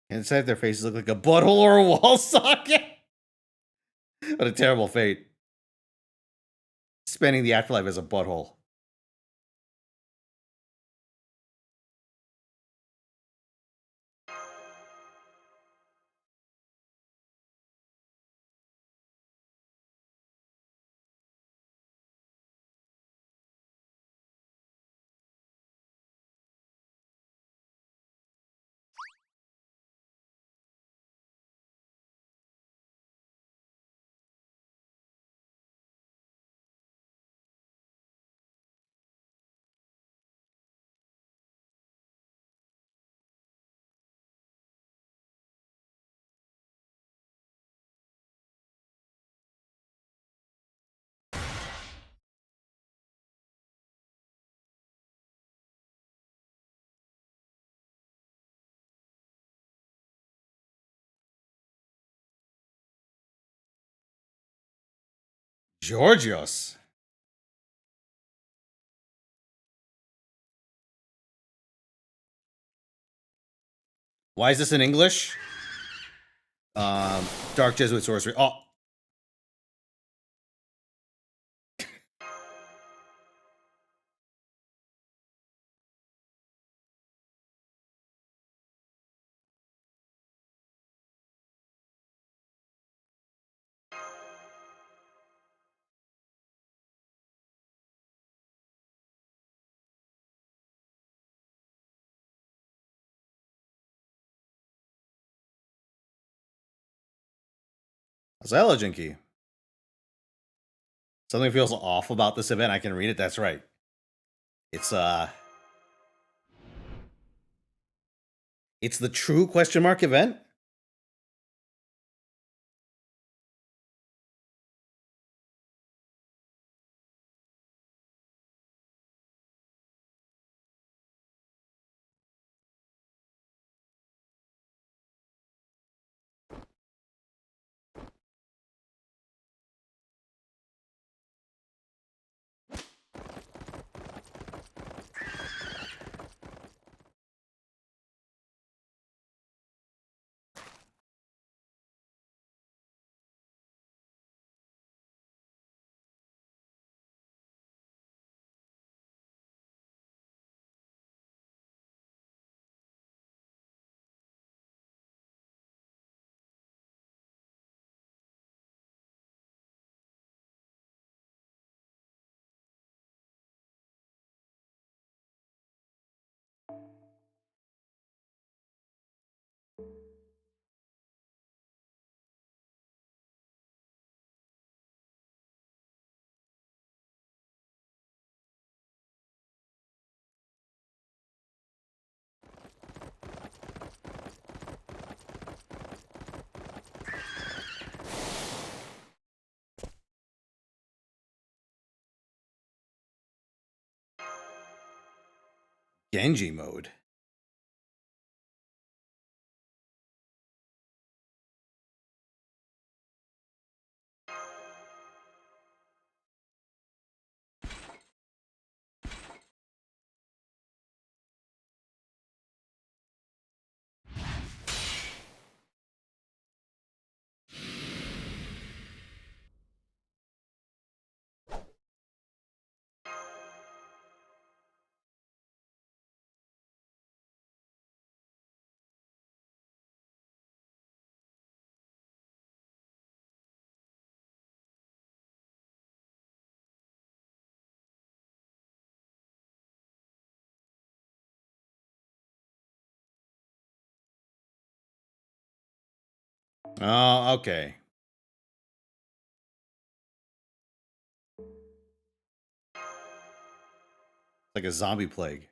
Inside their faces look like a butthole or a wall socket. What a terrible fate. Spending the afterlife as a butthole. Georgios. Why is this in English? Dark Jesuit sorcery. Oh. Jinky. Something feels off about this event. I can read it. That's right. It's the true question mark event. Genji mode. Oh, okay. Like a zombie plague.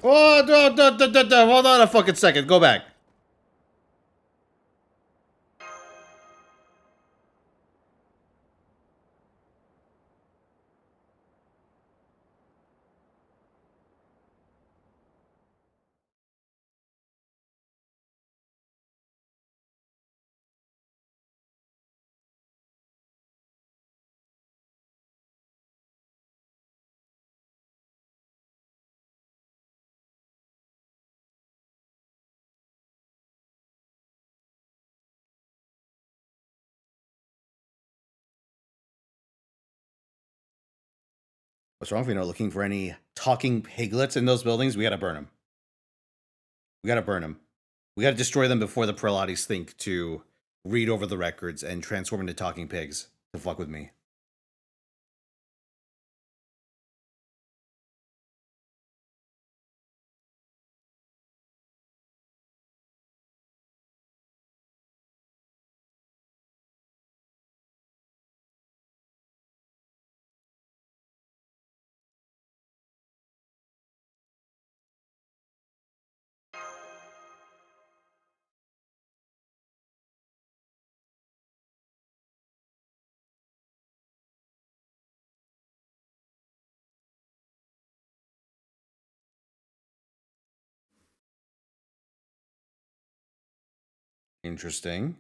Oh, hold on a fucking second. Go back. What's wrong if we're not looking for any talking piglets in those buildings? We gotta burn them. We gotta burn them. We gotta destroy them before the Prelates think to read over the records and transform into talking pigs to fuck with me. Interesting.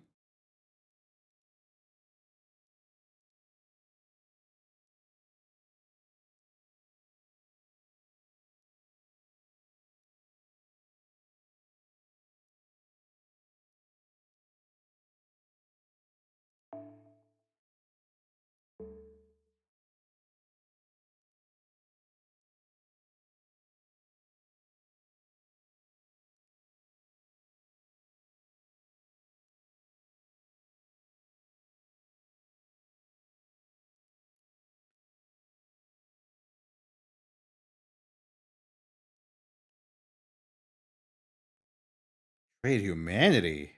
Trade humanity.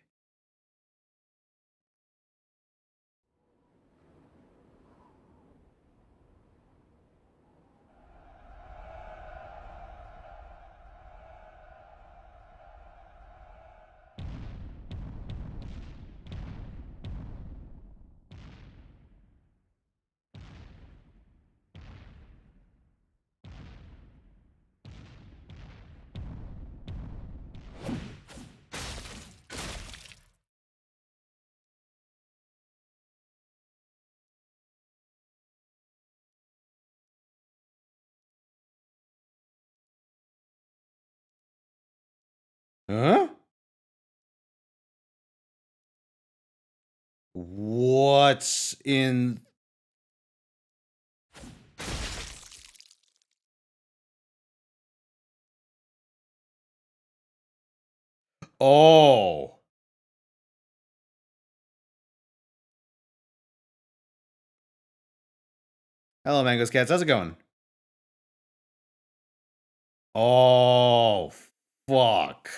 Huh? What's in... Oh. Hello, Mango's Cats. How's it going? Oh, fuck.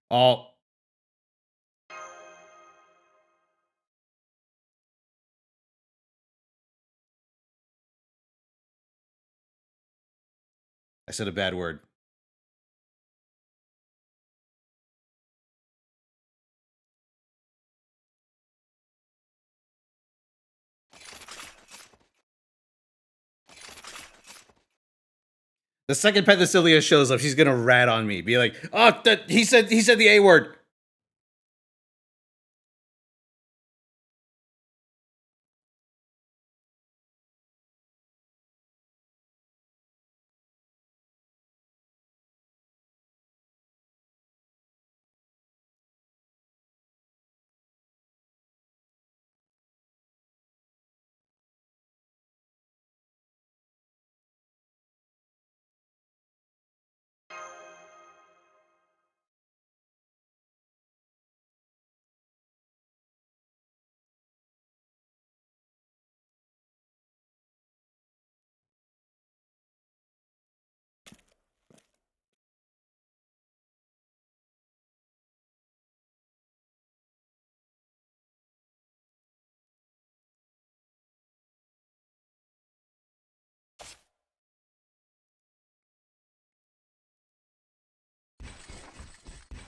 Oh. I said a bad word. The second Penthesilea shows up, she's gonna rat on me. Be like, oh, he said the A word.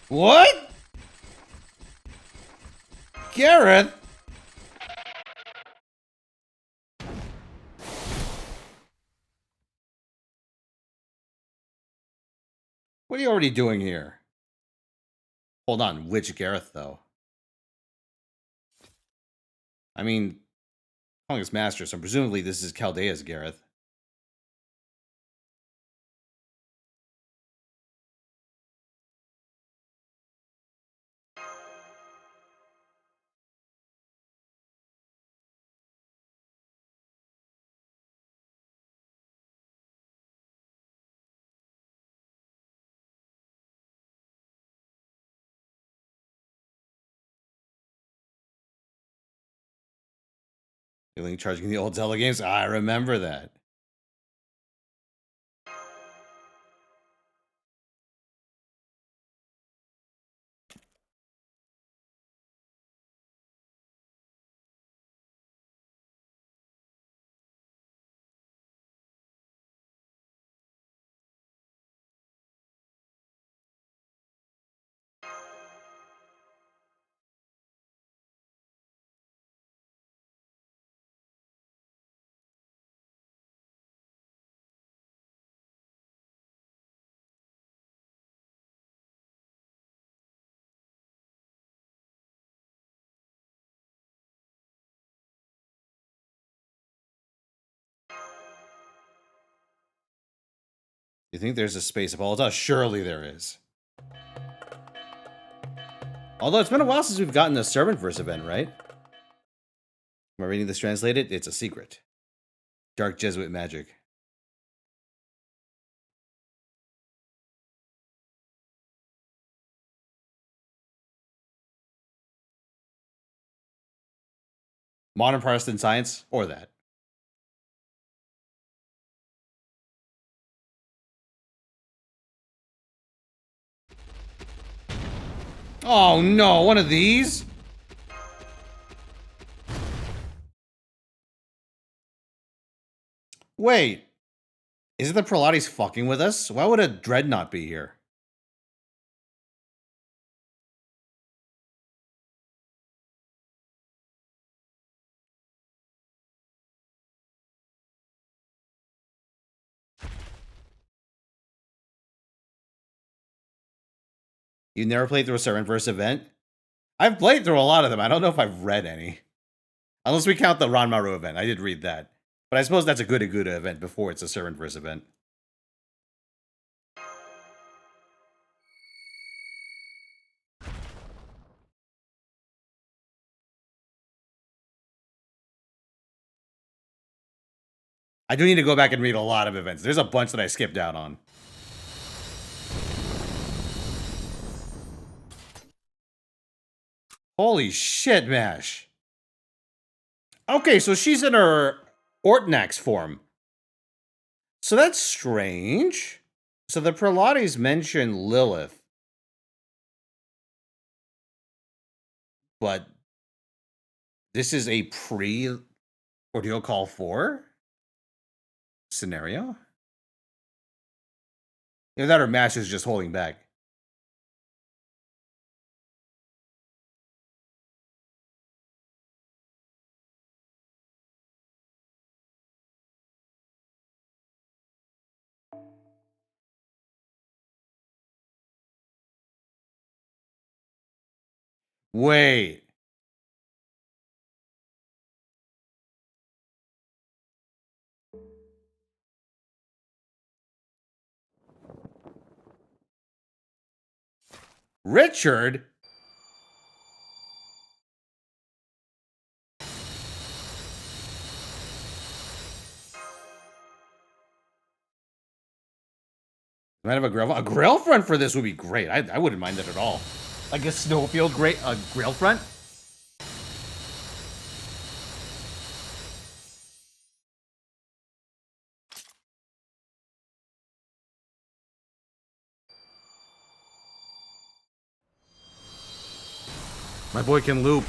What? Gareth? What are you already doing here? Hold on, which Gareth, though? I mean, calling us master, so presumably this is Chaldea's Gareth. Feeling charging the old Zelda games? I remember that. You think there's a space apology? Surely there is. Although it's been a while since we've gotten a Servantverse event, right? Am I reading this translated? It's a secret. Dark Jesuit magic. Modern Protestant science, or that. Oh no, one of these? Wait, is it the Prelates fucking with us? Why would a Dreadnought be here? You never played through a Servantverse event? I've played through a lot of them. I don't know if I've read any. Unless we count the Ranmaru event. I did read that. But I suppose that's a Guda event before it's a Servantverse event. I do need to go back and read a lot of events. There's a bunch that I skipped out on. Holy shit, Mash. Okay, so she's in her Ortnax form. So that's strange. So the Prelates mention Lilith. but this is a pre-Ordeal Call 4 scenario? Either that or Mash is just holding back. Wait. Richard? Might have a grill front for this would be great. I wouldn't mind that at all. Like a snowfield grill front. My boy can loop.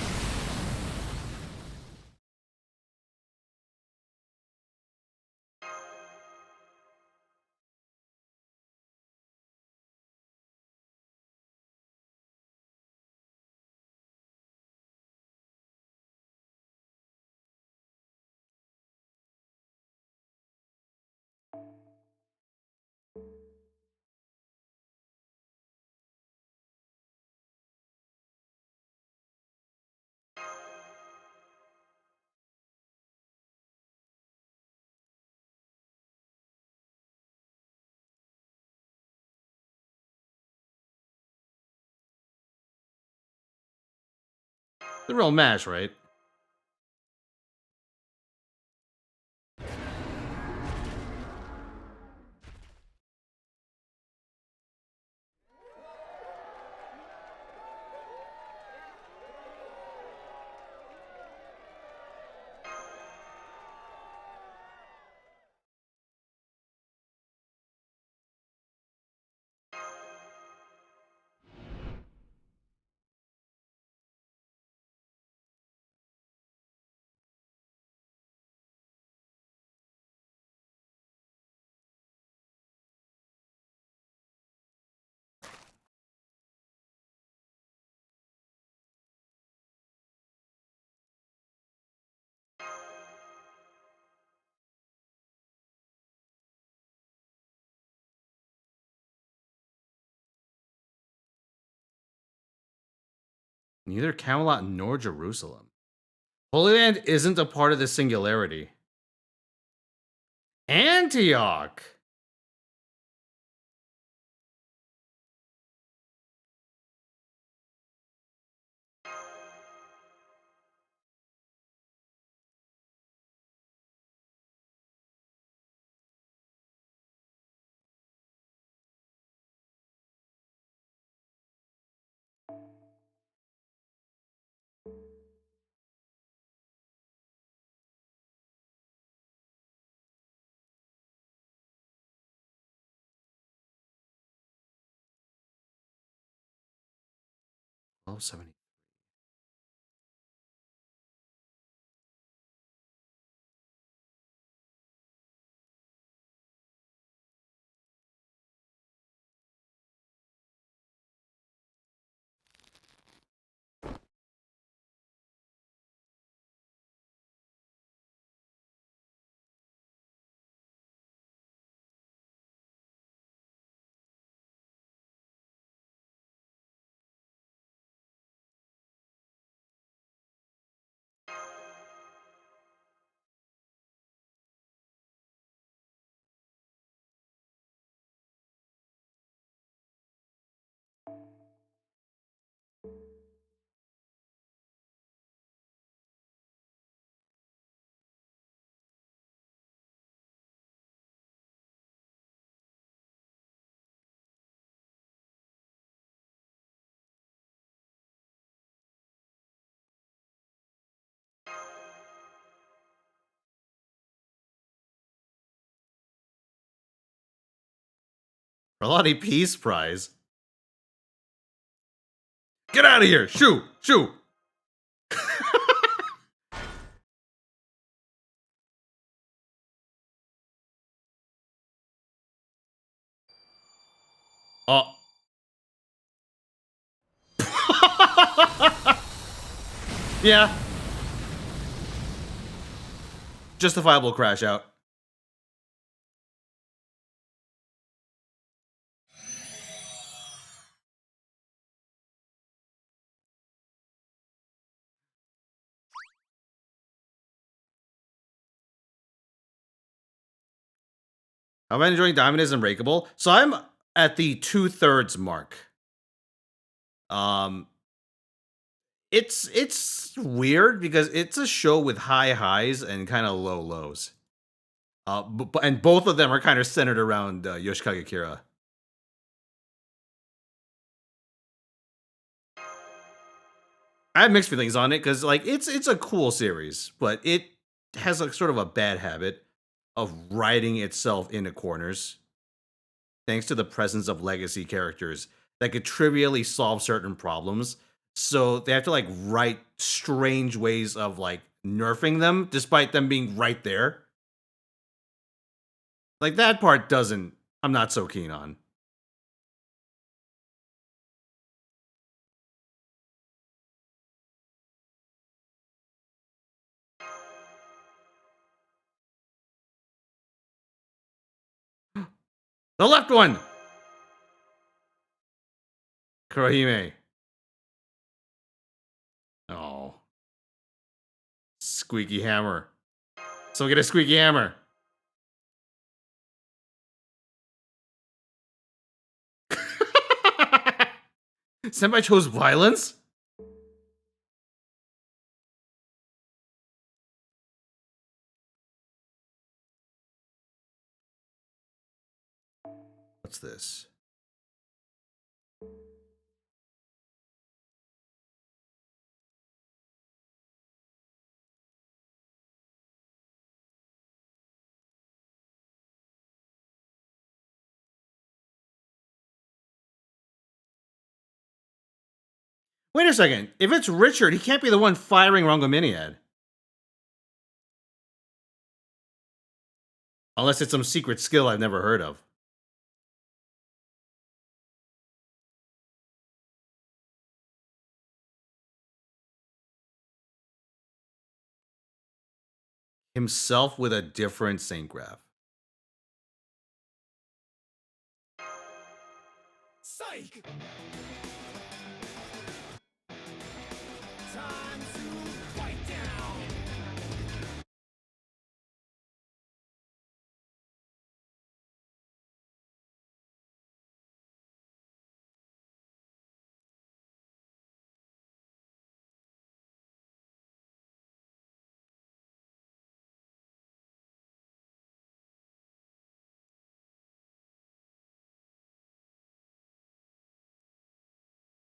The real Mash, right? Neither Camelot nor Jerusalem. Holy Land isn't a part of the singularity. Antioch! $12.70. Carlotti Peace Prize. Get out of here! Shoo! Shoo! Oh. Yeah. Justifiable crash out. How am I enjoying Diamond is Unbreakable? So I'm at the 2/3 mark. Um, it's weird because it's a show with high highs and kind of low lows. And both of them are kind of centered around Yoshikage Kira. I have mixed feelings on it because like it's a cool series, but it has like sort of a bad habit of writing itself into corners, thanks to the presence of legacy characters that could trivially solve certain problems. So they have to like write strange ways of like nerfing them despite them being right there. Like that part doesn't I'm not so keen on. The left one. Kurohime. Oh. Squeaky hammer. So we get a squeaky hammer. Senpai chose violence? What's this? Wait a second. If it's Richard, he can't be the one firing Rongominiad. Unless it's some secret skill I've never heard of. Himself with a different Saint Graph. Psych!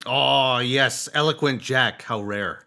Oh, yes. Eloquent Jack. How rare.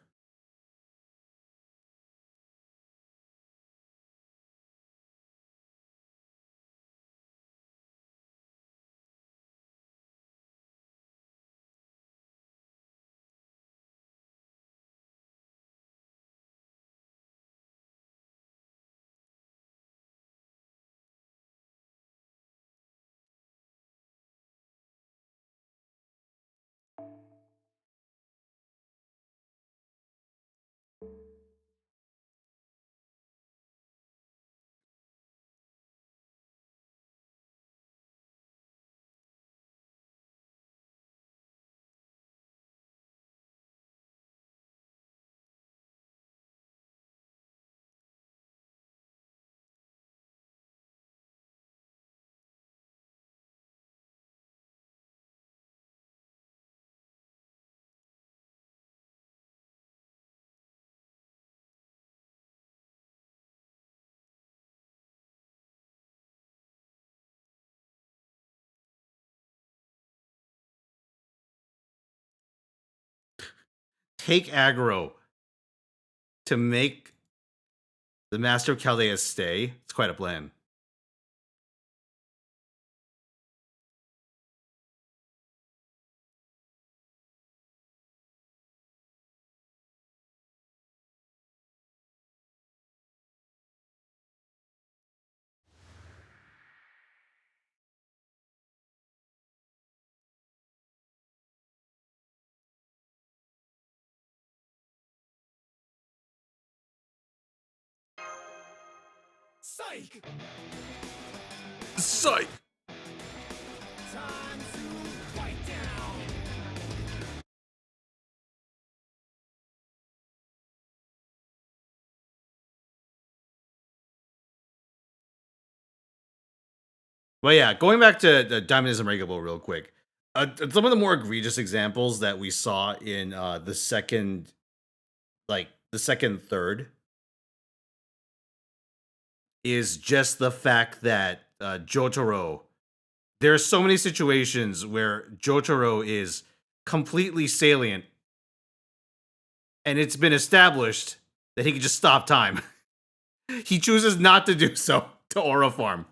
Take aggro to make the Master of Chaldea stay. It's quite a plan. Psych! Well, yeah, going back to the Diamond is Unbreakable real quick. Some of the more egregious examples that we saw in the second, the second third, is just the fact that Jotaro. There's so many situations where Jotaro is completely salient, and it's been established that he can just stop time. He chooses not to do so to Aura Farm.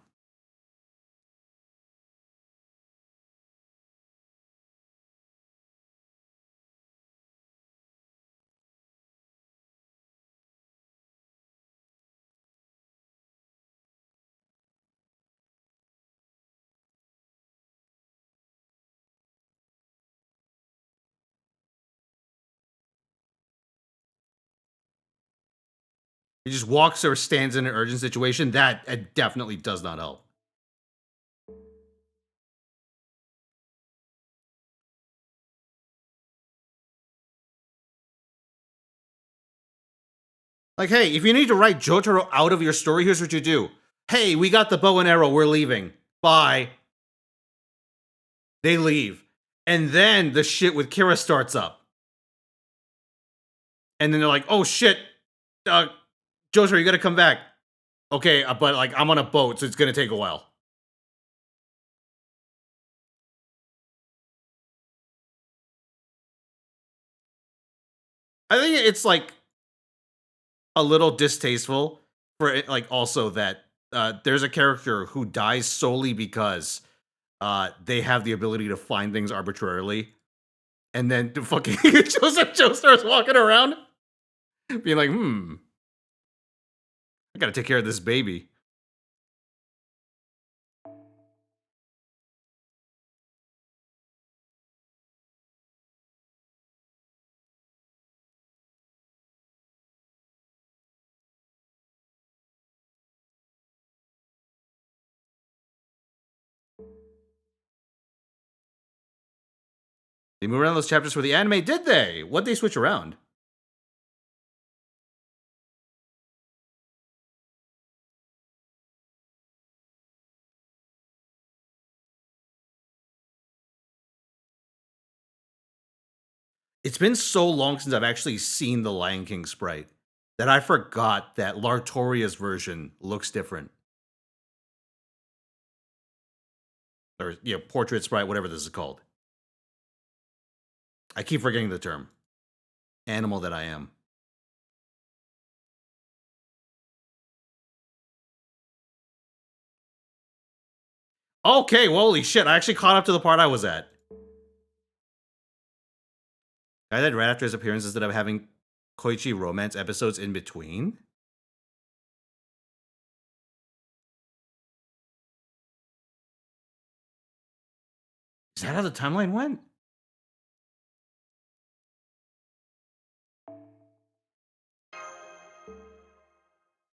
He just walks or stands in an urgent situation. That definitely does not help. Like, hey, if you need to write Jotaro out of your story, here's what you do. Hey, we got the bow and arrow. We're leaving. Bye. They leave. And then the shit with Kira starts up. And then they're like, oh shit. Jotaro, you gotta come back. Okay, but like, I'm on a boat, so it's gonna take a while. I think it's like a little distasteful for it, like also that there's a character who dies solely because they have the ability to find things arbitrarily, and then the fucking Joseph Joe starts walking around, being like, I gotta take care of this baby. They move around those chapters for the anime, did they? What'd they switch around? It's been so long since I've actually seen the Lion King sprite that I forgot that Lartoria's version looks different. Or, portrait sprite, whatever this is called. I keep forgetting the term. Animal that I am. Okay, well, holy shit, I actually caught up to the part I was at. I died right after his appearance instead of having Koichi romance episodes in between? Is that how the timeline went?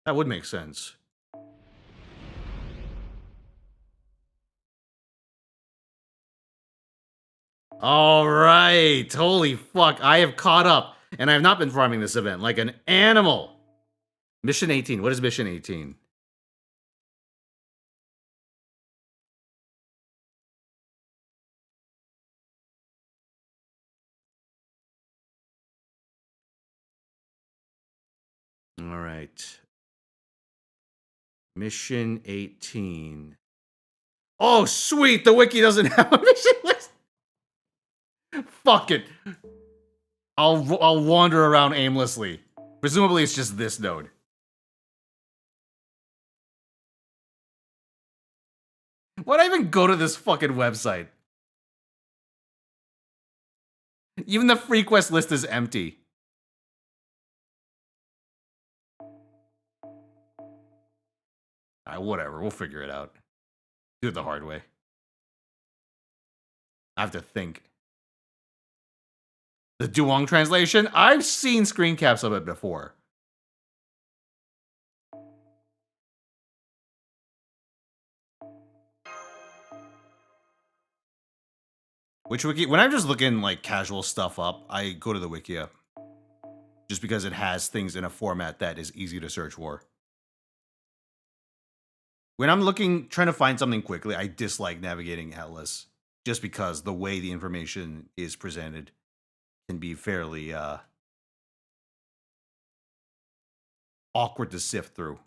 That would make sense. All right. Holy fuck. I have caught up, and I have not been farming this event like an animal. Mission 18. What is Mission 18? All right. Mission 18. Oh, sweet. The wiki doesn't have a mission list. Fuck it. I'll wander around aimlessly. Presumably it's just this node. Why'd I even go to this fucking website? Even the free quest list is empty. Whatever, we'll figure it out. Do it the hard way. I have to think. The Duong translation? I've seen screen caps of it before. Which wiki? When I'm just looking like casual stuff up, I go to the Wikia. Just because it has things in a format that is easy to search for. When I'm trying to find something quickly, I dislike navigating Atlas. Just because the way the information is presented can be fairly awkward to sift through.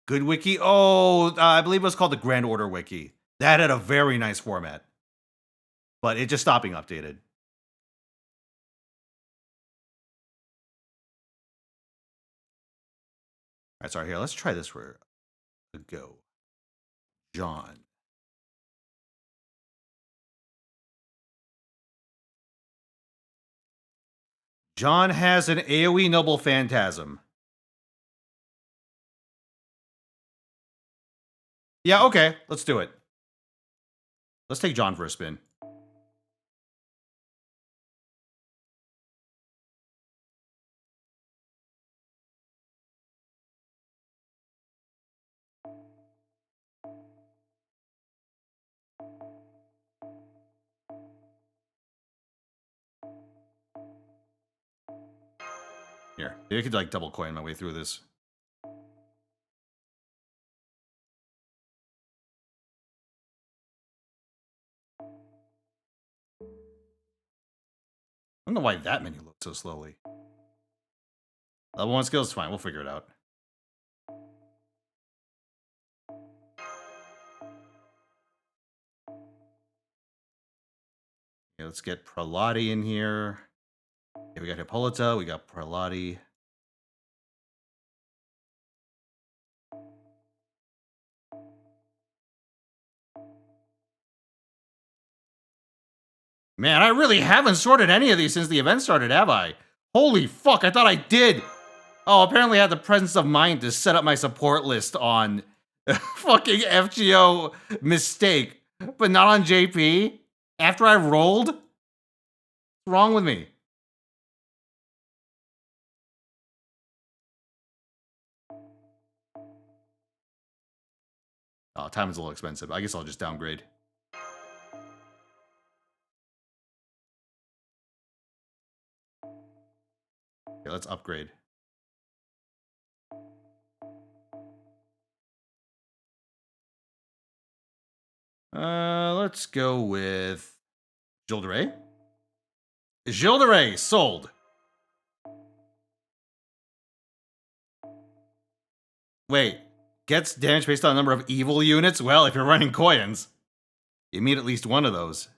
Good wiki? Oh, I believe it was called the Grand Order Wiki. That had a very nice format. But it just stopped being updated. Alright, sorry, here, let's try this for a go. John. John has an AoE Noble Phantasm. Yeah, okay, let's do it. Let's take John for a spin. Here, maybe I could like double coin my way through this. I don't know why that menu loads so slowly. Level 1 skills, fine, we'll figure it out. Okay, let's get Prelati in here. Okay, we got Hippolyta, we got Prelati. Man, I really haven't sorted any of these since the event started, have I? Holy fuck, I thought I did! Oh, apparently I had the presence of mind to set up my support list on fucking FGO mistake, but not on JP? After I rolled? What's wrong with me? Oh, time is a little expensive. I guess I'll just downgrade. Okay, let's upgrade. Let's go with Gilles de Rais. Gilles de Rais, sold. Wait, gets damage based on the number of evil units? Well, if you're running Koyans, you meet at least one of those.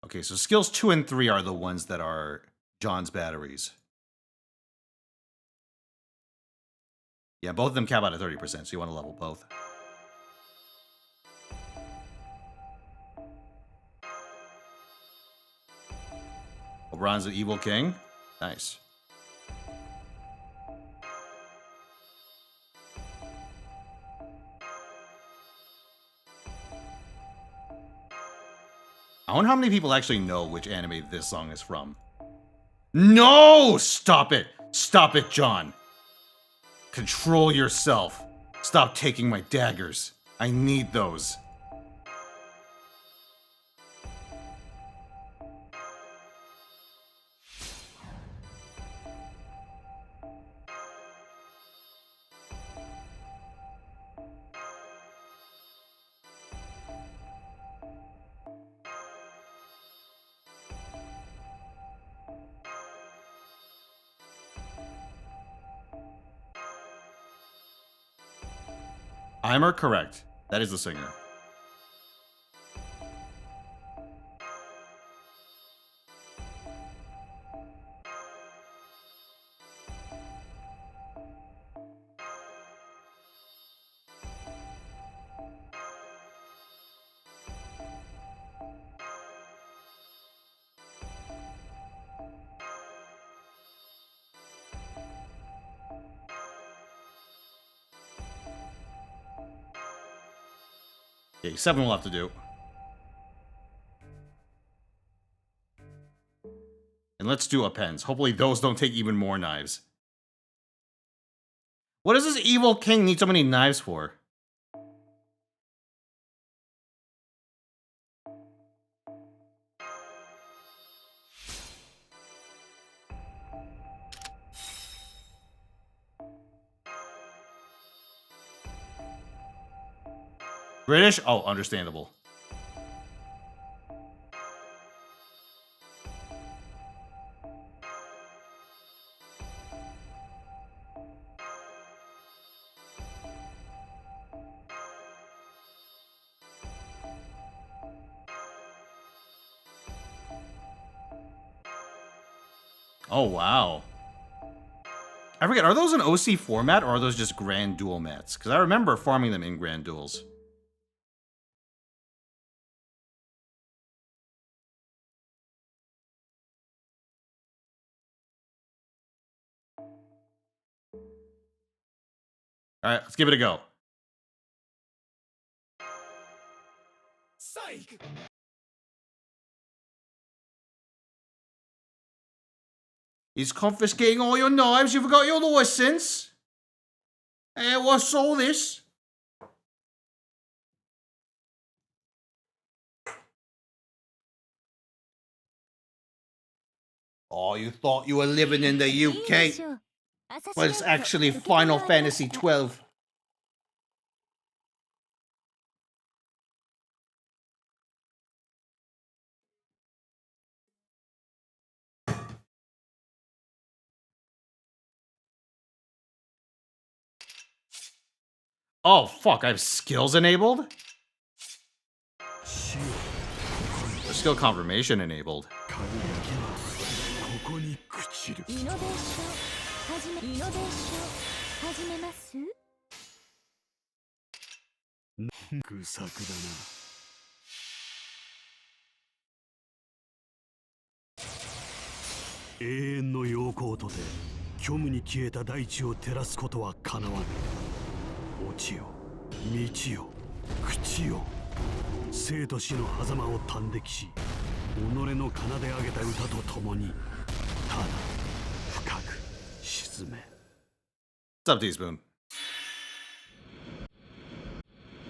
Okay, so skills 2 and 3 are the ones that are John's batteries. Yeah, both of them cap out at 30%, so you want to level both. Oberon's the evil king. Nice. I wonder how many people actually know which anime this song is from. No! Stop it! Stop it, John! Control yourself. Stop taking my daggers. I need those. Eimer, correct. That is the singer. Okay, 7 will have to do. And let's do appends. Hopefully those don't take even more knives. What does this evil king need so many knives for? British? Oh, understandable. Oh, wow. I forget, are those an OC format or are those just Grand Duel mats? Because I remember farming them in Grand Duels. Alright, let's give it a go. Psych! He's confiscating all your knives. You forgot your license. What's all this? Oh, you thought you were living in the UK? Well, it's actually Final Fantasy 12. Oh, fuck, I have skills enabled? Or skill confirmation enabled. What's up, Teaspoon?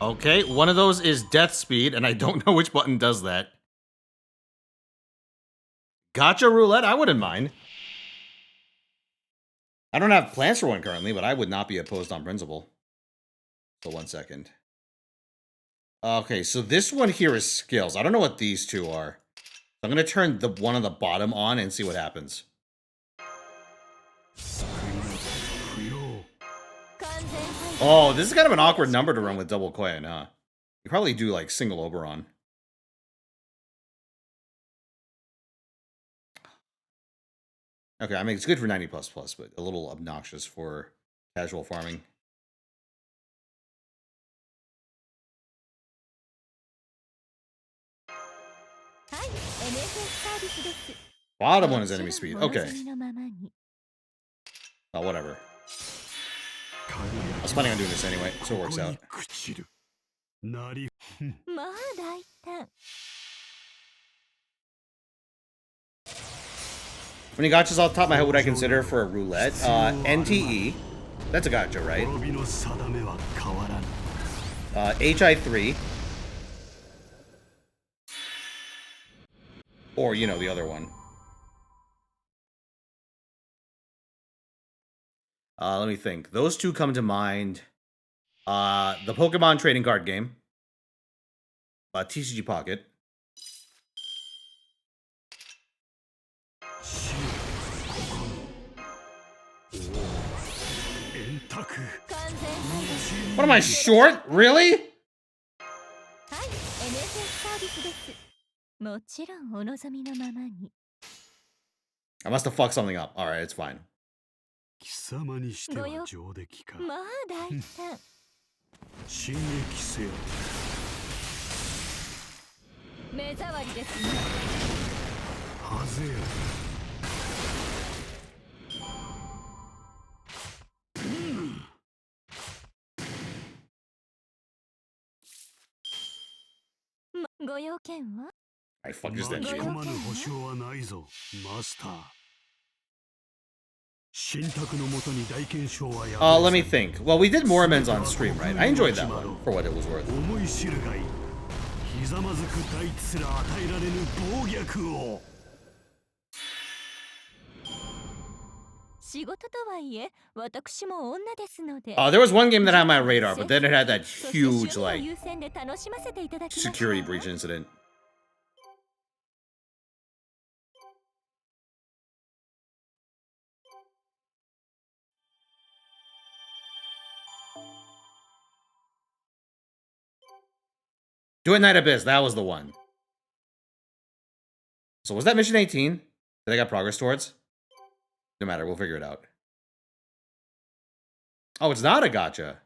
Okay, one of those is death speed, and I don't know which button does that. Gotcha roulette, I wouldn't mind. I don't have plans for one currently, but I would not be opposed on principle. So 1 second. Okay, so this one here is skills. I don't know what these two are. I'm gonna turn the one on the bottom on and see what happens. Oh, this is kind of an awkward number to run with double Quain, huh? You probably do like single Oberon. Okay, I mean it's good for 90++, but a little obnoxious for casual farming. Bottom one is enemy speed. Okay. Oh, whatever. I was planning on doing this anyway, so it works out. When you gotchas off the top of my head, what I consider for a roulette? NTE. That's a gotcha, right? HI3. Or, you know, the other one. Let me think. Those two come to mind. The Pokemon trading card game. TCG Pocket. What am I, short? Really? I must have fucked something up. Alright, it's fine. I fuck this 巻 that き shit. 込まぬ保証はないぞマスター信託のもとに大検証はや Let me think. Well, we did more amends on stream, right? I enjoyed that one for what it was worth. 思い知るがいいひざまずく大地すら与えられぬ暴虐を仕事とはいえ私も女ですので There was one game that had my radar, but then it had that huge, like, 優先で楽しませていただきました security breach incident. Do It Night Abyss, that was the one. So was that mission 18 that I got progress towards? No matter, we'll figure it out. Oh, it's not a gacha.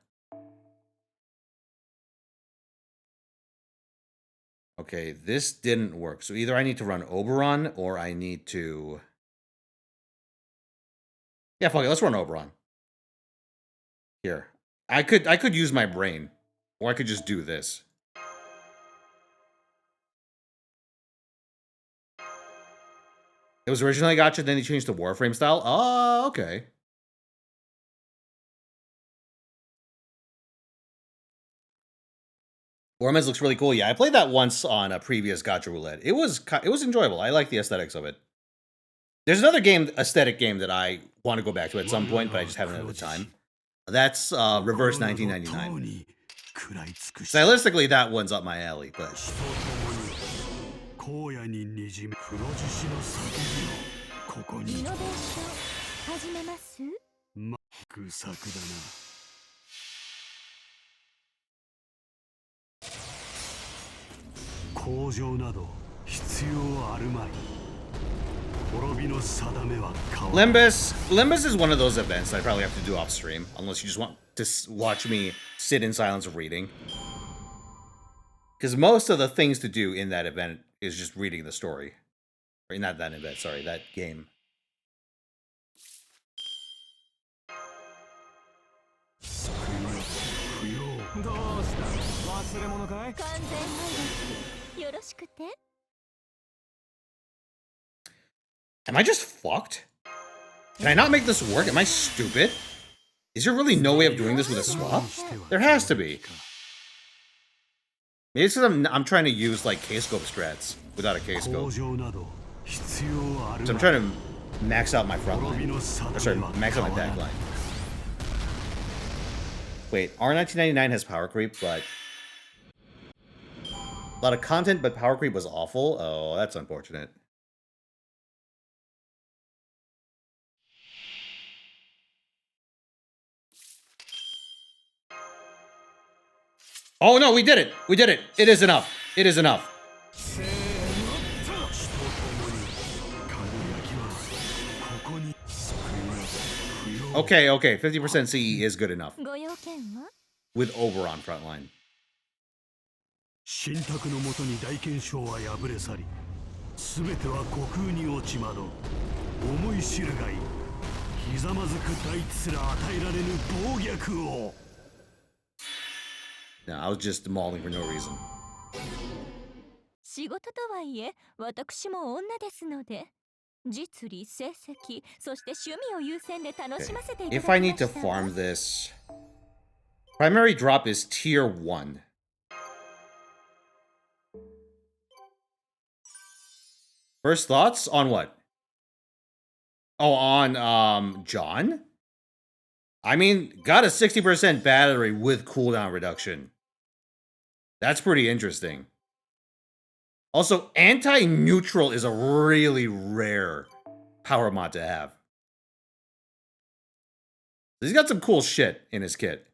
Okay, this didn't work. So either I need to run Oberon or I need to... Yeah, fuck it, let's run Oberon. Here. I could use my brain. Or I could just do this. It was originally gacha, then they changed to Warframe style? Oh, okay. Ormez looks really cool. Yeah, I played that once on a previous gacha roulette. It was enjoyable. I like the aesthetics of it. There's another aesthetic game that I want to go back to at some point, but I just haven't had the time. That's Reverse 1999. Stylistically, that one's up my alley, but... 荒野ににじめ黒獅子の叫びをここにイノベーション始めますまく作だな工場など必要あるまい滅びの定めは変わらない Limbus is one of those events I probably have to do off stream, unless you just want to watch me sit in silence of reading. Because most of the things to do in that event is just reading the story. Or not that event, sorry, that game. Am I just fucked? Can I not make this work? Am I stupid? Is there really no way of doing this with a swap? There has to be. Maybe it's because I'm trying to use, like, K-scope strats without a K-scope. So I'm trying to max out my front line. Or sorry, max out my back line. Wait, R1999 has power creep, but... A lot of content, but power creep was awful? Oh, that's unfortunate. Oh no, we did it! We did it! It is enough! It is enough! Okay, okay, 50% CE is good enough. With Oberon frontline. 信託のもとに大検証は破れ去り全ては虚空に落ちまど思い知るがいいひざまずく大地すら与えられぬ暴虐を No, I was just mauling for no reason. 仕事とはいえ私も女ですので実利成績そして趣味を優先で楽しませていただきました If I need to farm this, primary drop is tier 1. First thoughts on what? Oh, on John? I mean, got a 60% battery with cooldown reduction. That's pretty interesting. Also, anti-neutral is a really rare power mod to have. He's got some cool shit in his kit.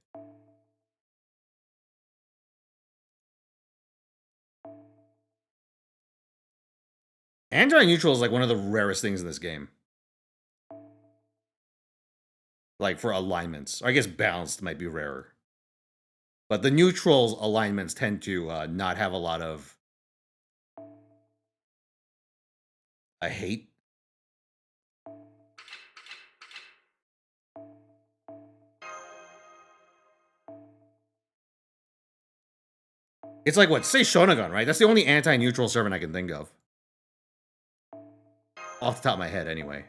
Anti-neutral is like one of the rarest things in this game. Like for alignments. I guess balanced might be rarer. But the neutrals alignments tend to not have a lot of... hate. It's like, what, say Shonagon, right? That's the only anti-neutral servant I can think of. Off the top of my head, anyway.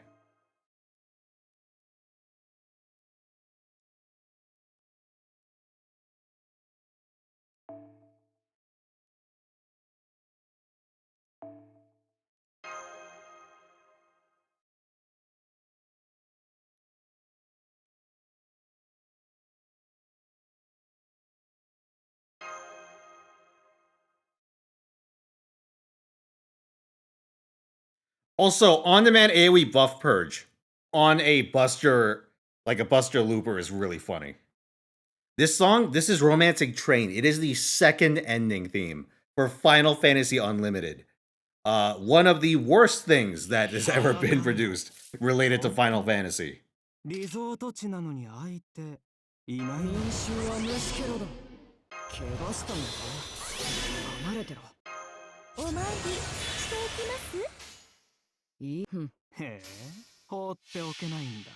Also, on-demand AoE buff purge on a Buster, like a Buster Looper, is really funny. This song, this is Romantic Train. It is the second ending theme for Final Fantasy Unlimited. One of the worst things that has ever been produced related to Final Fantasy. リゾート地なのに相手いない民衆は虫けろだ。怪我したのか離れてろ。お参りしていきます？いい。ふん。へえ放っておけないんだ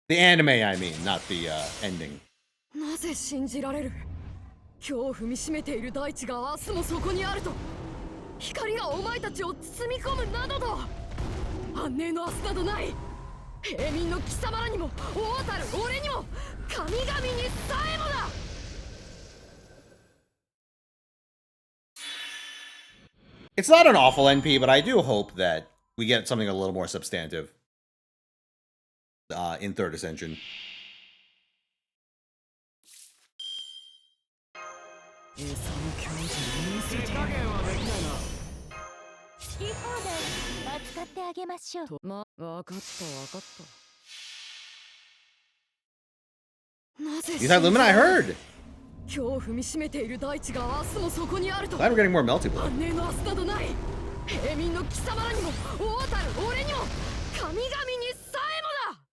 The anime, I mean, not the ending. なぜ信じられる？今日踏みしめている大地が明日もそこにあると。光がお前たちを包み込むなどと。安寧の明日などない。平民の貴様らにも王たる俺にも神々にさえもだ。It's not an awful NP, but I do hope that we get something a little more substantive in Third Ascension. 餌の教授に見せて加減はできないな好き放題扱ってあげましょう。と。わかったわかった。なぜ You thought Lumina? I heard! 今日踏みしめている大地が明日もそこにあると。 Glad we're getting more Melty Blood. 安寧の明日などない。平民の貴様らにも王たる俺にも神々にさえもだ。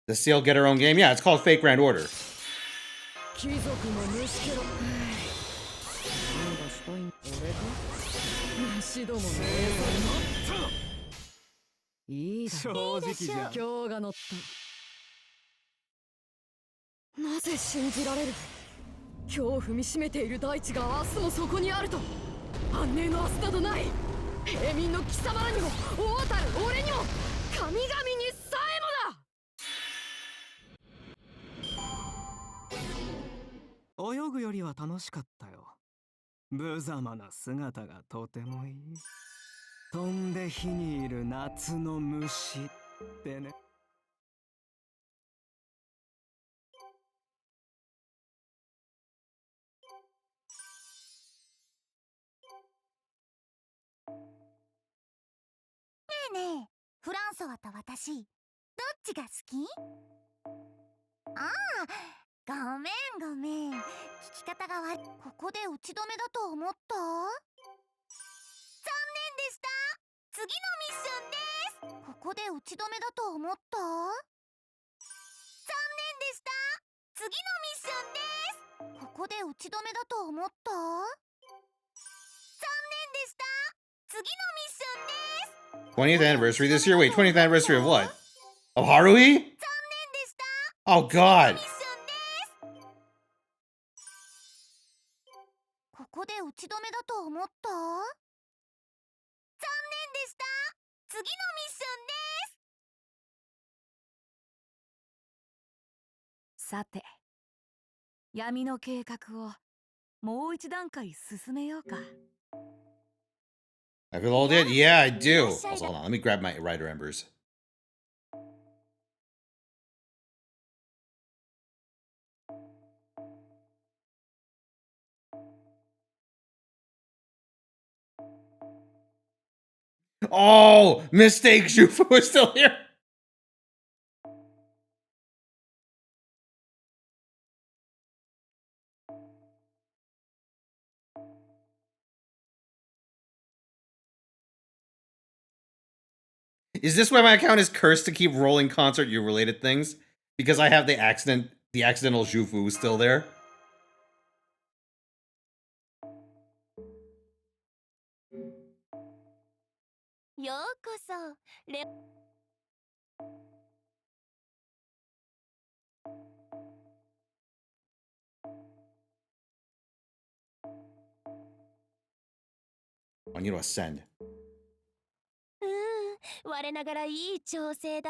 Does Seal get her own game? Yeah, it's called Fake Grand Order. 貴族も虫けろ。なんだしたいん俺か。虫どもの餌いいだろ。正直じゃ今日が乗った。なぜ信じられる？今日踏みしめている大地が明日もそこにあると。安寧の明日などない。平民の貴様らにも王たる俺にも神々にさえもだ。泳ぐよりは楽しかったよ無様な姿がとてもいい飛んで火にいる夏の虫ってねねえねえ、フランソワと私、どっちが好き？ああ、ごめんごめん。聞き方が悪い。ここで打ち止めだと思った？残念でした。次のミッションです。ここで打ち止めだと思った？残念でした。次のミッションです。ここで打ち止めだと思った？残念でした。次のミッションです。 20th anniversary this year? Wait, 20th anniversary of what? Of Haruhi? 残念でした。 Oh god! ミッションです。ここで打ち止めだと思った？残念でした。次のミッションです。さて、闇の計画をもう一段階進めようか。 I feel all dead? Yeah, I do. Also, hold on, let me grab my Rider Embers. Oh, mistake, Shufu is still here. Is this why my account is cursed to keep rolling concert you related things? Because I have the accidental Jufu still there? ようこそレ I need to ascend. 我ながらいい調整だ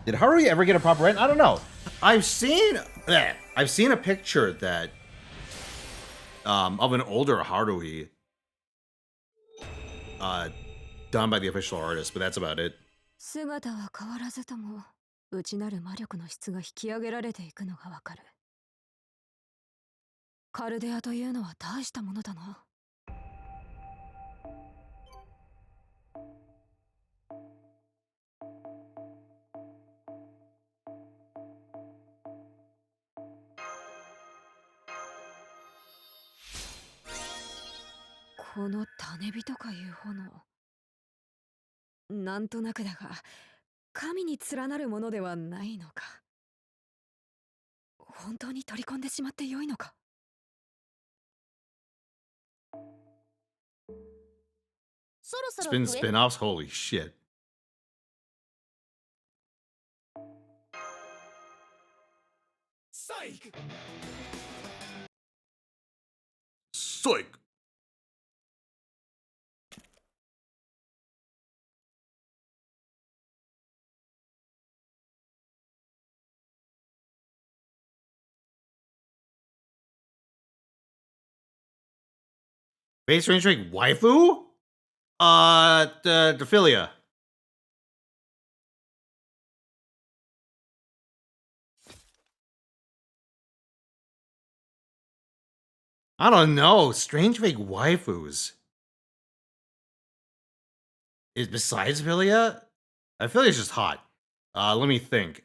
Did Haruhi ever get a proper end? I don't know. I've seen a picture that of an older Haruhi done by the official artist, but that's about it. 姿は変わらずとも内なる魔力の質が引き上げられていくのがわかる。カルデアというのは大したものだな。この種火とかいう炎、なんとなくだが神に連なるものではないのか。本当に取り込んでしまってよいのか。そろそろ Spin クエ spin-offs? Holy shit. Psych! Base range rank waifu? The Philia. I don't know. Strange fake waifus. Is besides Philia? Philia's just hot. Let me think.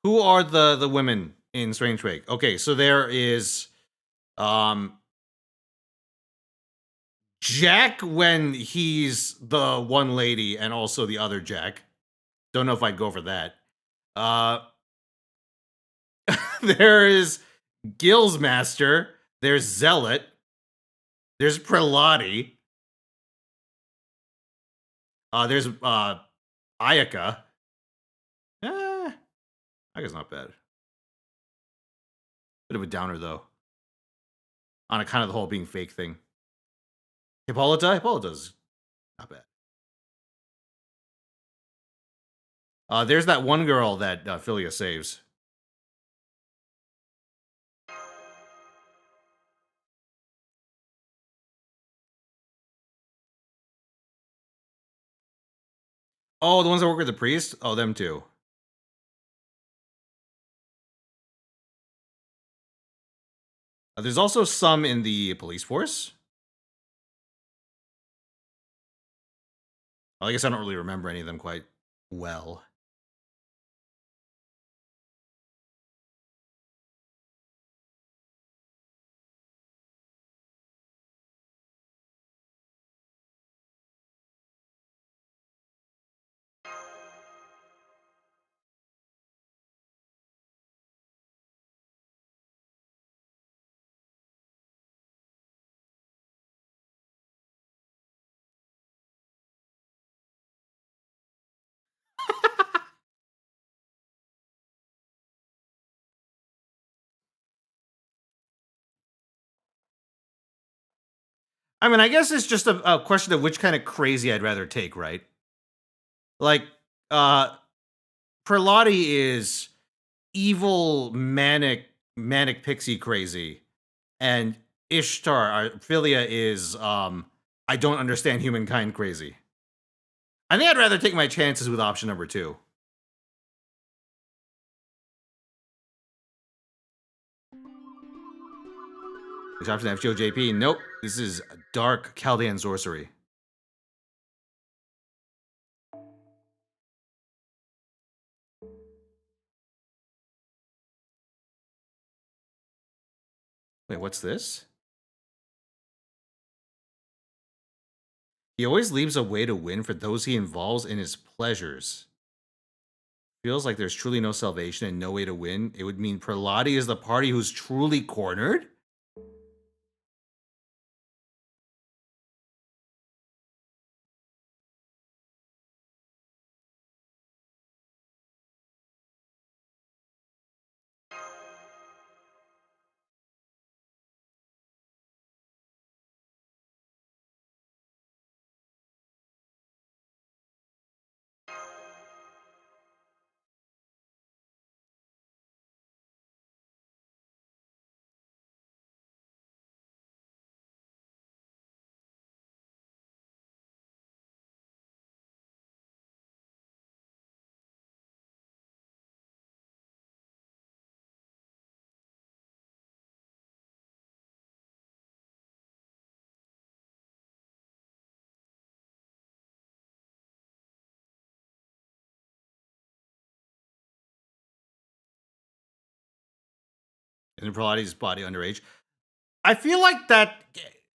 Who are the women in Strange Fake? Okay, so there is Jack when he's the one lady and also the other Jack. Don't know if I'd go for that. There is Gil's Master. There's Zealot. There's Prelati. There's Ayaka. Ayaka's not bad. Bit of a downer though. On account of the whole being fake thing. Hippolyta's not bad. There's that one girl that Philia saves. Oh, the ones that work with the priest? Oh, them too. There's also some in the police force. Well, I guess I don't really remember any of them quite well. I mean, I guess it's just a question of which kind of crazy I'd rather take, right? Like, Prelati is evil, manic pixie crazy, and Ishtar, Philia is I don't understand humankind crazy. I think I'd rather take my chances with option number 2. Which option? FGO JP? Nope. This is dark Chaldean sorcery. Wait, what's this? He always leaves a way to win for those he involves in his pleasures. Feels like there's truly no salvation and no way to win. It would mean Prelati is the party who's truly cornered? And Prelati's body underage. I feel like that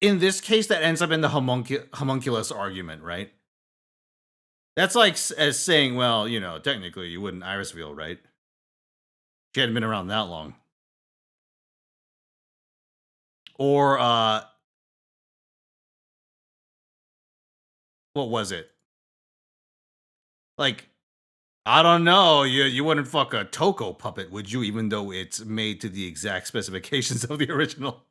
in this case that ends up in the homunculus argument, right? That's like as saying, well, you know, technically you wouldn't Irisville, right? She hadn't been around that long. Or what was it? Like, I don't know. You wouldn't fuck a Toko puppet, would you? Even though it's made to the exact specifications of the original.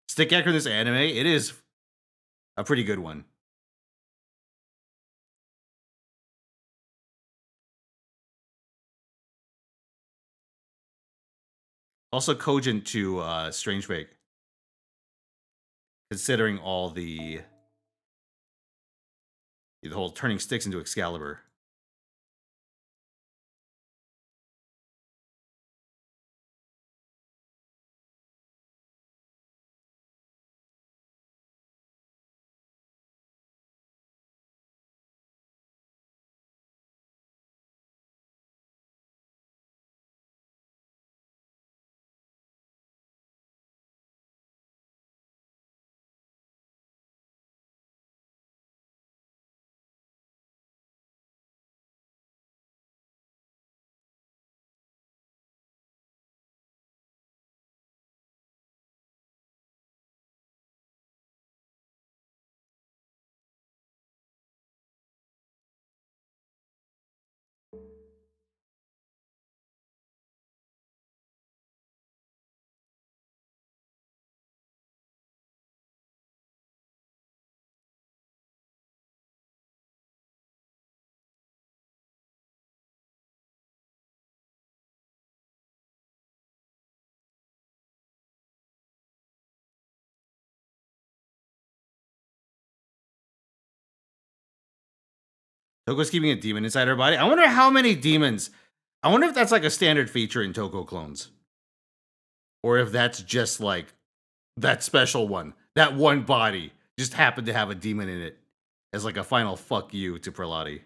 Stick actor in this anime, it is a pretty good one. Also cogent to Strange Fate, considering all the whole turning sticks into Excalibur. Toko's keeping a demon inside her body. I wonder how many demons. I wonder if that's like a standard feature in Toko clones. Or if that's just like that special one. That one body just happened to have a demon in it as like a final fuck you to Prelati.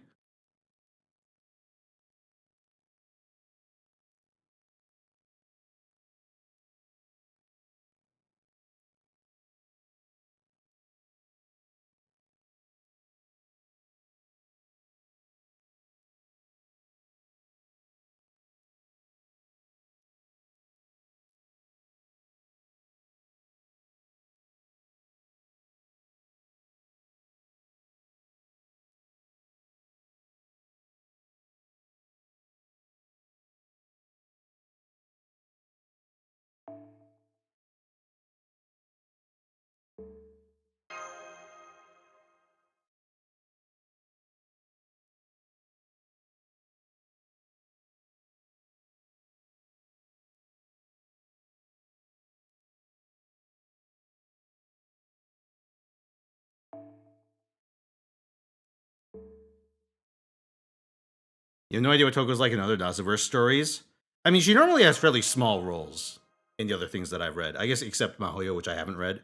You have no idea what Toko's like in other Nasaverse stories? I mean, she normally has fairly small roles in the other things that I've read. I guess except Mahoyo, which I haven't read.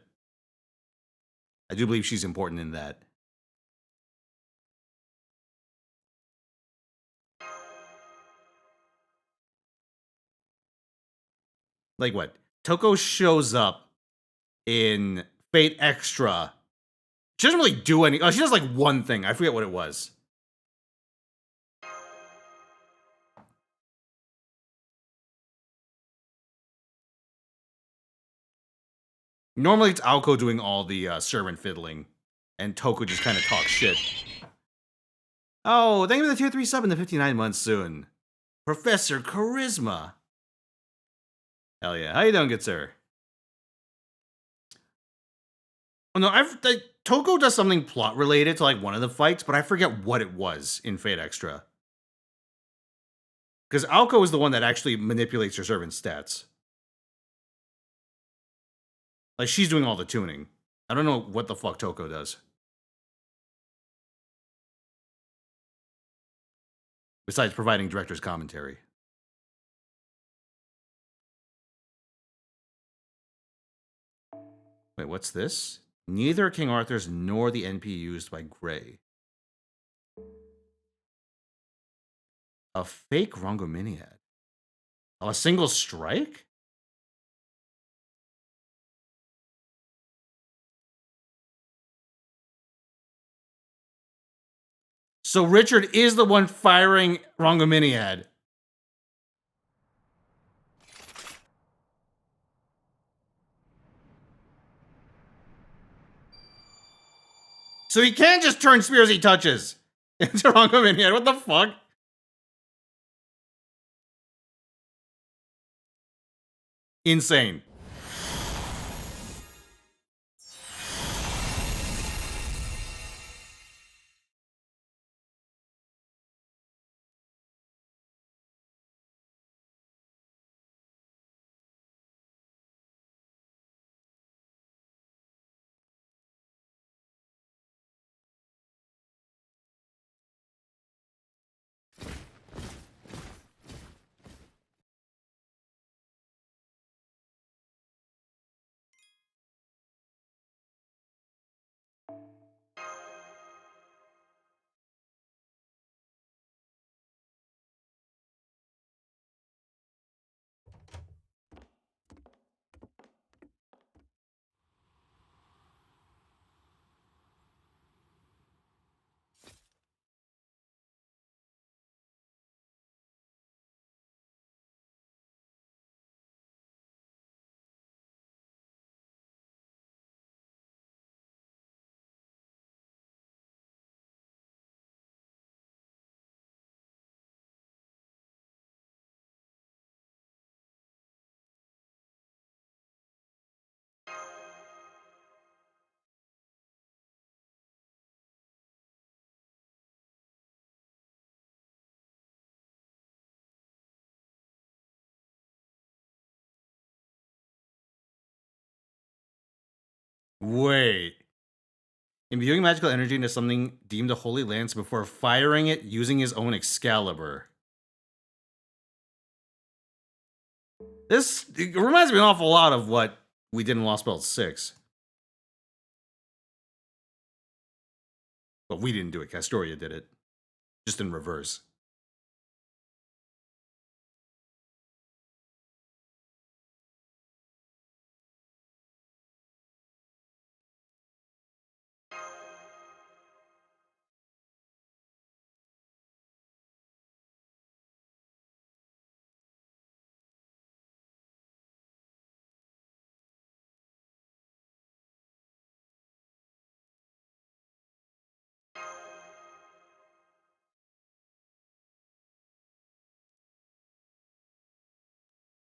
I do believe she's important in that. Like what? Toko shows up in Fate Extra. She doesn't really do any. Oh, she does like one thing. I forget what it was. Normally it's Aoko doing all the servant fiddling, and Toko just kind of talks shit. Oh, thank you for the tier 3 sub in the 59 months soon. Professor Charisma. Hell yeah. How you doing, good sir? Oh, no, Toko does something plot related to like one of the fights, but I forget what it was in Fate Extra. Because Aoko is the one that actually manipulates her servant's stats. Like, she's doing all the tuning. I don't know what the fuck Toko does. Besides providing director's commentary. Wait, what's this? Neither King Arthur's nor the NP used by Gray. A fake Rongominiad. Oh, a single strike? So Richard is the one firing Rongominiad. So he can't just turn spears he touches into Rongominiad. What the fuck? Insane. Wait. Imbuing magical energy into something deemed a holy lance before firing it using his own Excalibur. This reminds me an awful lot of what we did in Lost Belt 6. But we didn't do it. Castoria did it. Just in reverse.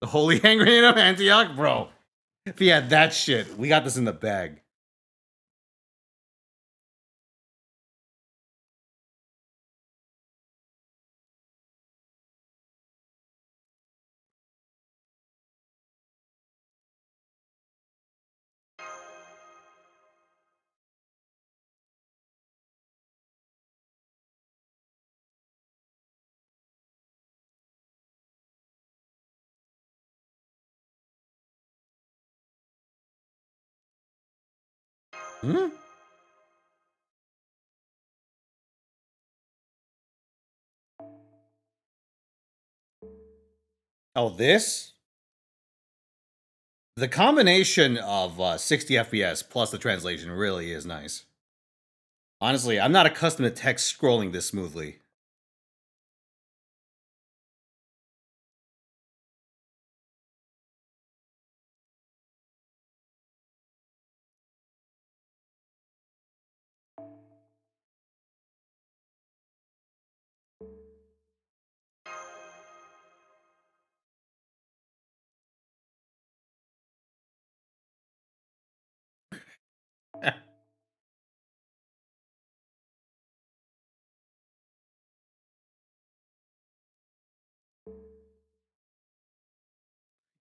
The Holy Hand Grenade of Antioch? Bro. If he had that shit, we got this in the bag. Hmm? Oh, this? The combination of 60 FPS plus the translation really is nice. Honestly, I'm not accustomed to text scrolling this smoothly.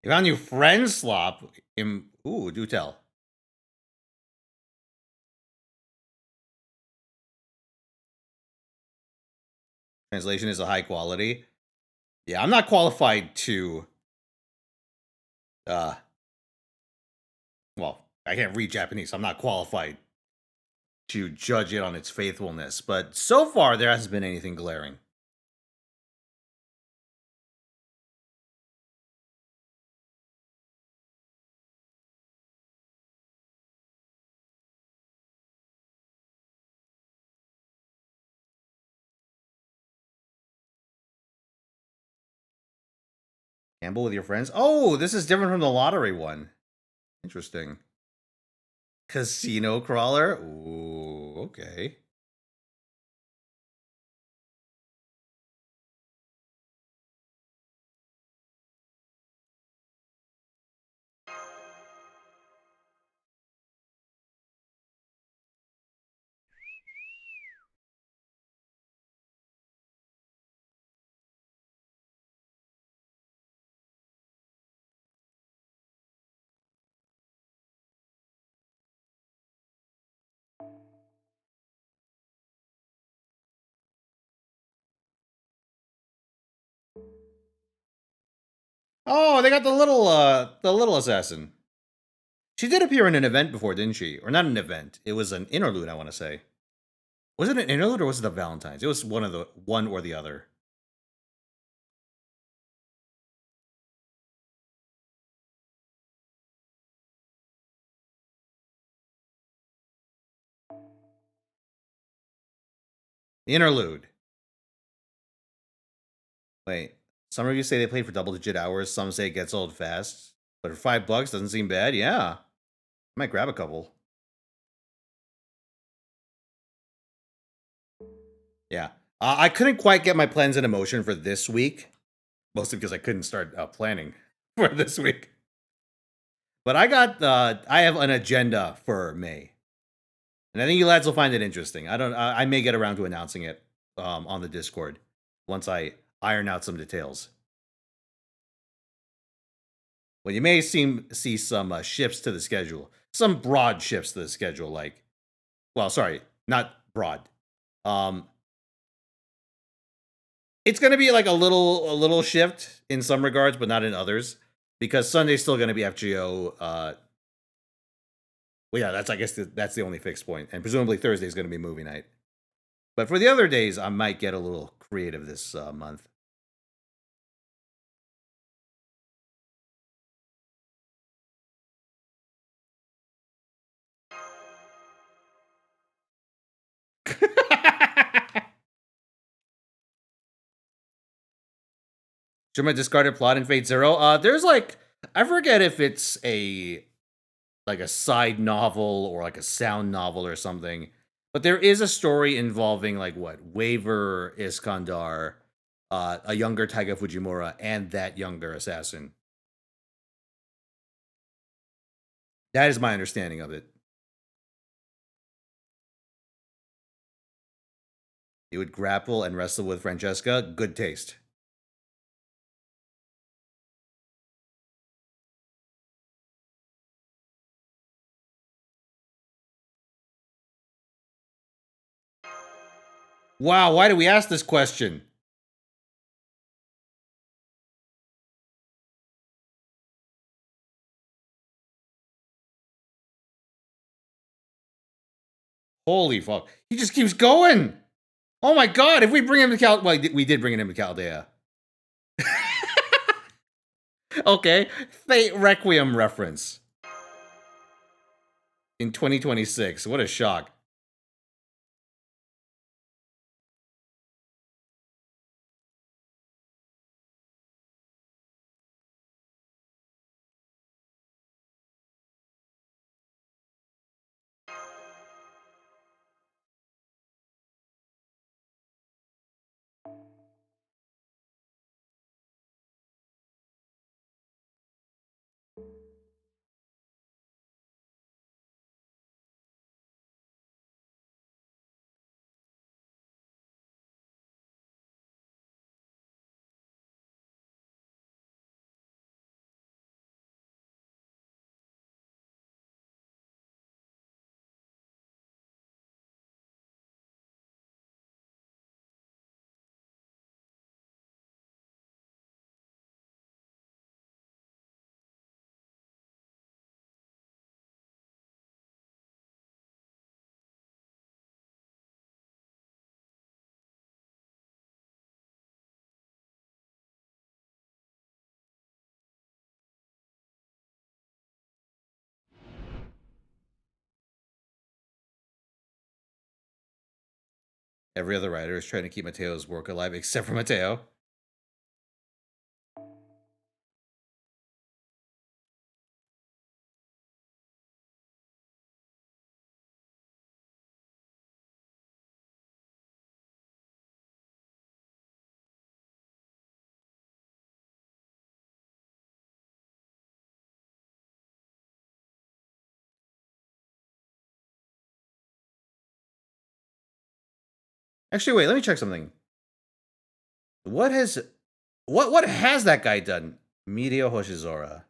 You found new friends, Slop. Ooh, do tell. Translation is a high quality. Yeah, I'm not qualified to. Well, I can't read Japanese. So I'm not qualified to judge it on its faithfulness. But so far, there hasn't been anything glaring. Gamble with your friends. Oh, this is different from the lottery one. Interesting. Casino crawler. Ooh, okay. Oh, they got the little assassin. She did appear in an event before, didn't she? Or not an event. It was an interlude, I want to say. Was it an interlude or was it a Valentine's? It was one or the other. The interlude. Wait. Some of you say they played for double-digit hours. Some say it gets old fast. But for $5 doesn't seem bad. Yeah. I might grab a couple. Yeah. I couldn't quite get my plans into motion for this week. Mostly because I couldn't start planning for this week. But I have an agenda for May. And I think you lads will find it interesting. I may get around to announcing it on the Discord once I iron out some details. Well, you may see some shifts to the schedule, some broad shifts to the schedule. Like, well, sorry, not broad. It's going to be like a little shift in some regards, but not in others, because Sunday's still going to be FGO. Well, yeah, I guess that's the only fixed point, and presumably Thursday's going to be movie night. But for the other days, I might get a little creative this month. Should my discarded plot in Fate Zero? There's like, I forget if it's like a side novel or like a sound novel or something, but there is a story involving like Waver Iskandar, a younger Taiga Fujimura, and that younger assassin. That is my understanding of it. He would grapple and wrestle with Francesca. Good taste. Wow, why do we ask this question? Holy fuck. He just keeps going. Oh my god, if we bring him to well, we did bring him to Chaldea. Okay, Fate Requiem reference in 2026. What a shock. Every other writer is trying to keep Mateo's work alive except for Mateo. Actually, wait, let me check something. What has that guy done? Medio Hoshizora.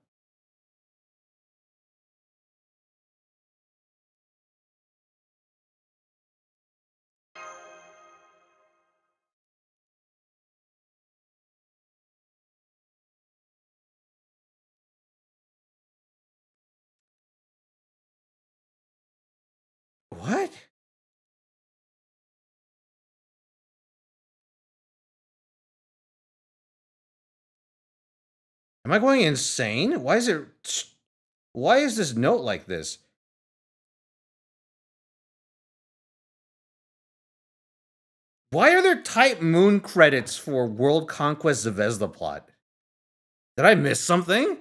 What? Am I going insane? Why is this note like this? Why are there Type Moon credits for World Conquest Zvezda plot? Did I miss something?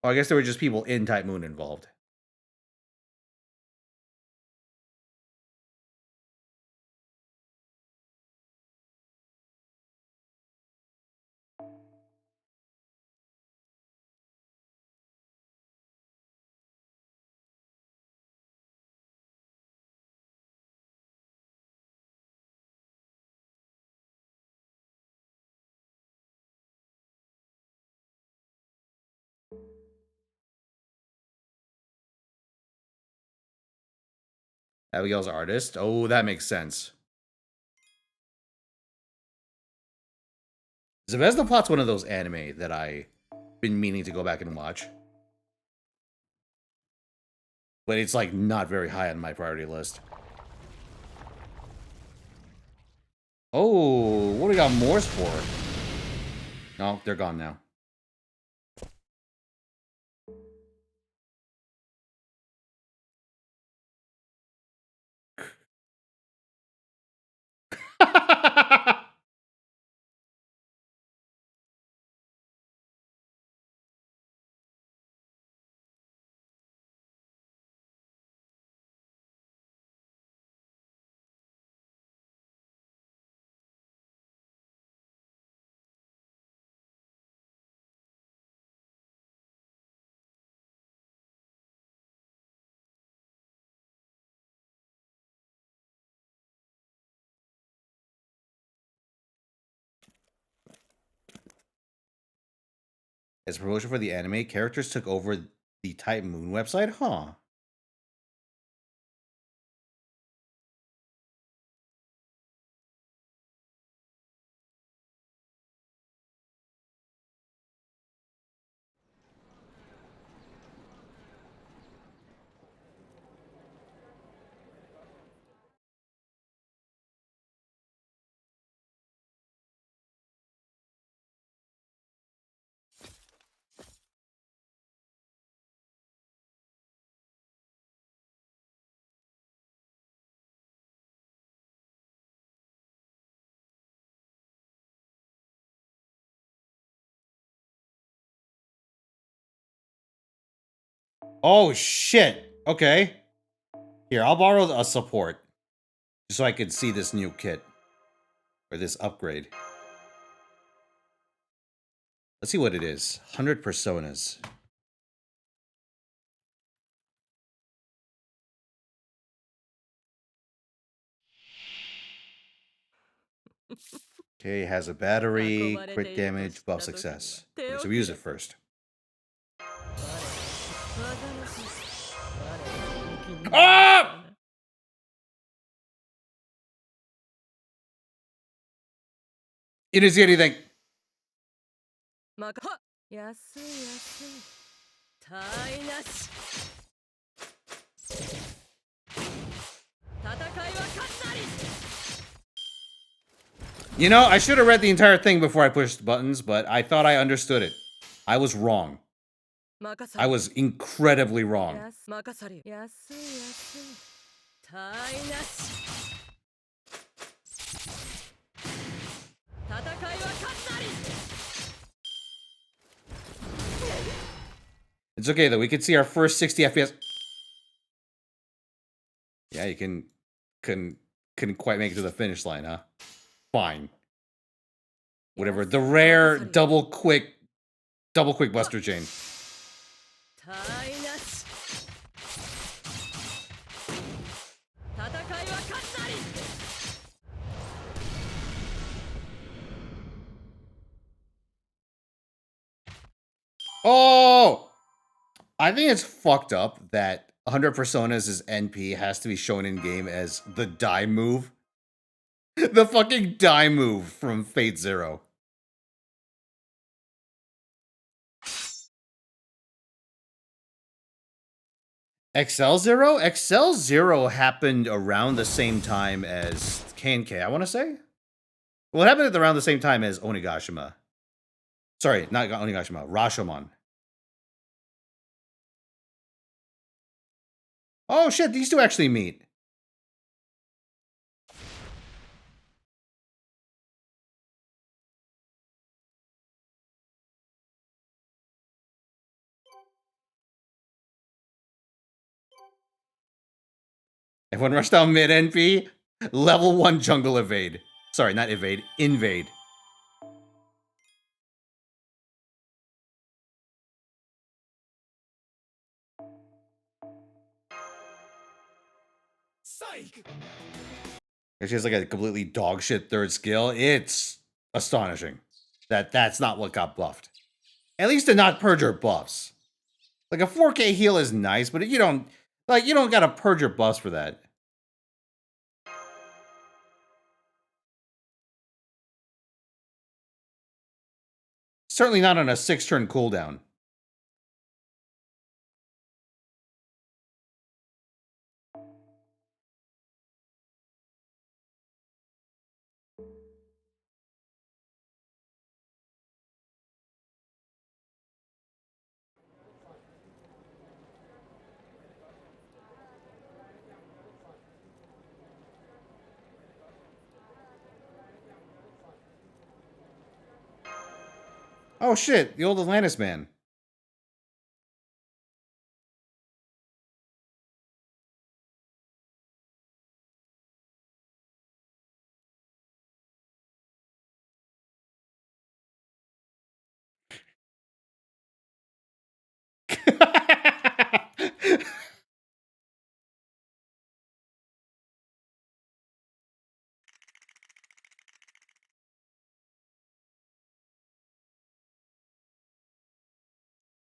Oh, I guess there were just people in Type Moon involved. Abigail's artist. Oh, that makes sense. Zvezda plot's one of those anime that I've been meaning to go back and watch. But it's like not very high on my priority list. Oh, what do we got Morse for? No, they're gone now. As a promotion for the anime, characters took over the Type Moon website? Huh. Oh, shit. Okay. Here, I'll borrow a support. Just so I can see this new kit. Or this upgrade. Let's see what it is. 100 personas. Okay, has a battery, crit damage, buff success. Okay, so we use it first. Ah! You didn't see anything. You know, I should have read the entire thing before I pushed buttons, but I thought I understood it. I was wrong. I was incredibly wrong. It's okay though. We could see our first 60 FPS. Yeah, you couldn't quite make it to the finish line, huh? Fine. Whatever. The rare double quick buster chain. Oh! I think it's fucked up that 100 Personas' NP has to be shown in game as the die move. The fucking die move from Fate Zero. XL Zero? XL Zero happened around the same time as K&K, I want to say? Well, it happened around the same time as Onigashima. Sorry, not Onigashima, Rashomon. Oh shit, these two actually meet. Everyone rush down mid NP. Level 1 jungle evade. Sorry, not evade, invade. Psych! She has like a completely dog shit third skill. It's astonishing that that's not what got buffed. At least to not purge her buffs. Like a 4K heal is nice, but you don't gotta purge your buffs for that. Certainly not on a 6-turn cooldown. Oh shit, the old Atlantis man.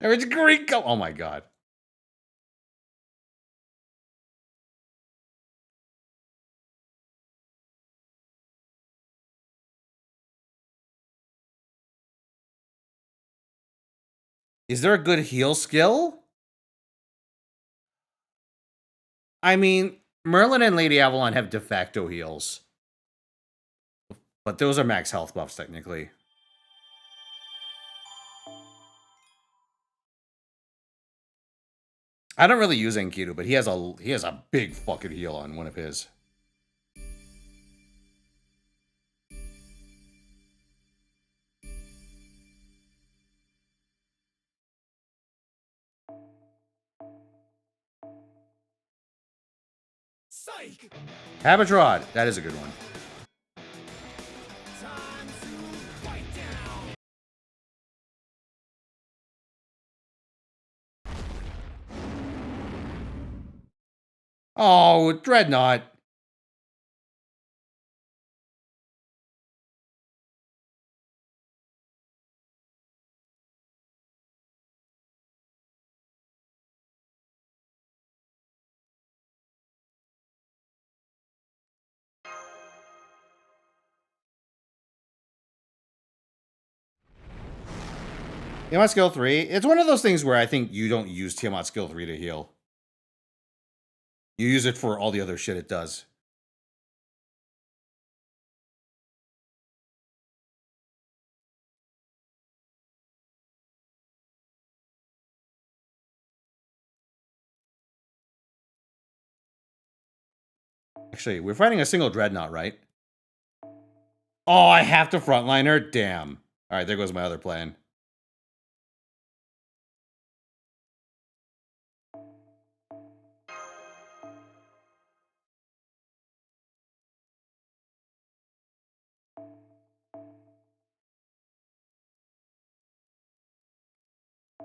It's Greek. Oh my god. Is there a good heal skill? I mean, Merlin and Lady Avalon have de facto heals. But those are max health buffs, technically. I don't really use Enkidu, but he has a big fucking heal on one of his. Habitrod. That is a good one. Oh, Dreadnought. Tiamat skill 3. It's one of those things where I think you don't use Tiamat skill 3 to heal. You use it for all the other shit it does. Actually, we're fighting a single Dreadnought, right? Oh, I have to frontline her? Damn. Alright, there goes my other plan.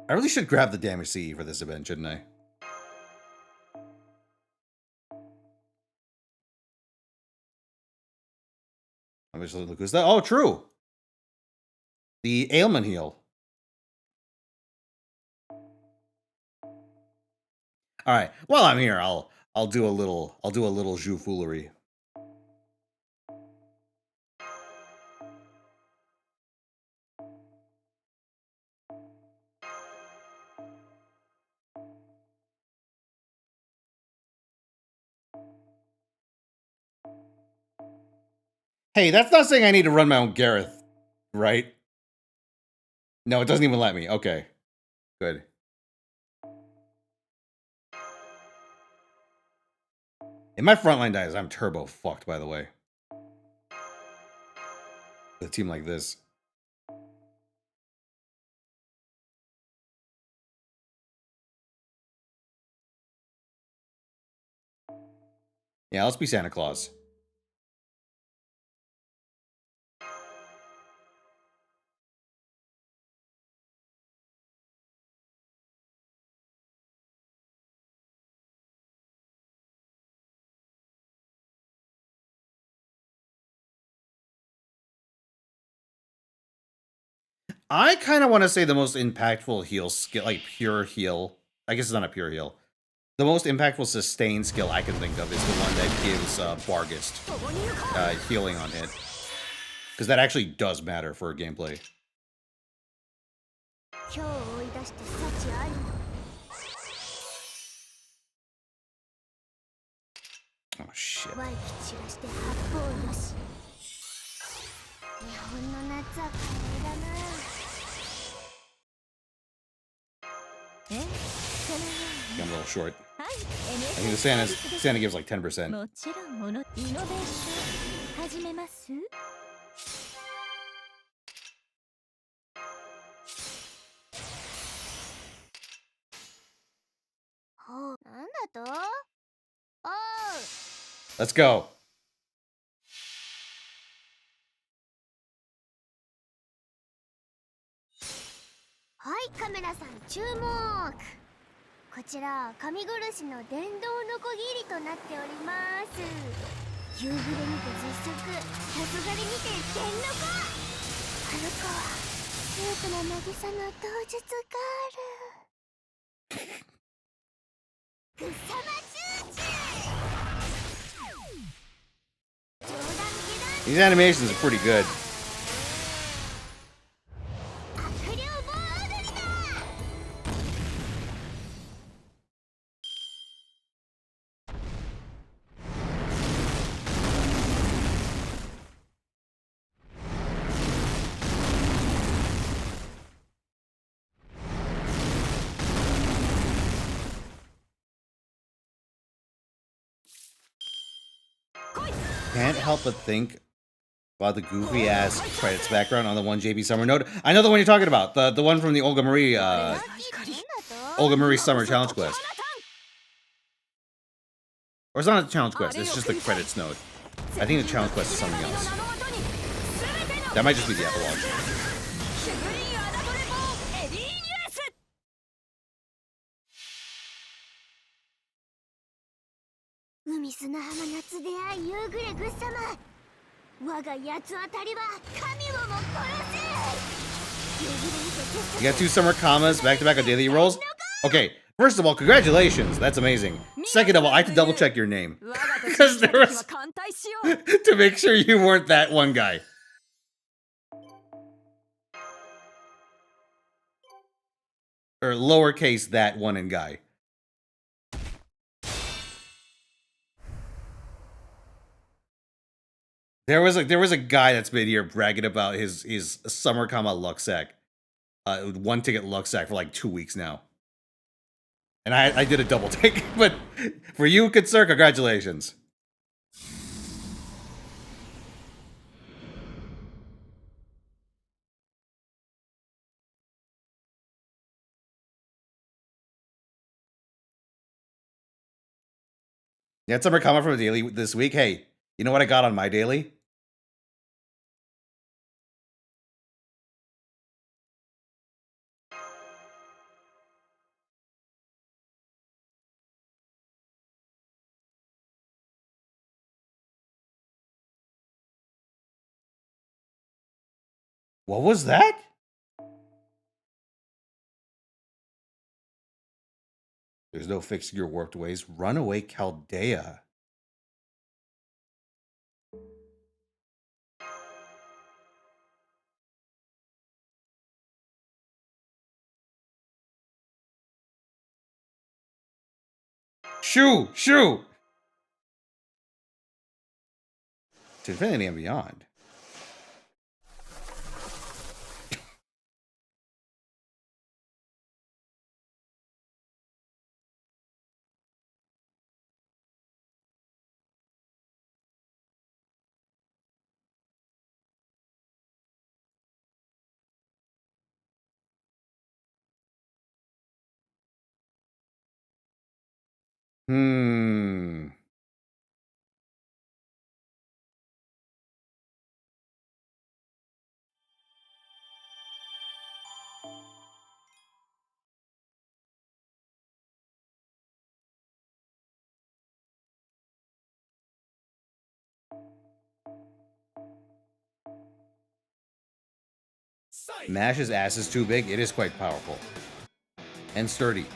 I really should grab the damage CE for this event, shouldn't I? I'm just looking at that. Oh, true. The ailment heal. All right. While I'm here, I'll do a little Zhu foolery. Hey, that's not saying I need to run my own Gareth, right? No, it doesn't even let me. Okay. Good. If my frontline dies, I'm turbo fucked, by the way. With a team like this. Yeah, let's be Santa Claus. I kind of want to say the most impactful heal skill, like pure heal. I guess it's not a pure heal. The most impactful sustain skill I can think of is the one that gives Bargist healing on hit. Because that actually does matter for gameplay. Oh, shit. I'm a little short. I think the Santa gives like 10%. Let's go. Hi, カメラさん注目。こちら神殺しの電動ノコギリとなっております。夕暮れにて実食、黄昏にて電ノコ。あの子はキュートな渚の刀術ガール。ぐさまチューチュー。 These animations are pretty good. Can't help but think about the goofy ass credits background on the one JB Summer node. I know the one you're talking about. The one from the Olga Marie Summer Challenge Quest. Or it's not a challenge quest, it's just the credits node. I think the challenge quest is something else. That might just be the epilogue. 海砂浜夏で会い夕暮れぐさま我が八つ当たりは神をも殺せ You got 2 summer commas back to back on daily rolls? Okay, first of all, congratulations. That's amazing. Second of all, I have to double check your name. Because there was... to make sure you weren't that one guy. Or lowercase that one and guy. There was a guy that's been here bragging about his summer comma Luxac. 1 ticket Luxac for like 2 weeks now. And I did a double take, but for you, good sir, congratulations. You had summer comment from a daily this week. Hey, you know what I got on my daily? What was that? There's no fixing your warped ways. Runaway Chaldea. Shoo! Shoo! To infinity and beyond. Hmm. Mash's ass is too big. It is quite powerful. And sturdy.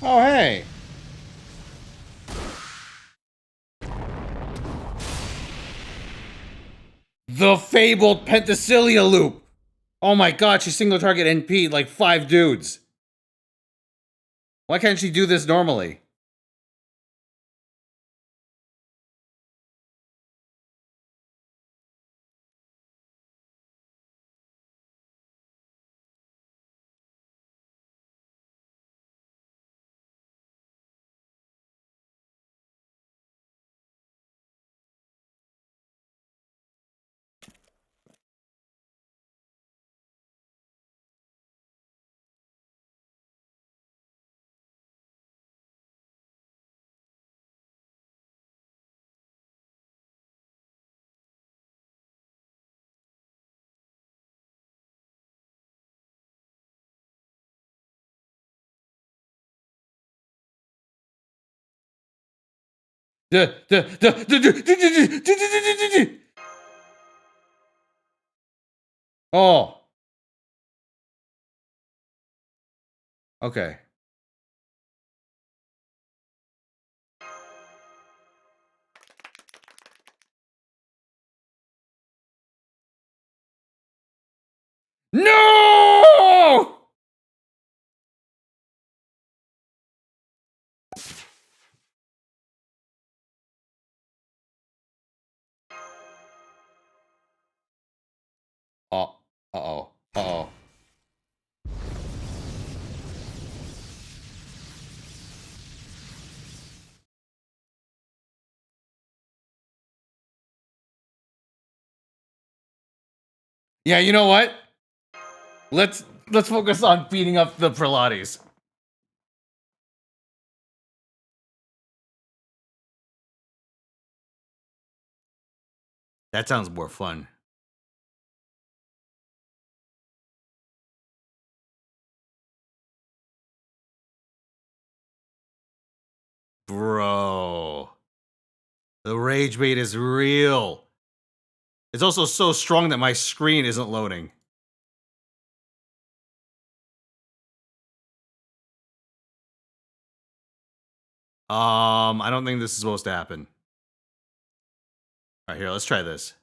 Oh, hey. The fabled Penthesilea loop. Oh my god, she single target NP like 5 dudes. Why can't she do this normally? Oh. Okay. No! Oh. Uh-oh. Uh-oh. Yeah, you know what? Let's focus on beating up the Prelates. That sounds more fun. Bro. The rage bait is real. It's also so strong that my screen isn't loading. I don't think this is supposed to happen. All right, here, let's try this.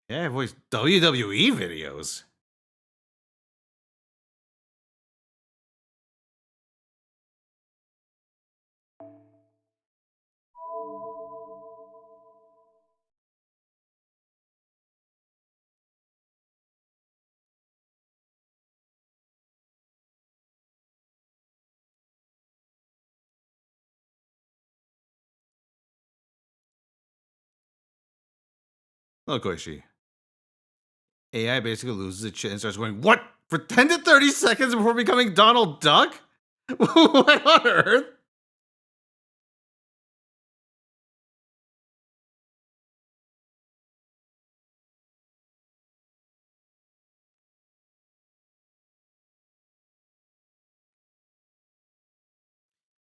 Yeah, I voiced WWE videos. Look, Oishi. AI basically loses its shit and starts going, what? For 10 to 30 seconds before becoming Donald Duck? What on earth?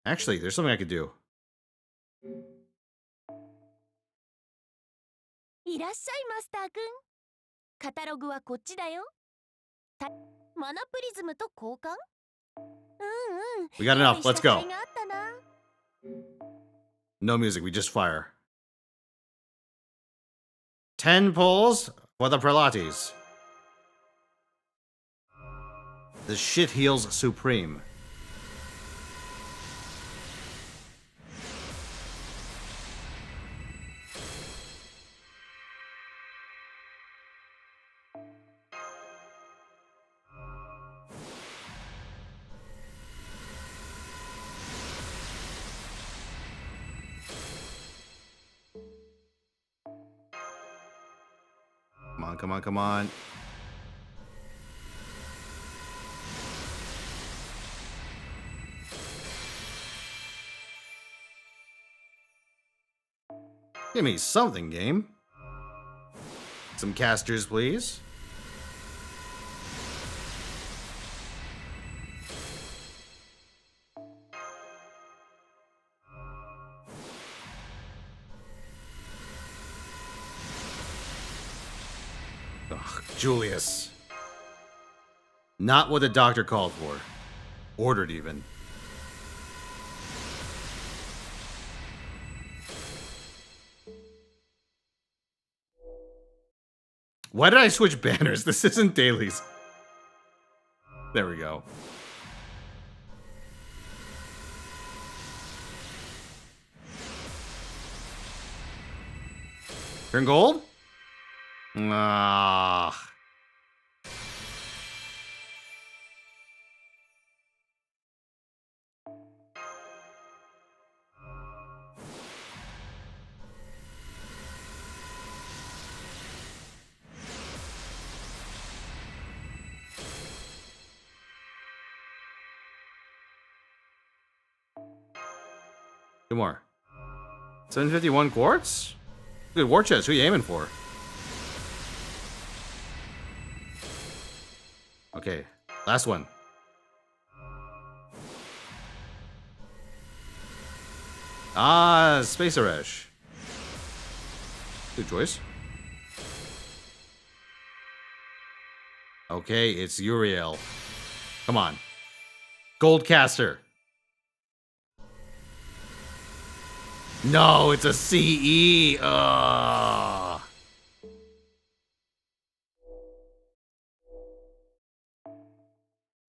Actually, there's something I could do. いらっしゃいマスターくん。カタログはこっちだよ。マナプリズムと交換？うんうん。 We got enough. Let's go. 用意した甲斐があったな。 No music, we just fire. 10 pulls for the Prelates. The shit heals supreme. Come on, come on, come on. Give me something, game. Some casters, please. Ugh, Julius. Not what the doctor called for. Ordered, even. Why did I switch banners? This isn't dailies. There we go. Turn gold? Ah. Two more. 751 quartz? Good war chest. Who are you aiming for? Okay, last one. Ah, Space Arash. Good choice. Okay, it's Uriel. Come on. Goldcaster. No, it's a CE. Ugh.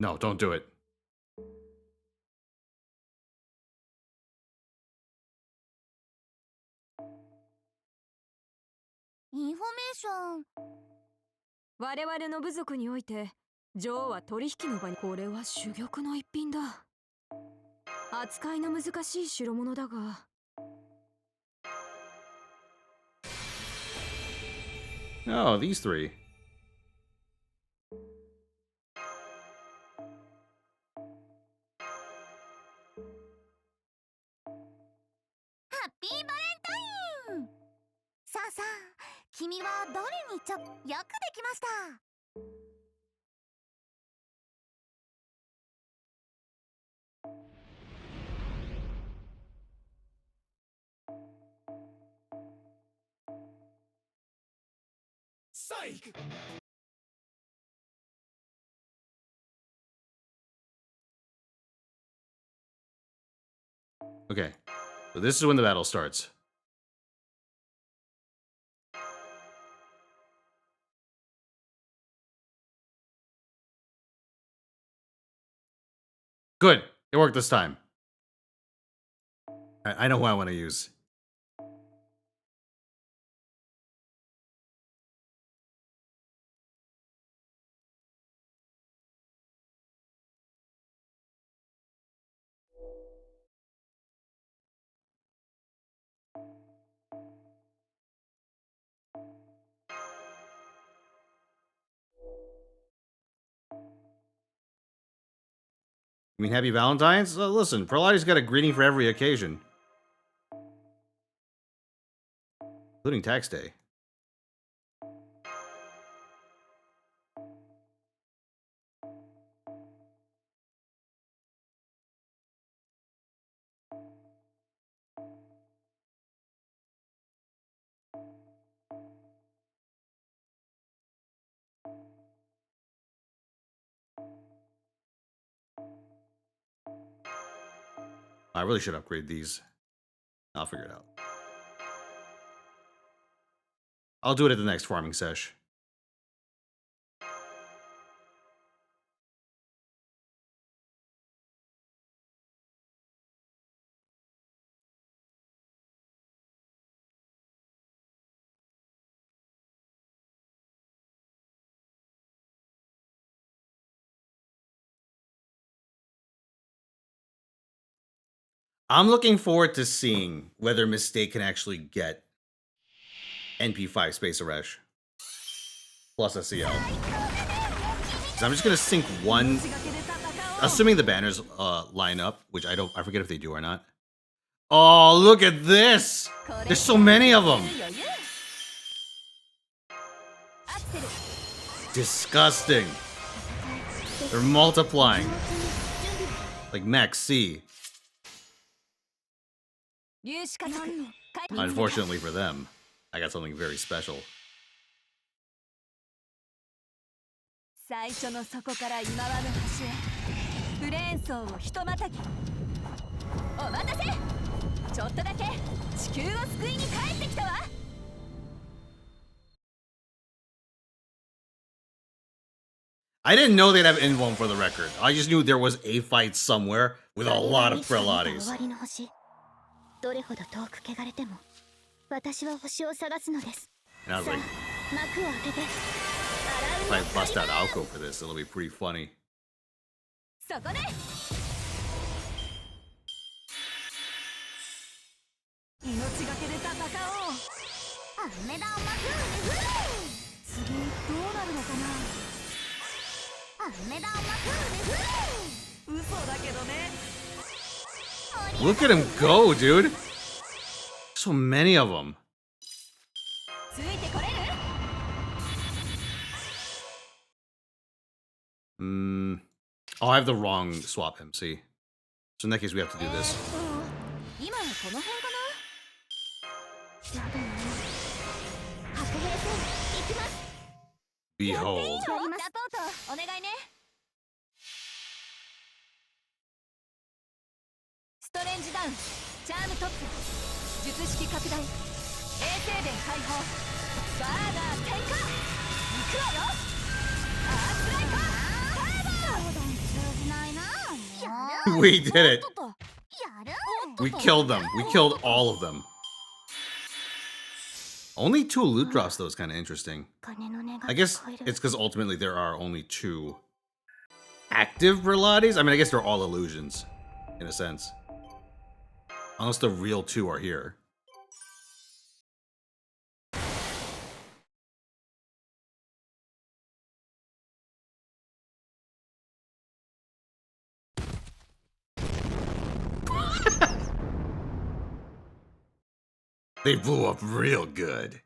No, don't do it. Information. 我々の部族において女王は取引の場にこれは珠玉の一品だ。扱いの難しい代物だが。Oh, these three. Happy Valentine! さあさあ、君は誰によくできました。Psych! Okay, so this is when the battle starts. Good, it worked this time. I know who I want to use. You mean Happy Valentine's? Listen, Perlotti's got a greeting for every occasion. Including tax day. I really should upgrade these. I'll figure it out. I'll do it at the next farming sesh. I'm looking forward to seeing whether Mistake can actually get NP5 Space Arash plus a CL. So I'm just gonna sync one, assuming the banners line up, which I forget if they do or not. Oh, look at this! There's so many of them. Disgusting. They're multiplying like Max C. Unfortunately for them, I got something very special. 最初の底から今はの橋へフレーン層をひとまたぎお待たせちょっとだけ地球を救いに帰ってきたわ I didn't know they'd have Invuln for the record. I just knew there was a fight somewhere with a lot of Prelades. どれほど遠く汚れても私は星を探すのです。 And I was like, 幕を開けて if I bust out Alco for this, it'll be pretty funny. そこで命がけで戦おう雨だまく次どうなるのかな雨だまく嘘だけどね Look at him go, dude. Just so many of them. ついてこれる Oh, I have the wrong swap MC. So in that case, we have to do this. 今はこの辺かなじゃあでも白兵戦行きます Behold. サポートお願いねストレンジダウンチャームトップ術式拡大衛星電解放バーガー点火行くわよアースライカーターボ通じないな We did it. やる We killed them. We killed all of them. Only 2 loot drops, though, is kind of interesting. I guess it's because ultimately there are only 2 active Brelades. I mean, I guess they're all illusions, in a sense. Unless the real 2 are here. They blew up real good.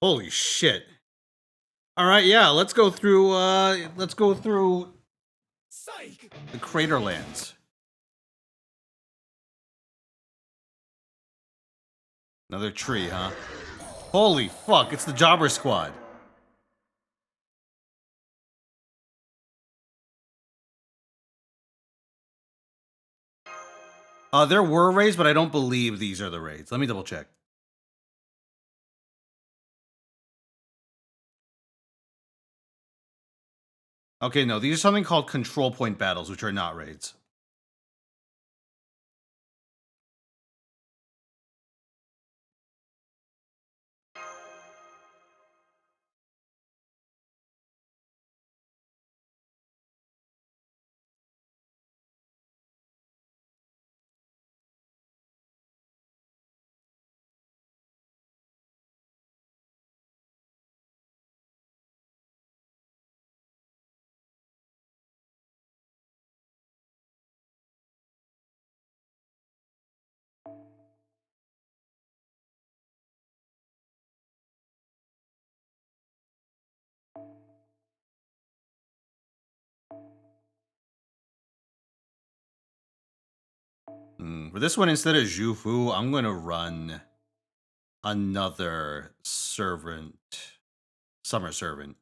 Holy shit. All right, yeah, let's go through the Craterlands. Another tree, huh? Holy fuck, it's the Jobber Squad. There were raids, but I don't believe these are the raids. Let me double check. Okay, no, these are something called control point battles, which are not raids. For this one, instead of Zhufu, I'm going to run another servant, summer servant.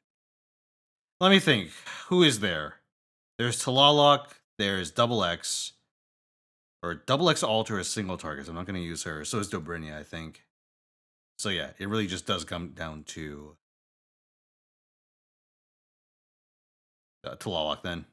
Let me think. Who is there? There's Talalok, there's Double X, Or double X alter is single targets. I'm not going to use her. So is Dobrynia, I think. So yeah, it really just does come down to Tlaloc then.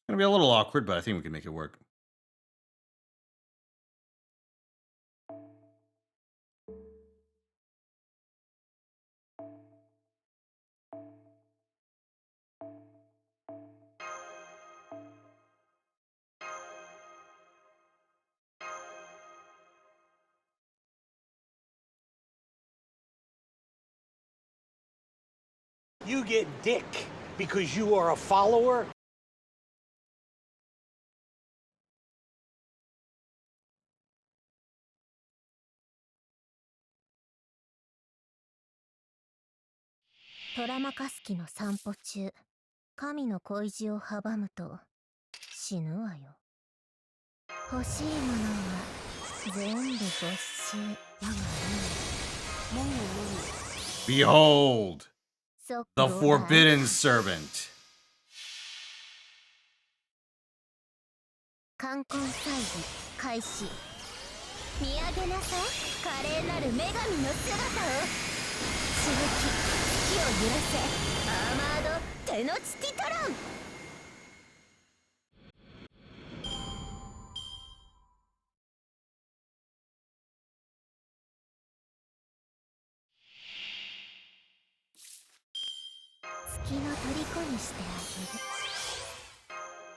It's going to be a little awkward, but I think we can make it work. You get dick because you are a follower.「トラマカスキの散歩中神の恋路を阻むと死ぬわよ。欲しいものは全部没収我が命。 Behold, そ the こ forbidden servant. 冠婚祭儀開始。見上げなさい華麗なる女神の姿を。しぶき月を揺らせアーマードテノチティトロン。月の虜にしてあ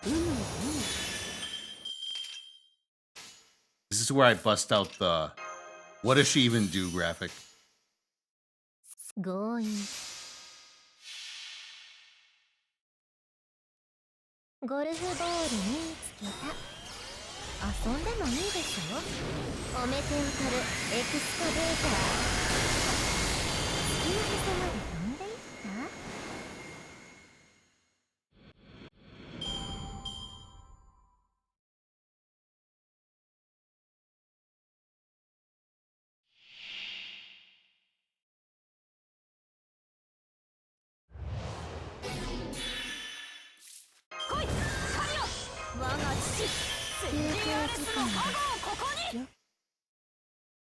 げる。This is where I bust out the "what does she even do" graphic. 強引。ゴルフボールにつけた。遊んでもいいでしょ。おめてを取るエクスカベーター。月のへそまで飛んでいった。我が父休憩時間です。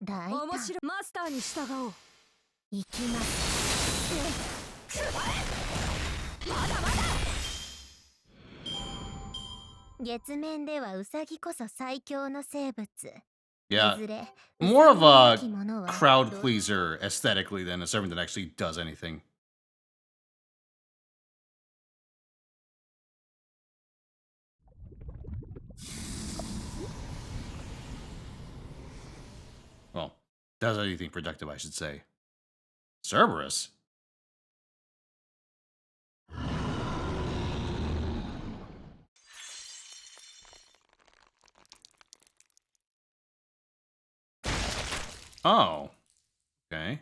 大胆。面白いマスターに従おう。行きます。まだまだ。月面ではウサギこそ最強の生物。 Yeah, いずれ more of ウサ a ギの生き物は crowd ど pleaser aesthetically than a servant that actually does anything. Well, does anything productive, I should say. Cerberus? Oh, okay.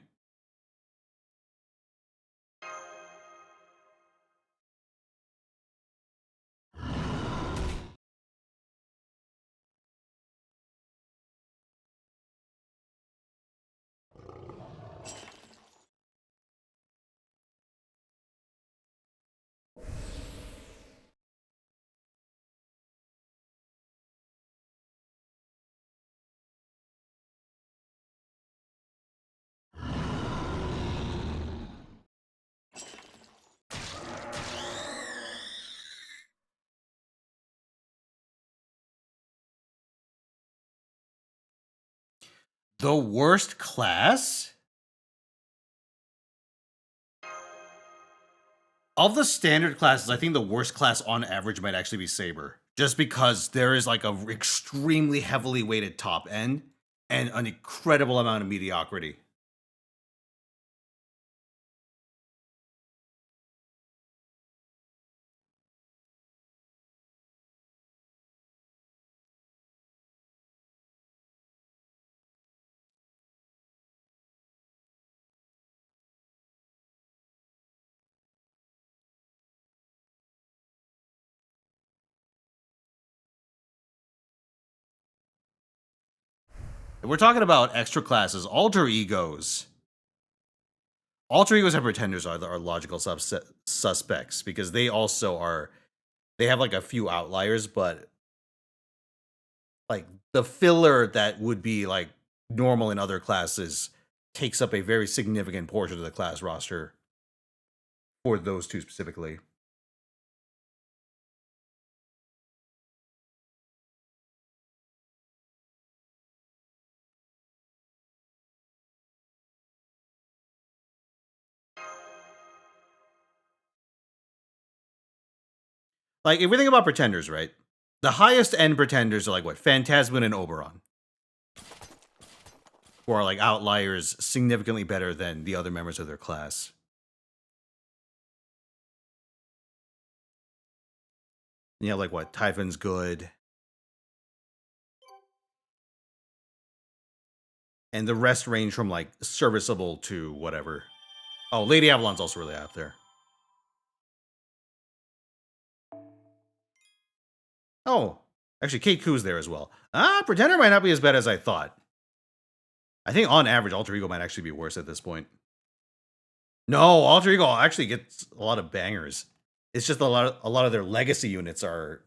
The worst class? Of the standard classes, I think the worst class on average might actually be Saber. Just because there is like a extremely heavily weighted top end and an incredible amount of mediocrity. If we're talking about extra classes, alter egos. Alter egos and pretenders are our logical suspects because they also are. They have like a few outliers, but like the filler that would be like normal in other classes takes up a very significant portion of the class roster for those two specifically. Like, if we think about pretenders, right? The highest end pretenders are like what? Phantasmin and Oberon. Who are like outliers significantly better than the other members of their class. You know, like what? Typhon's good. And the rest range from like serviceable to whatever. Oh, Lady Avalon's also really out there. Oh, actually, Kate Koo's there as well. Pretender might not be as bad as I thought. I think on average, Alter Ego might actually be worse at this point. No, Alter Ego actually gets a lot of bangers. It's just a lot of their legacy units are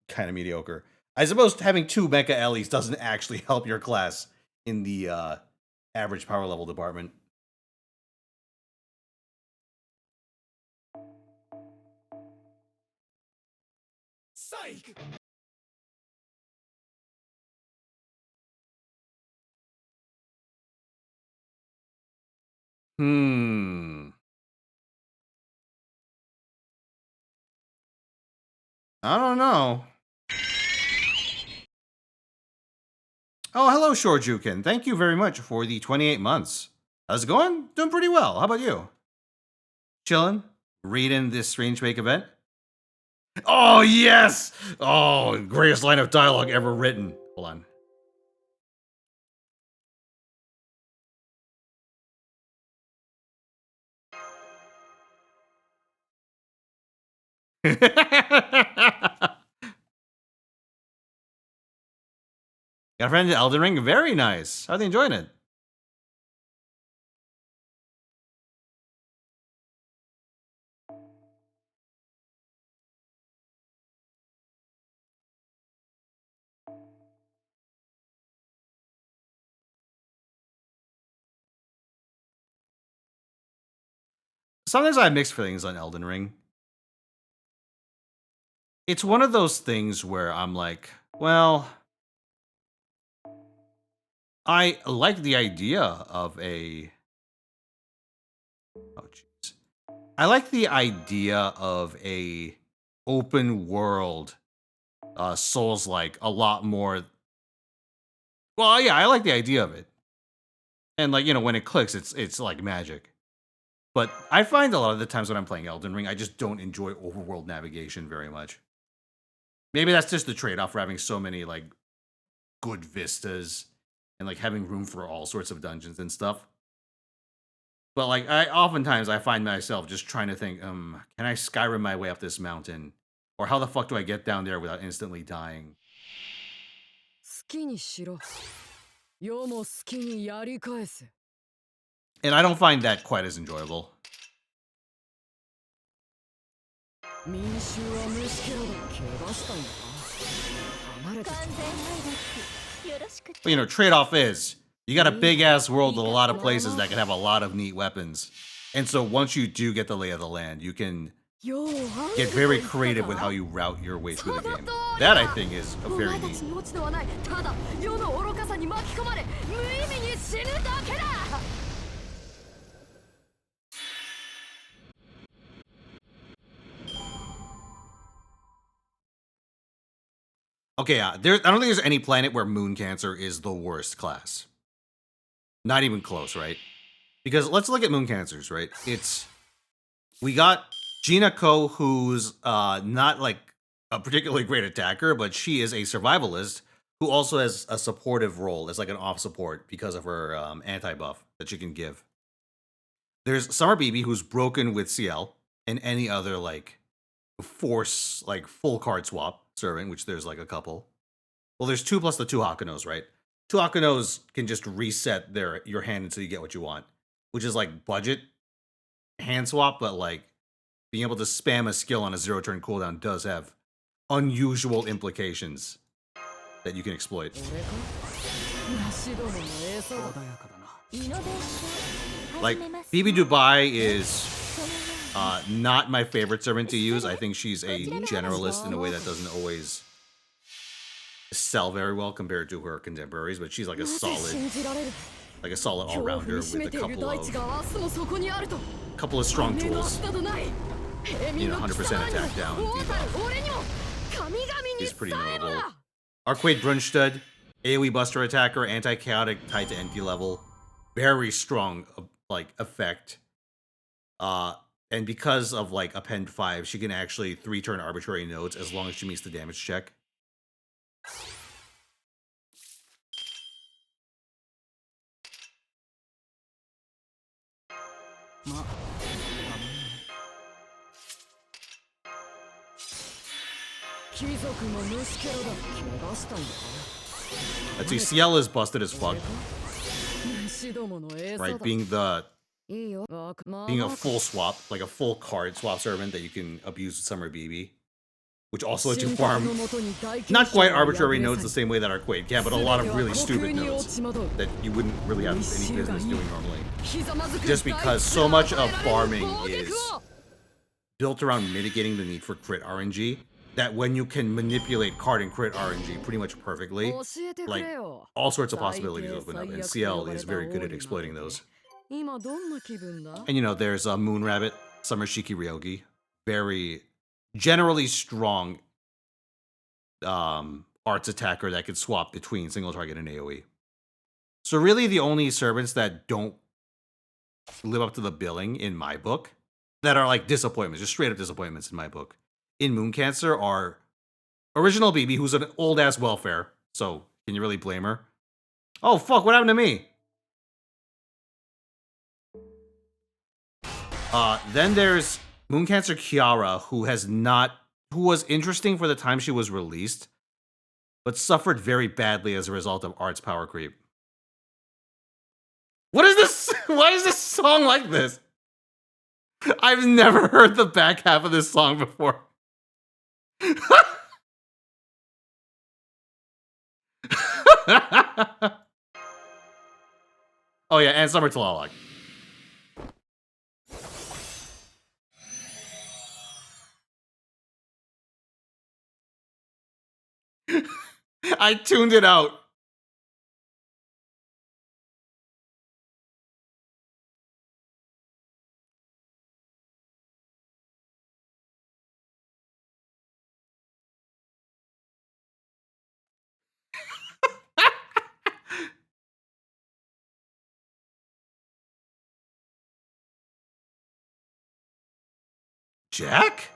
kind of mediocre. I suppose having 2 Mecha Ellies doesn't actually help your class in the average power level department. Psych! I don't know. Oh, hello, Shorjukin. Thank you very much for the 28 months. How's it going? Doing pretty well. How about you? Chilling? Reading this Strange Make event? Oh, yes! Oh, greatest line of dialogue ever written. Hold on. Got a friend in Elden Ring? Very nice. How are they enjoying it? Sometimes I have mixed feelings on Elden Ring. It's one of those things where I'm like, well, I like the idea of a... Oh, jeez. I like the idea of a open world Souls-like a lot more. Well, yeah, I like the idea of it. And like, you know, when it clicks, it's like magic. But I find a lot of the times when I'm playing Elden Ring, I just don't enjoy overworld navigation very much. Maybe that's just the trade-off for having so many like good vistas and like having room for all sorts of dungeons and stuff. But like oftentimes I find myself just trying to think, can I Skyrim my way up this mountain? Or how the fuck do I get down there without instantly dying? And I don't find that quite as enjoyable. But you know, trade-off is you got a big-ass world with a lot of places that can have a lot of neat weapons. And so once you do get the lay of the land, you can get very creative with how you route your way through the game. That, I think, is a very neat. Okay, I don't think there's any planet where Moon Cancer is the worst class. Not even close, right? Because let's look at Moon Cancers, right? We got Gina Ko, who's not like a particularly great attacker, but she is a survivalist who also has a supportive role as like an off support because of her anti-buff that she can give. There's Summer BB, who's broken with CL and any other like force, like full card swap servant, which there's like a couple. Well, there's 2 plus the 2 Hakunos, right? 2 Hakunos can just reset your hand until you get what you want, which is like budget hand swap, but like being able to spam a skill on a 0-turn cooldown does have unusual implications that you can exploit. Like, Bibi Dubai is not my favorite servant to use. I think she's a generalist in a way that doesn't always sell very well compared to her contemporaries, but she's like a solid all-rounder with a couple of strong tools. You know, 100% attack down, debuff is pretty notable. Arquade Brunstud, AoE Buster Attacker, Anti-Chaotic, tied to NP level. Very strong, like, effect. And because of, like, Append 5, she can actually 3-turn arbitrary nodes as long as she meets the damage check. Let's see, Ciel is busted as fuck. Right, being a full swap, like a full card swap servant that you can abuse with Summer BB. Which also lets you farm not quite arbitrary nodes the same way that Arquade can, but a lot of really stupid nodes that you wouldn't really have any business doing normally. Just because so much of farming is built around mitigating the need for crit RNG, that when you can manipulate card and crit RNG pretty much perfectly, like, all sorts of possibilities open up, and CL is very good at exploiting those. And you know, there's a Moon Rabbit, Summer Shiki Ryogi, very generally strong arts attacker that could swap between single target and AoE. So really the only servants that don't live up to the billing in my book, that are like disappointments, just straight up disappointments in my book, in Moon Cancer are Original BB, who's an old ass welfare, so can you really blame her? Oh fuck, what happened to me? Then there's Moon Cancer Kiara, who was interesting for the time she was released, but suffered very badly as a result of arts power creep. What is this? Why is this song like this? I've never heard the back half of this song before. Oh yeah, and Summer Talalak. I tuned it out. Jack?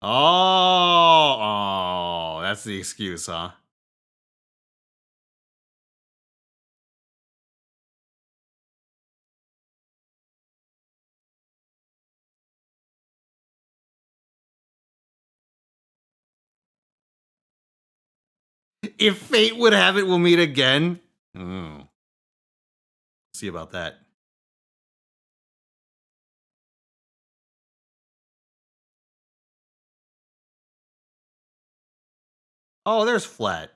Oh, that's the excuse, huh? If fate would have it, we'll meet again. See about that. Oh, there's Flat.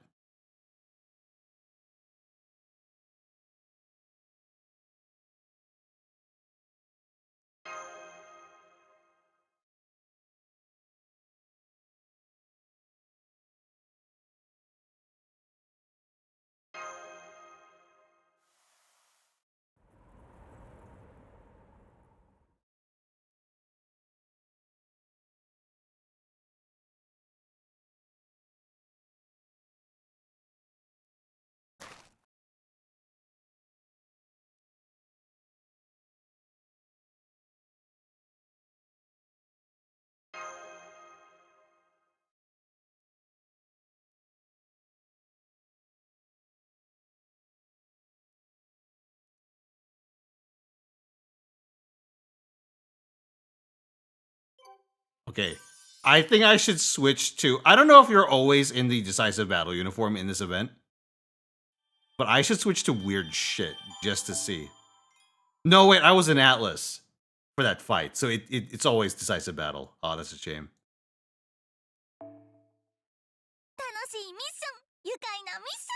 Okay. I think I should switch to... I don't know if you're always in the decisive battle uniform in this event. But I should switch to weird shit just to see. No, wait, I was in Atlas for that fight. So it's always decisive battle. Oh, that's a shame. 楽しいミッション、愉快なミッシ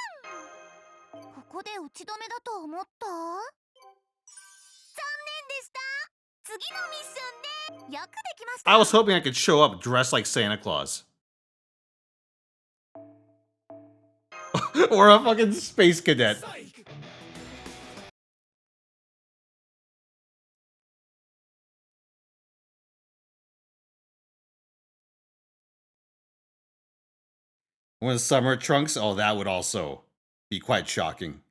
ョン。ここで打ち止めだと思った？残念でした。次のミッションでよくできました。 I was hoping I could show up dressed like Santa Claus. Or a fucking space cadet. When summer trunks, oh, that would also be quite shocking.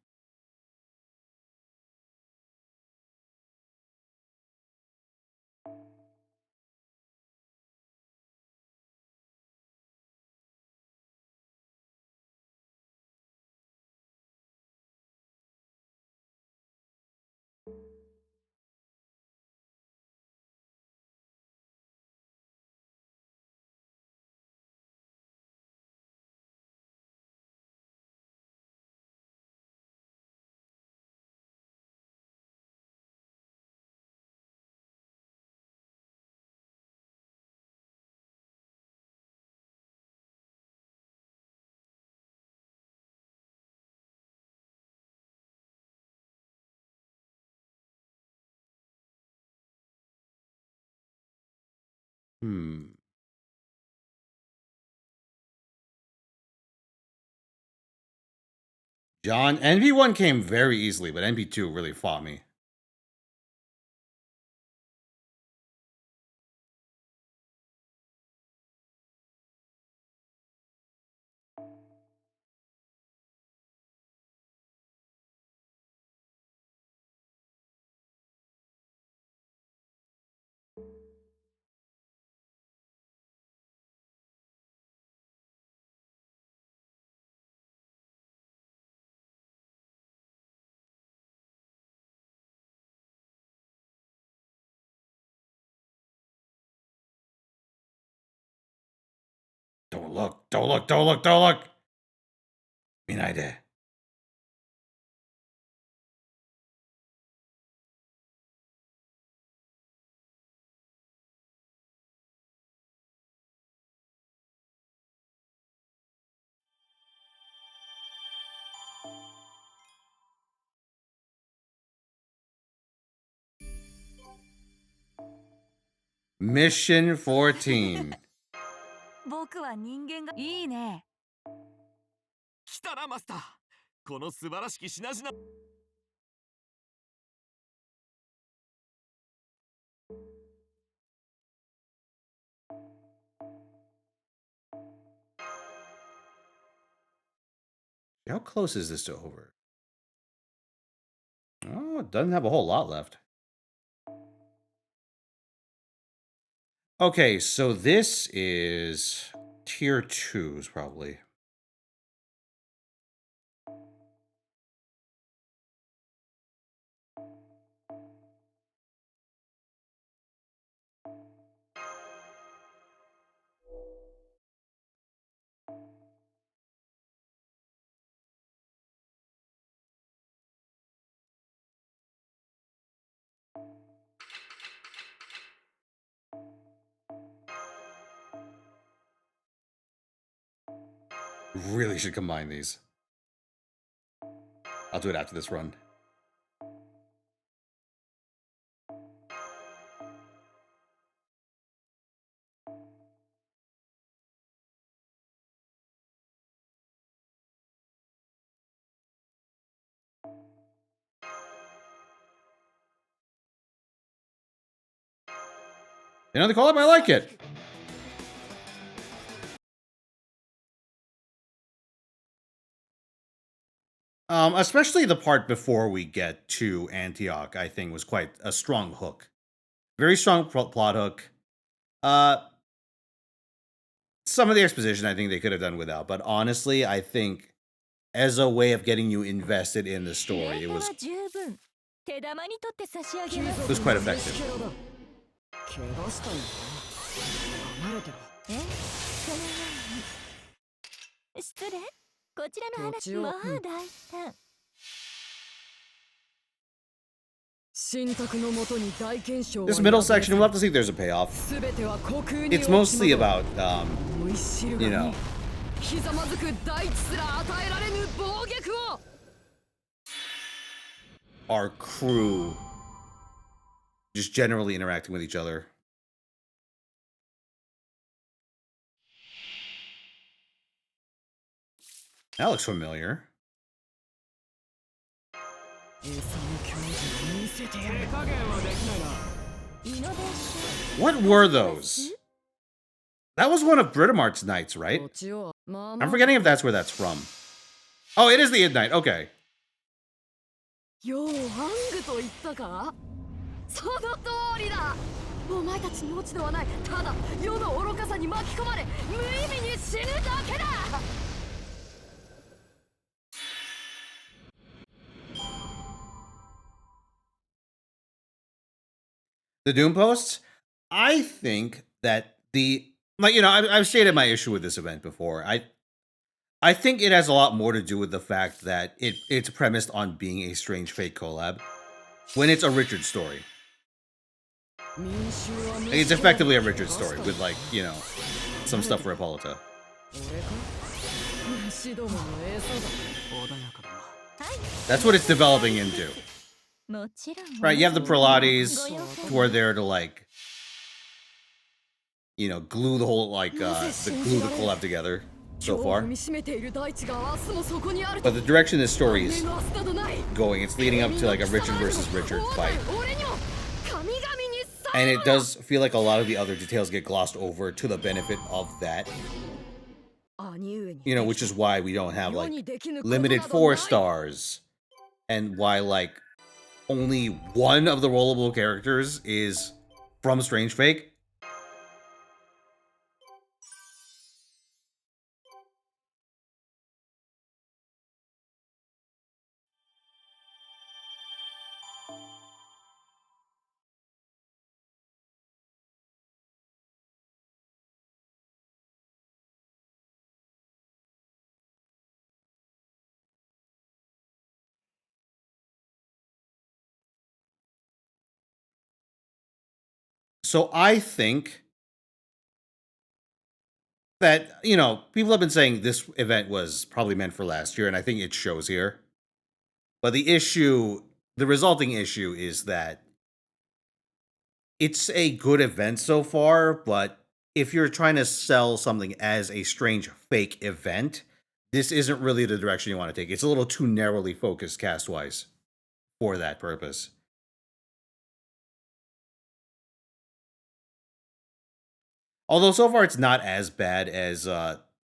John, NP1 came very easily, but NP2 really fought me. Don't look, don't look, don't look, don't look! Minaide. Mission 14. 僕は人間がいいね。来たなマスター。この素晴らしき品々。How close is this to over? Oh, it doesn't have a whole lot left. Okay, so this is tier 2s probably. Really should combine these. I'll do it after this run. You know, the call-up, I like it. Especially the part before we get to Antioch, I think was quite a strong hook. Very strong plot hook. Some of the exposition I think they could have done without, but honestly, I think as a way of getting you invested in the story, it was quite effective. え、そのように。失礼。こちらの話もう大胆。This middle section, we'll have to see if there's a payoff. It's mostly about, you know, our crew just generally interacting with each other. That looks familiar. What were those? That was one of Britamart's nights, right? I'm forgetting if that's where that's from. Oh, it is the Id Night. Okay. ようハングと言ったか？その通りだ。お前たちに落ち度はない。ただ世の愚かさに巻き込まれ無意味に死ぬだけだ。The Doom Posts? I think that I've stated my issue with this event before. I think it has a lot more to do with the fact that it's premised on being a Strange Fate collab when it's a Richard story. It's effectively a Richard story with, like, you know, some stuff for Hippolyta. That's what it's developing into. Right, you have the Prelades who are there to, like, you know, glue the whole, like, glue the collab together so far. But the direction this story is going, it's leading up to, like, a Richard versus Richard fight. And it does feel like a lot of the other details get glossed over to the benefit of that. You know, which is why we don't have, like, limited 4 stars. And why, like, only one of the rollable characters is from Strange Fate. So I think that, you know, people have been saying this event was probably meant for last year, and I think it shows here. But the resulting issue is that it's a good event so far, but if you're trying to sell something as a Strange Fake event, this isn't really the direction you want to take. It's a little too narrowly focused cast-wise for that purpose. Although so far it's not as bad as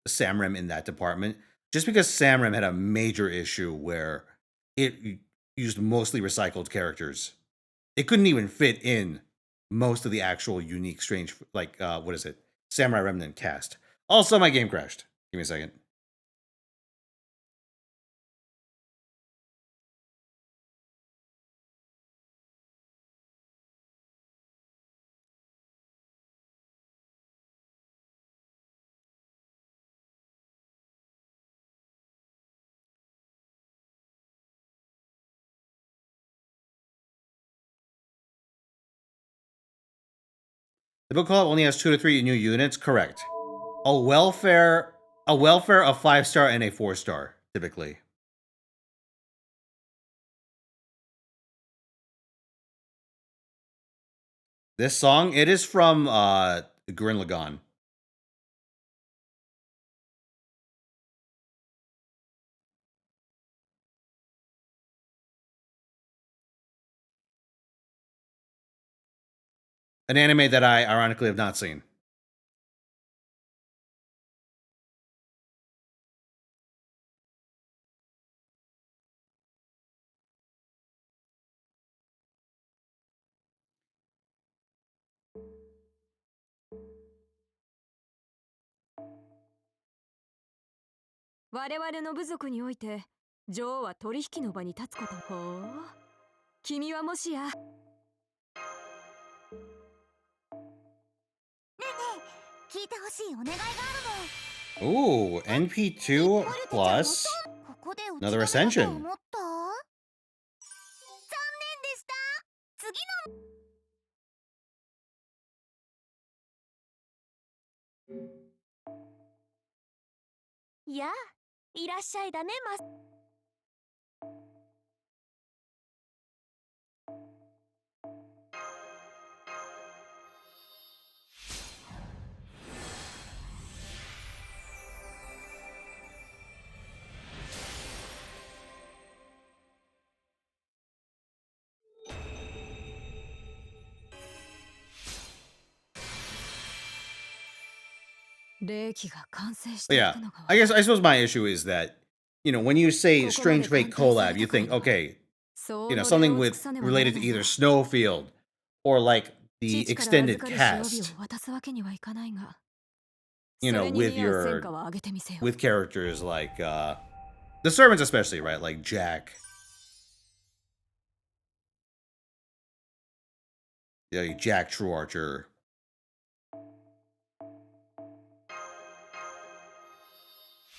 Samrim in that department, just because Samrim had a major issue where it used mostly recycled characters. It couldn't even fit in most of the actual unique strange, like, what is it? Samurai Remnant cast. Also, my game crashed. Give me a second. The book club only has 2 to 3 new units. Correct. A welfare of 5-star and a 4-star, typically. This song, it is from Gurren Lagann. An anime that I ironically have not seen. 聞いてほしいお願いがある Ooh, NP2 plus の。ここで打ち another 止めだと ascension. 思った？残念でした。次の。やあ、いらっしゃいだね、マス。Yeah, I suppose my issue is that, when you say Strange Fate collab, you think, okay, something with related to either Snowfield or like the extended cast, with characters like the servants especially, right? Like Jack. Yeah, Jack True Archer.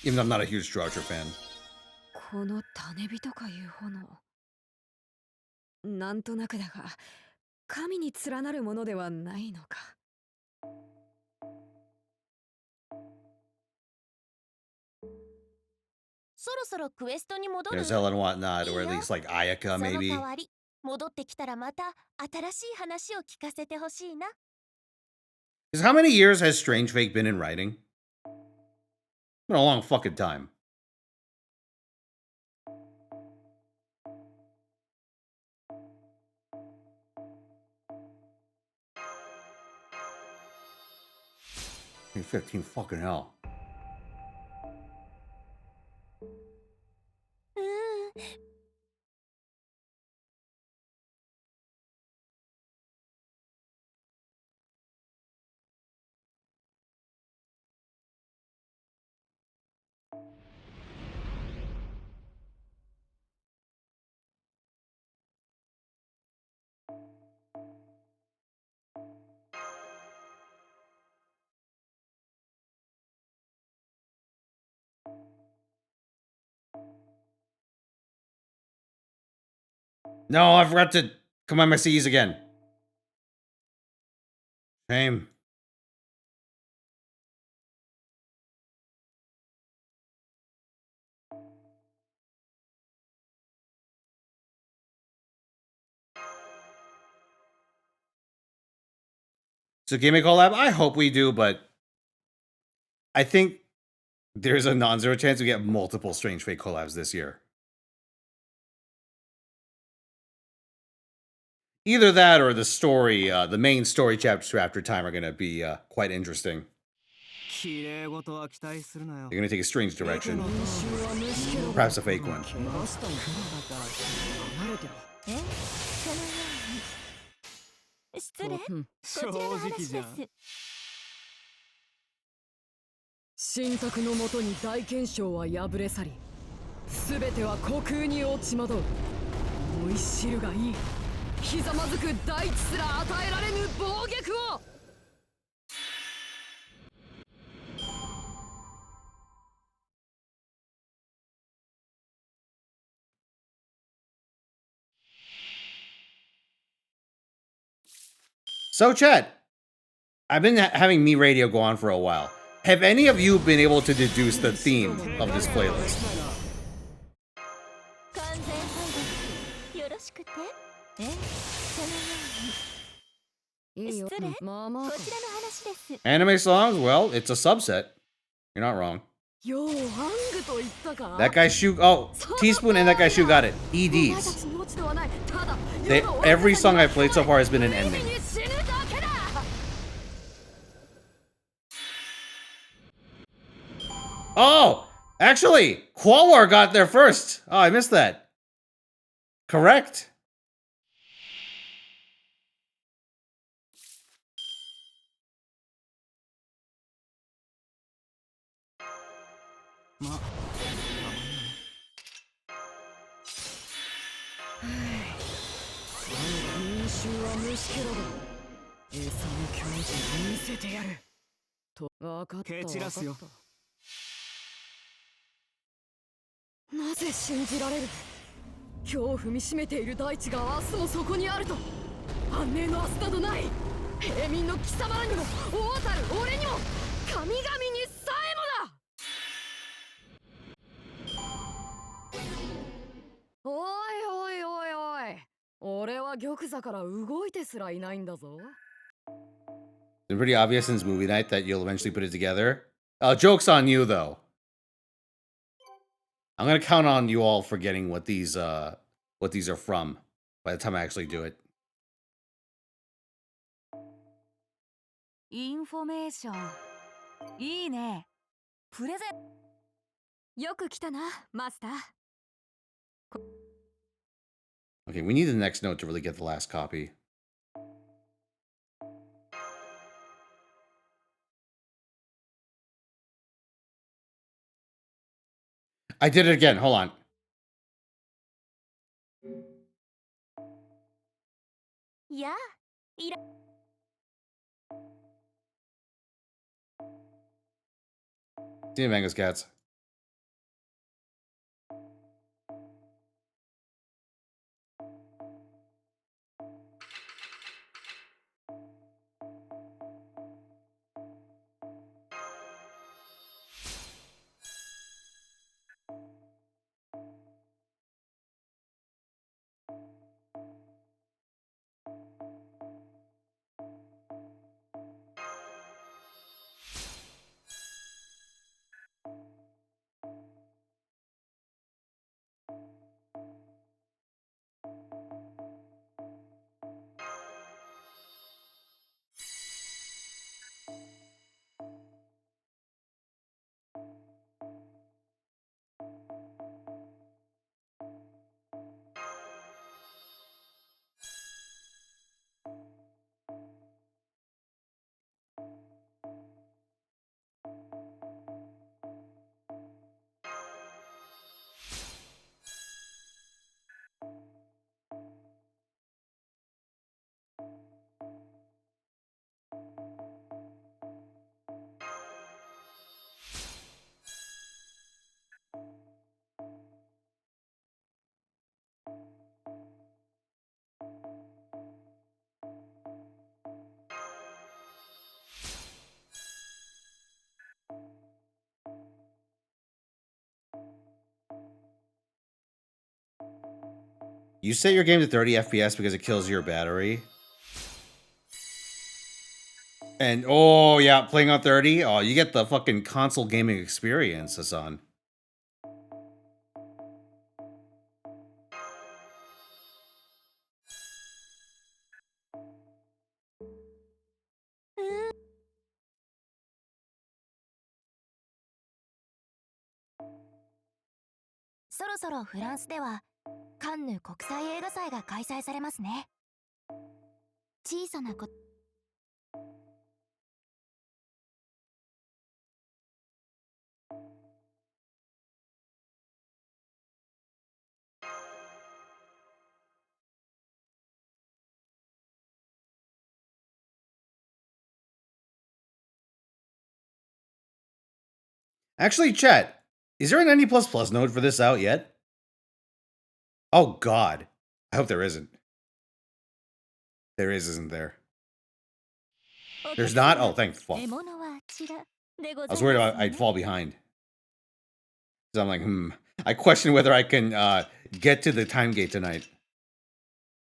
Even though I'm not a huge True Archer fan. この種火とかいう炎、なんとなくだが神に連なるものではないのか。そろそろクエストに戻る。 There's Ellen whatnot, or at least like Ayaka その maybe. 代わり戻ってきたらまた新しい話を聞かせてほしいな。 Because how many years has Strange Fate been in writing? It's been a long fucking time. Hey, 15 fucking hell. うん。 No, I forgot to combine my C's again. Shame. So gaming collab? I hope we do, but I think there's a non-zero chance we get multiple Strange Fate collabs this year. Either that or the story, the main story chapters after time are going to be quite interesting. They're going to take a strange direction. Perhaps a fake one. 失礼。こちらの話です。神託のもとに大憲章は破れ去り、すべては虚空に落ち惑う。思い知るがいい。ひざまずく大地すら与えられぬ暴虐を。So, Chad, I've been having Me Radio go on for a while. Have any of you been able to deduce the theme of this playlist? 完全敗北。よろしくて。そのように。失礼。こちらの話です。 Anime songs? Well, it's a subset. You're not wrong. ようハングと言ったか。 That guy Shu. Oh, Teaspoon and that guy Shu got it. EDs. Every song I've played so far has been an ending. Oh, actually, Qualwar got there first. Oh, I missed that. Correct. と分かった蹴散らすよ。分かった。なぜ信じられる。今日踏みしめている大地が明日もそこにあると。安寧の明日などない。平民の貴様らにも王たる俺にも神々にさえもだ。おいおいおいおい、俺は玉座から動いてすらいないんだぞ。 It's pretty obvious since movie night that you'll eventually put it together. Joke's on you, though. I'm gonna count on you all forgetting what these are from by the time I actually do it. インフォメーションいいね。プレゼンよく来たなマスター。 Okay, we need the next note to really get the last copy. I did it again. Hold on. Yeah. See you, Mango's cats. You set your game to 30 FPS because it kills your battery. And, oh, yeah, playing on 30? Oh, you get the fucking console gaming experience, Hassan. Sorosoro フランスではカンヌ国際映画祭が開催されますね。小さなこActually, chat, is there an NE++ node for this out yet? Oh, God. I hope there isn't. There is, isn't there? There's not? Oh, thank fuck. I was worried I'd fall behind. So I'm like, I question whether I can get to the time gate tonight.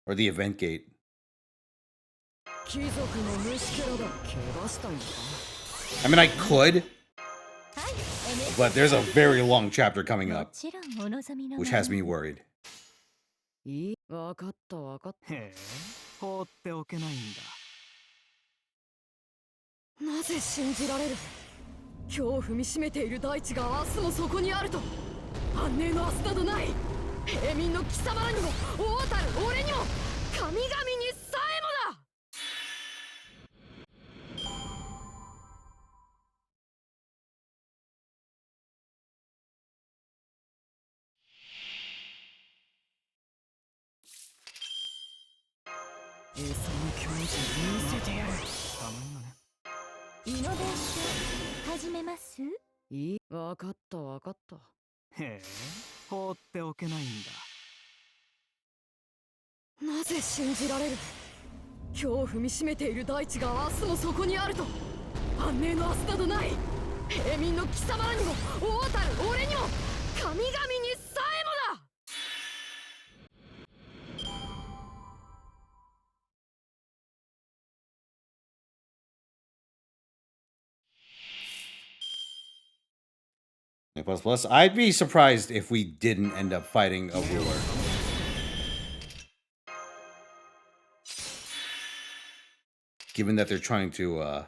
Or the event gate. I mean, I could. But there's a very long chapter coming up. Which has me worried. 分かった分かった。へえ、放っておけないんだ。なぜ信じられる。今日踏みしめている大地が明日もそこにあると。安寧の明日などない。平民の貴様らにも王たる俺にも神々にさえもだ。餌の教授見せてやる。イノベーション始めます？いい、わかったわかった。へえ、放っておけないんだ。なぜ信じられる。今日踏みしめている大地が明日もそこにあると。安寧の明日などない。平民の貴様らにも王たる俺にも神々にさえもだ。Plus plus. I'd be surprised if we didn't end up fighting a ruler. Given that they're trying to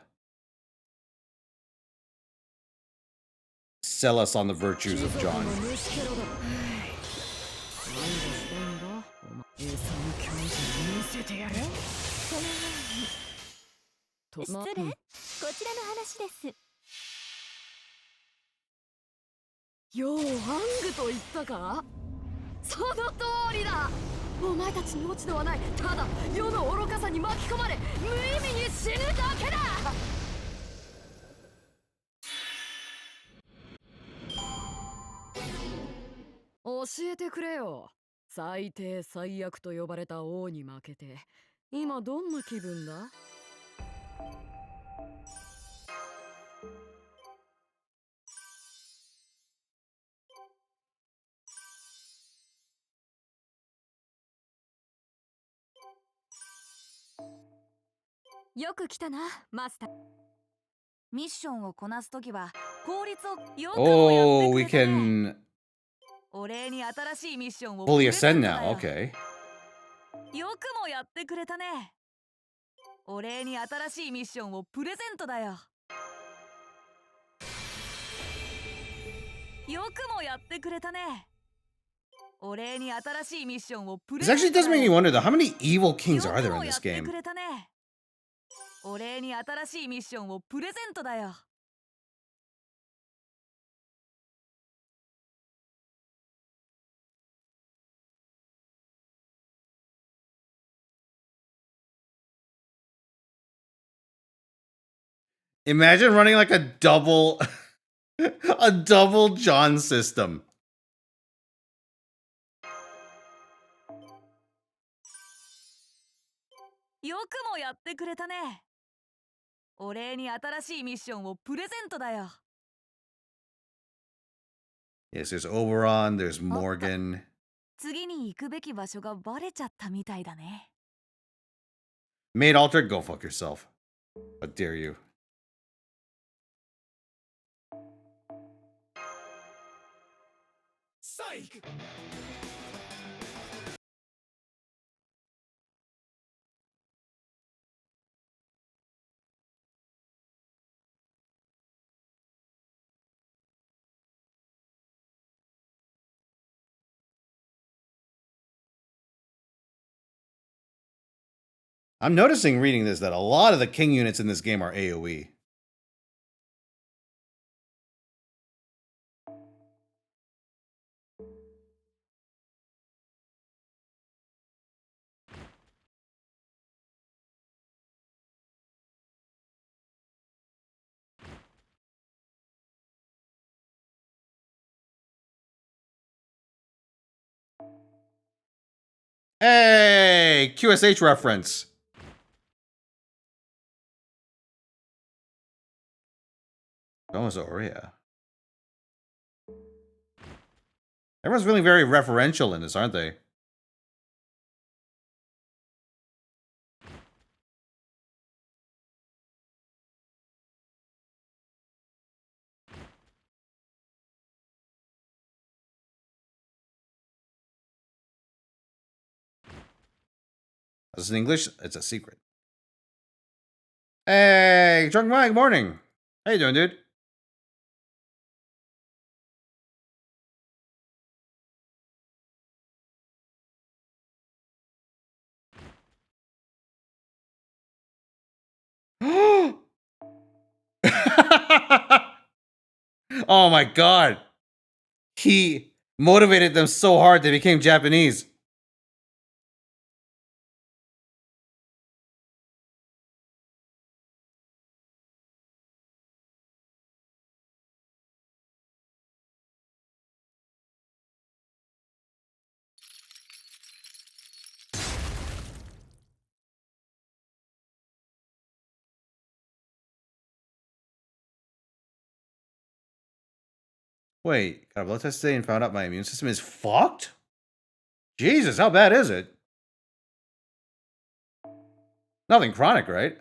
sell us on the virtues of John. 失礼、こちらの話です。ようハングと言ったか。その通りだ。お前たちに落ち度はない。ただ世の愚かさに巻き込まれ無意味に死ぬだけだ。教えてくれよ。最低最悪と呼ばれた王に負けて今どんな気分だ。よく来たな、マスター。ミッションをこなすときは効率をよくもや Oh, ってく we れたね。 can お礼に新しいミッションを fully プレゼ ascend ントだ now. よ。 Okay. よくもやってくれたね。お礼に新しいミッションをプレゼントだよ。よくもやってくれたね。お礼に新しいミッションをプレ This ゼン actually ト does だ make me よ。 wonder though, how many evil kings よ are く there in もや this って game? くれたね。お礼に新しいミッションをプレゼントだよ。 Imagine running like a double a double John system. よくもやってくれたね。お礼に新しいミッションをプレゼントだよ。 Yes, there's Oberon, there's Morgan. 次に行くべき場所がバレちゃったみたいだね。 Maid altered, go fuck yourself. How dare you? Psych! I'm noticing reading this that a lot of the king units in this game are AoE. Hey, QSH reference. Almost Aurea. Everyone's feeling very referential in this, aren't they? Is this in English? It's a secret. Hey, Drunk Mike, morning. How you doing, dude? Oh my god. He motivated them so hard they became Japanese. Wait, got a blood test today and found out my immune system is fucked? Jesus, how bad is it? Nothing chronic, right?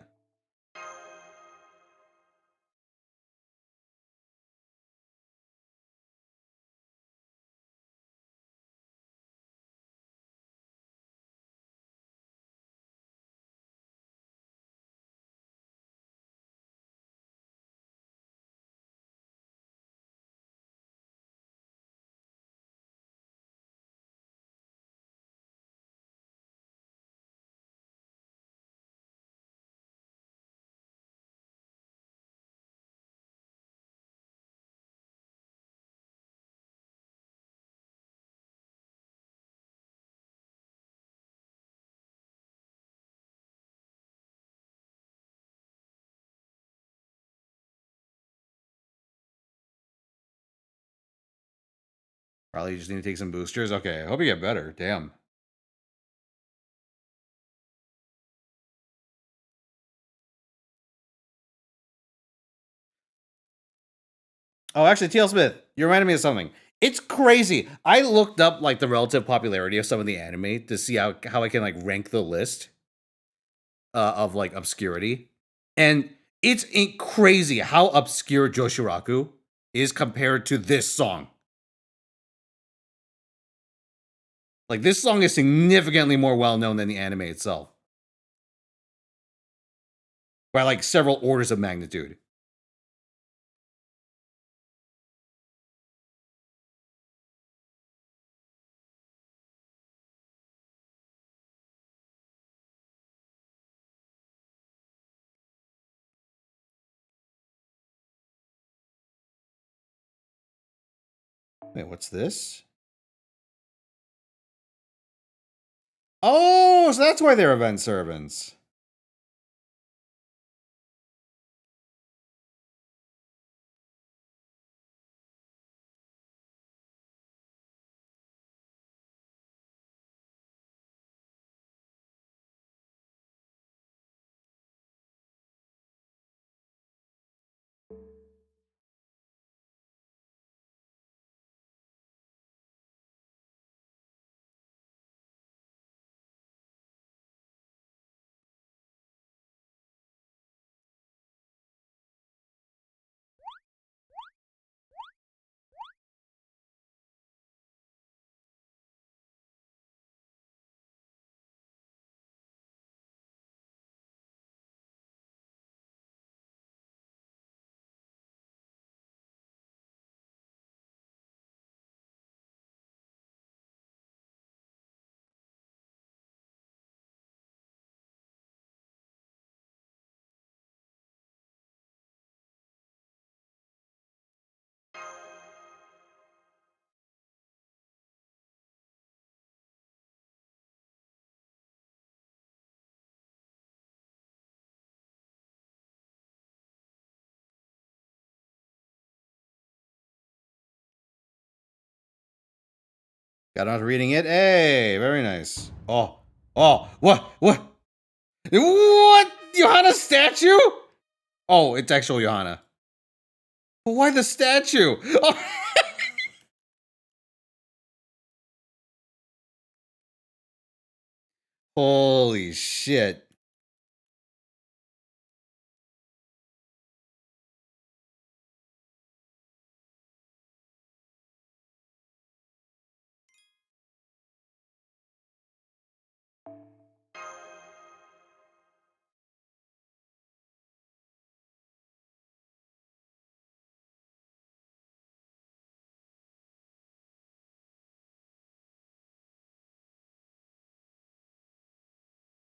Probably just need to take some boosters. Okay, I hope you get better. Damn. Oh, actually, TL Smith, you reminded me of something. It's crazy. I looked up like the relative popularity of some of the anime to see how I can like rank the list of like obscurity, and it's crazy how obscure Joshiraku is compared to this song. Like this song is significantly more well known than the anime itself by like several orders of magnitude. Wait, what's this? Oh, so that's why they're event servants. Got on to reading it. Hey, very nice. Oh, what? What? Johanna's statue? Oh, it's actual Johanna. But why the statue? Oh. Holy shit.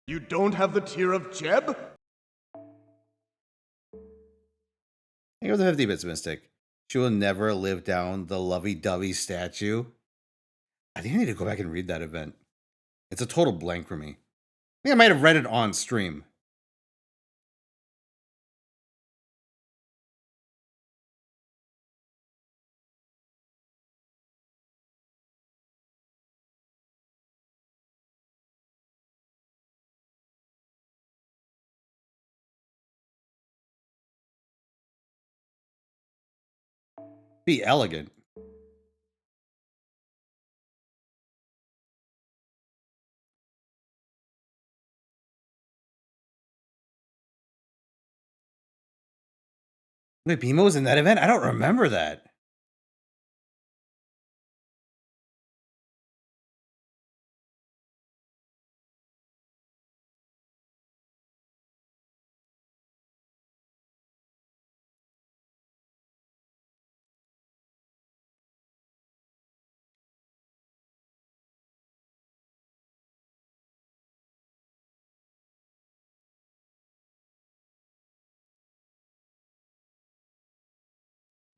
You don't have the tear of Jeb? Here the 50 bits mystic. She will never live down the lovey-dovey statue. I think I need to go back and read that event. It's a total blank for me. I think I might have read it on stream. Be elegant. Wait, BMO was in that event? I don't remember that.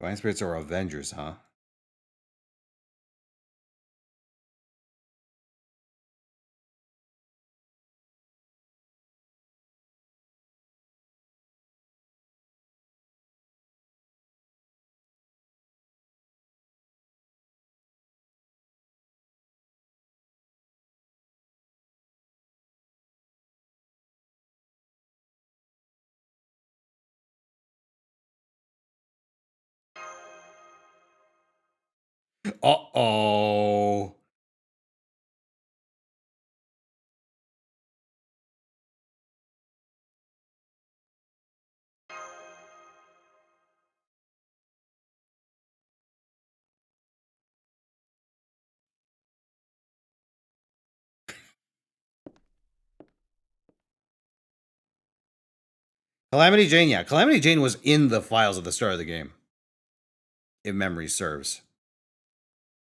Divine Spirits are Avengers, huh? Uh-oh. Calamity Jane, yeah. Calamity Jane was in the files at the start of the game, if memory serves.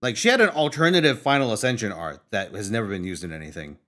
Like, she had an alternative Final Ascension art that has never been used in anything.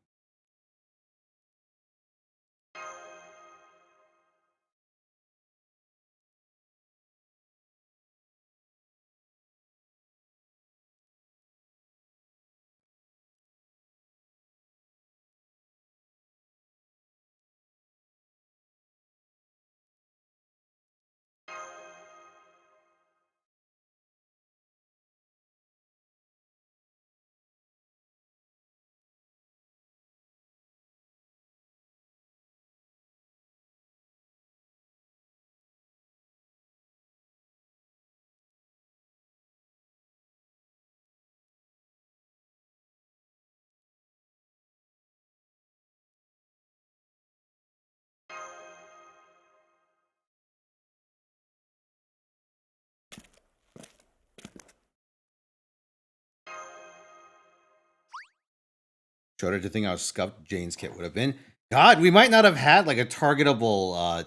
Shorter to think how scuffed Jane's kit would have been. God, we might not have had like a targetable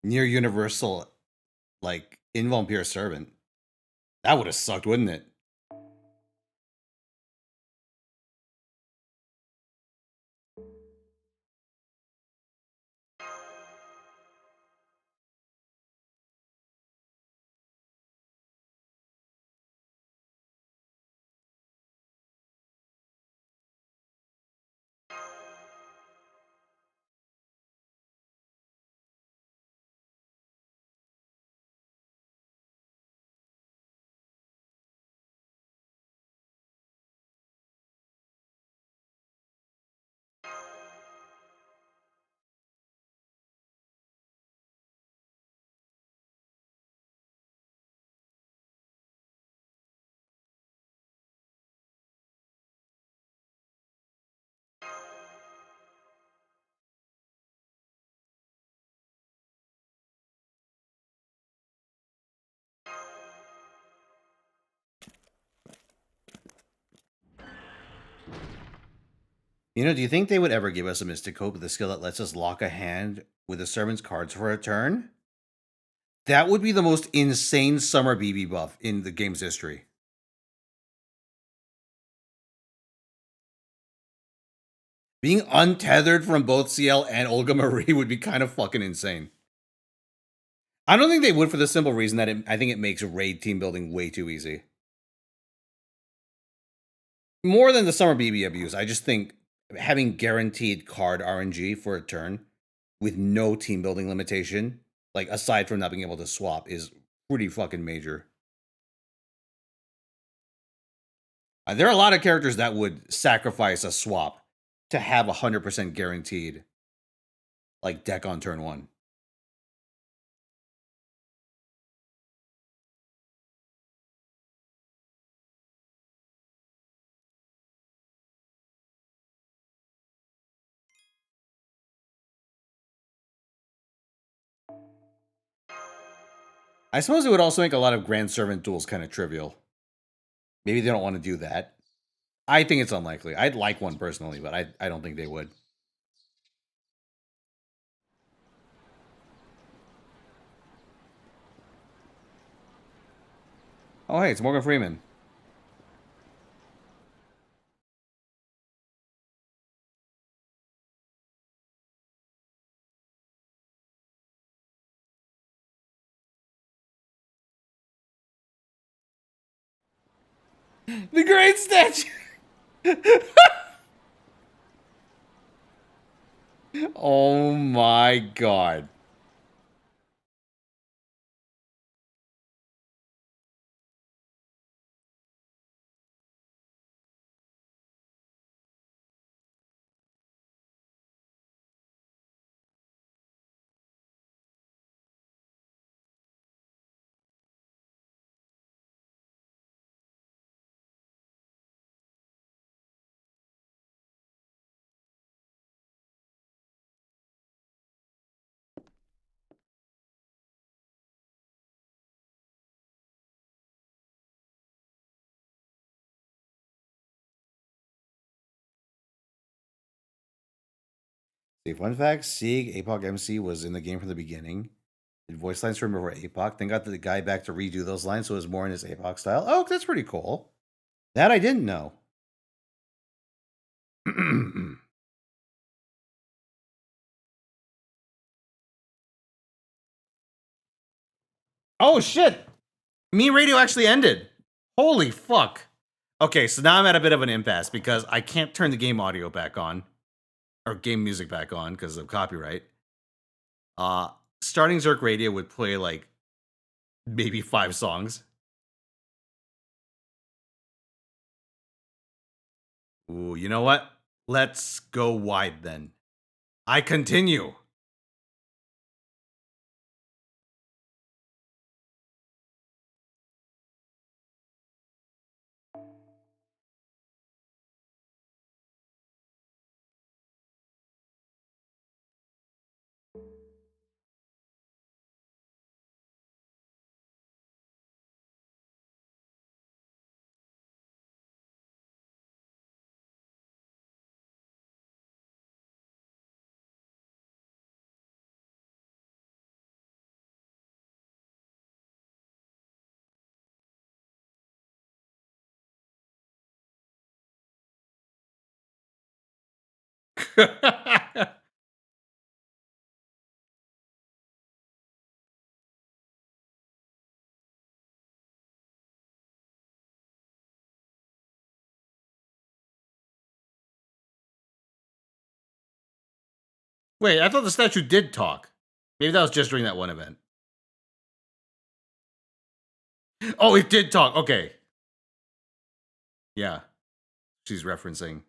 near universal like invampire servant. That would have sucked, wouldn't it? You know, do you think they would ever give us a Mystic Hope with a skill that lets us lock a hand with a servant's cards for a turn? That would be the most insane summer BB buff in the game's history. Being untethered from both CL and Olga Marie would be kind of fucking insane. I don't think they would for the simple reason that I think it makes raid team building way too easy. More than the summer BB abuse, I just think having guaranteed card RNG for a turn with no team building limitation, like aside from not being able to swap, is pretty fucking major. There are a lot of characters that would sacrifice a swap to have 100% guaranteed, like, deck on turn one. I suppose it would also make a lot of Grand Servant duels kind of trivial. Maybe they don't want to do that. I think it's unlikely. I'd like one personally, but I don't think they would. Oh, hey, it's Morgan Freeman. The Great Statue! Oh my god. See, fun fact, Sieg, APOC MC was in the game from the beginning. Did voice lines from before APOC, then got the guy back to redo those lines so it was more in his APOC style. Oh, that's pretty cool. That I didn't know. Oh shit! Me Radio actually ended. Holy fuck. Okay, so now I'm at a bit of an impasse because I can't turn the game audio back on. Or game music back on because of copyright. Starting Zerk Radio would play like maybe 5 songs. Ooh, you know what? Let's go wide then. I continue. Wait, I thought the statue did talk. Maybe that was just during that one event. Oh, it did talk. Okay. Yeah. She's referencing.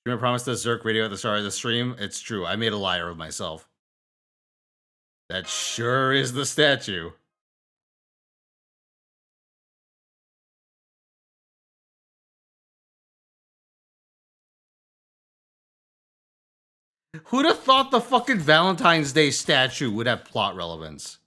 Remember, promised us Zerk Radio at the start of the stream? It's true. I made a liar of myself. That sure is the statue. Who'd have thought the fucking Valentine's Day statue would have plot relevance?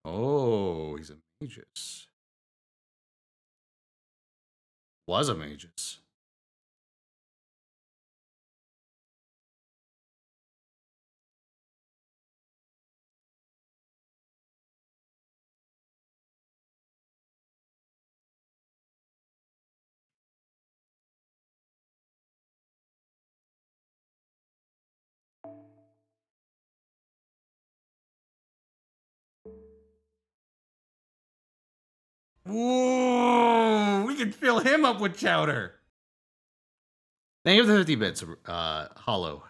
Oh, he's a magus. Was a magus. Ooh, we can fill him up with chowder. Thank you for the 50 bits, Hollow.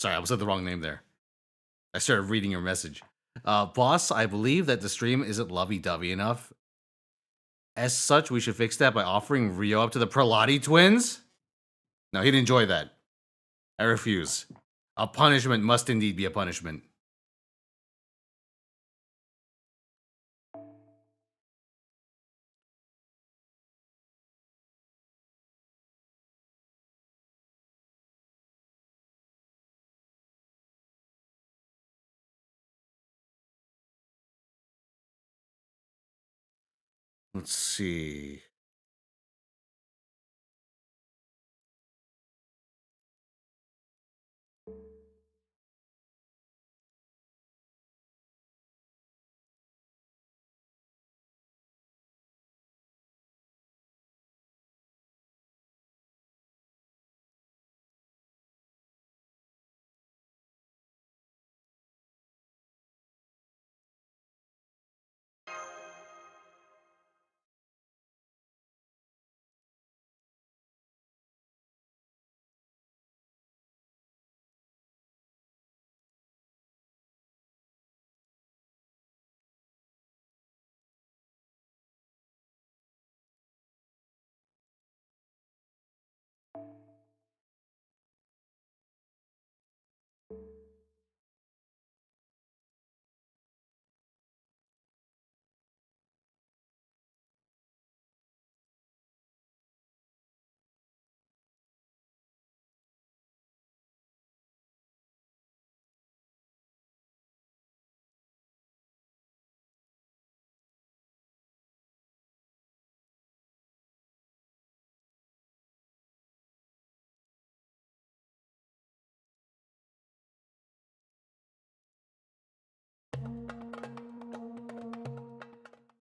Sorry, I was at the wrong name there. I started reading your message. Boss, I believe that the stream isn't lovey-dovey enough. As such, we should fix that by offering Rio up to the Prelati twins? No, he'd enjoy that. I refuse. A punishment must indeed be a punishment. Let's see.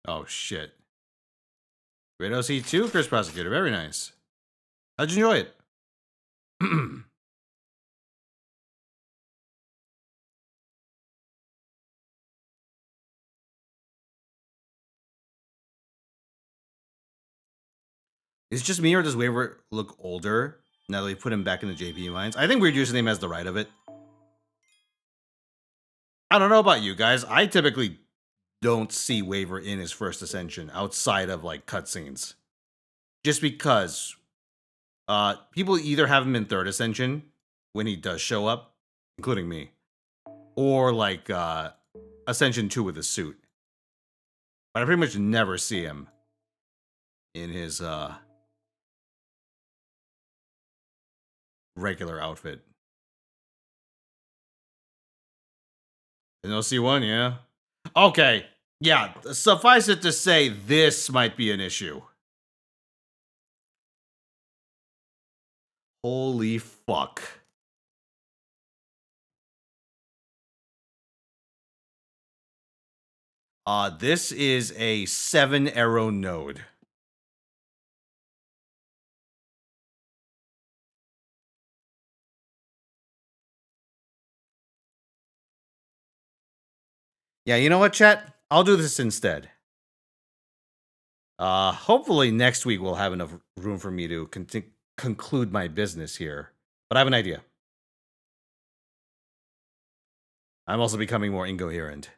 Oh, shit. Great OC2, Chris Prosecutor. Very nice. How'd you enjoy it? Is it just me or does Waver look older now that we put him back in the JP mines? I think Weird Username has the right of it. I don't know about you guys. I typically don't see Waver in his first ascension outside of like cutscenes. Just because people either have him in third ascension when he does show up, including me, or like Ascension 2 with a suit. But I pretty much never see him in his regular outfit. An OC1, yeah. Okay, yeah, suffice it to say, this might be an issue. Holy fuck. This is a 7-arrow node. Yeah, you know what, chat? I'll do this instead. Hopefully next week we'll have enough room for me to conclude my business here. But I have an idea. I'm also becoming more incoherent.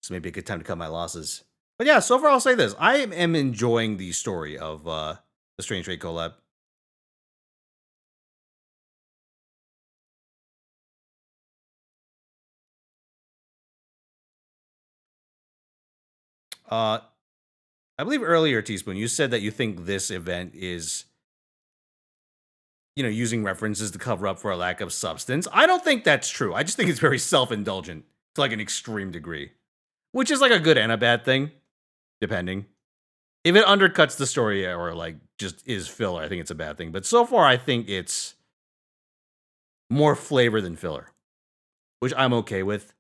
So maybe a good time to cut my losses. But yeah, so far I'll say this. I am enjoying the story of the Strange Trade collab. I believe earlier, Teaspoon, you said that you think this event is, you know, using references to cover up for a lack of substance. I don't think that's true. I just think it's very self-indulgent to like an extreme degree, which is like a good and a bad thing, depending. If it undercuts the story or like just is filler, I think it's a bad thing. But so far, I think it's more flavor than filler, which I'm okay with.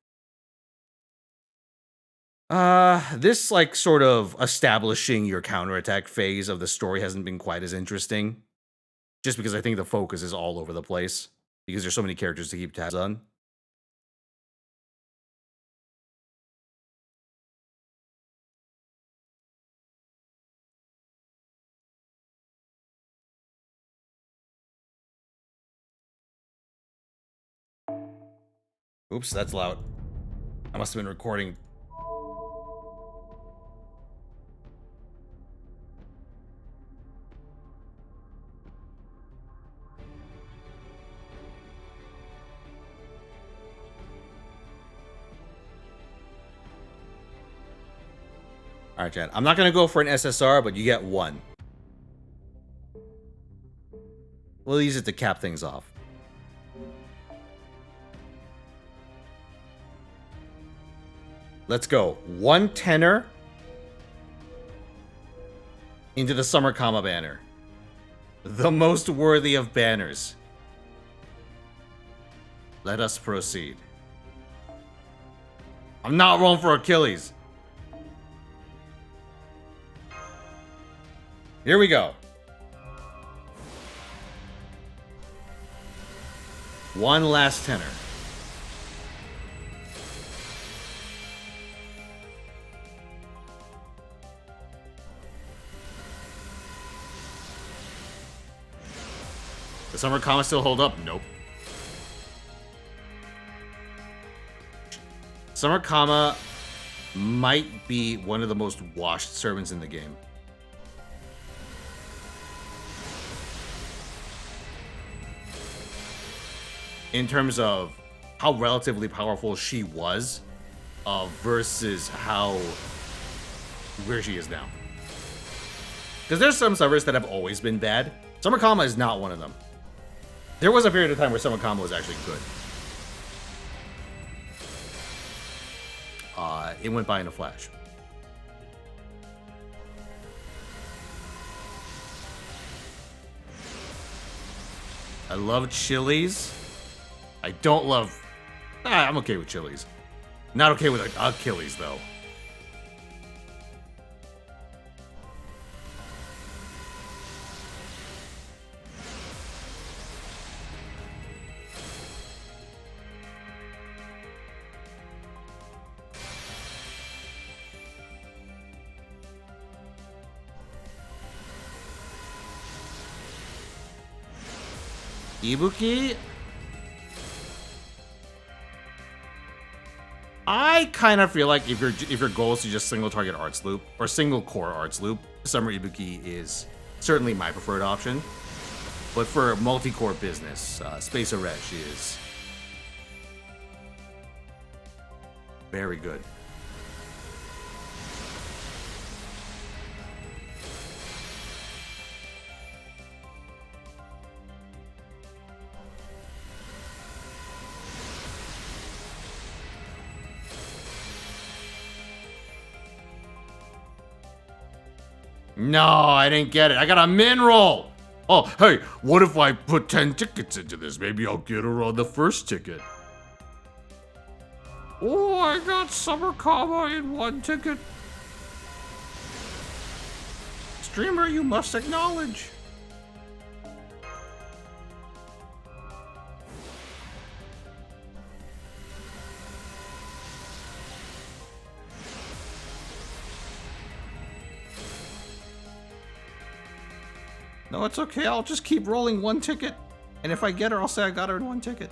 This like sort of establishing your counterattack phase of the story hasn't been quite as interesting. Just because I think the focus is all over the place. Because there's so many characters to keep tabs on. Oops, that's loud. I must have been recording. All right, Chad. I'm not going to go for an SSR, but you get one. We'll use it to cap things off. Let's go. 1 tenor into the Summer Kama banner. The most worthy of banners. Let us proceed. I'm not rolling for Achilles. Here we go. 1 last tenor. Does Summer Kama still hold up? Nope. Summer Kama might be one of the most washed servants in the game. In terms of how relatively powerful she was versus where she is now. Because there's some servers that have always been bad. Summer Kama is not one of them. There was a period of time where Summer Kama was actually good. It went by in a flash. I love chilies. I don't love... I'm okay with chilies. Not okay with Achilles, though. Ibuki? I kind of feel like if your goal is to just single target arts loop or single core arts loop, Summer Ibuki is certainly my preferred option. But for multi-core business, Space Aresh is very good. No, I didn't get it. I got a min roll. Oh, hey, what if I put 10 tickets into this? Maybe I'll get her on the first ticket. Oh, I got Summer Kama in 1 ticket. Streamer, you must acknowledge. No, it's okay. I'll just keep rolling 1 ticket. And if I get her, I'll say I got her in 1 ticket.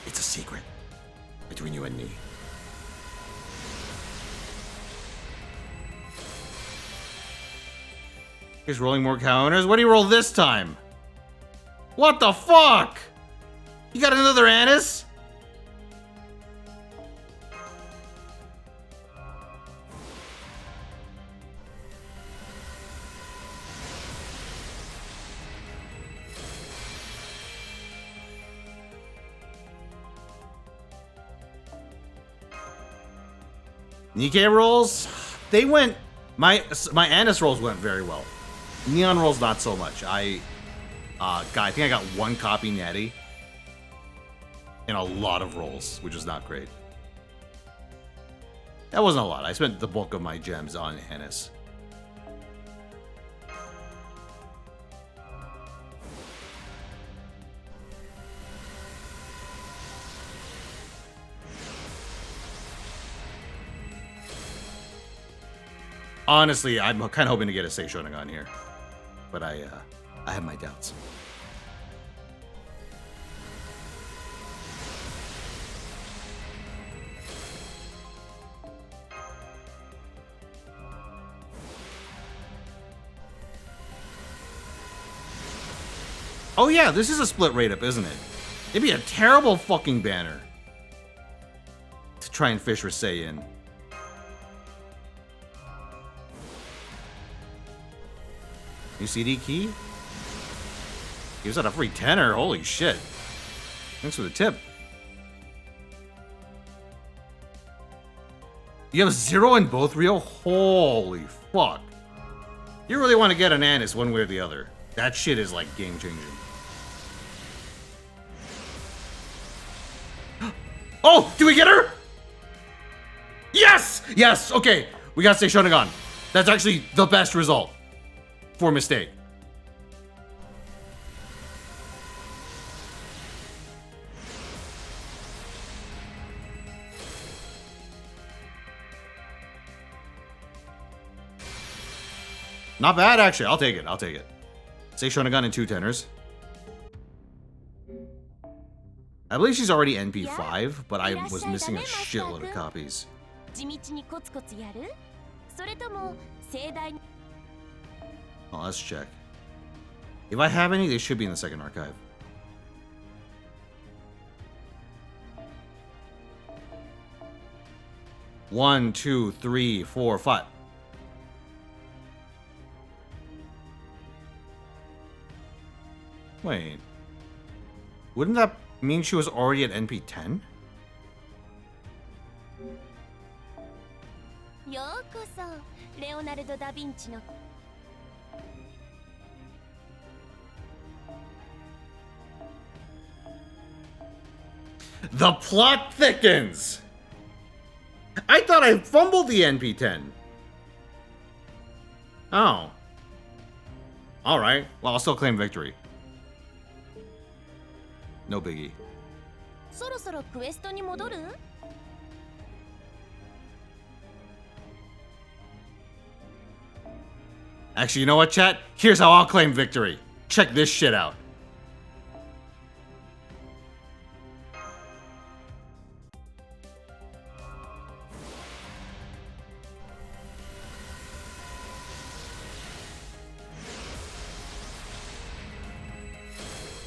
It's a secret between you and me. He's rolling more counters. What do you roll this time? What the fuck? You got another Annis? Nikkei rolls, they went, my Annis rolls went very well. Neon rolls not so much. I think I got 1 copy natty and a lot of rolls, which was not great. That wasn't a lot. I spent the bulk of my gems on Annis. Honestly, I'm kind of hoping to get a Seishonagon here, but I have my doubts. Oh yeah, this is a split rate up, isn't it? It'd be a terrible fucking banner to try and fish Risei in. New CD key? Gives out a free tenner. Holy shit. Thanks for the tip. You have 0 in both, Rio? Holy fuck. You really want to get an Annis one way or the other. That shit is like game changing. Oh, do we get her? Yes! Yes! Okay, we got Sei Shonagon. That's actually the best result for mistake. Not bad, actually. I'll take it. I'll take it. Sei Shonagon and 2 tenors. I believe she's already NP5, but I was missing a shitload of copies. Oh, let's check. If I have any, they should be in the second archive. One, two, three, four, five. Wait. Wouldn't that mean she was already at NP10? The plot thickens! I thought I fumbled the NP10. Oh. Alright, well, I'll still claim victory. No biggie. Actually, you know what, chat? Here's how I'll claim victory. Check this shit out.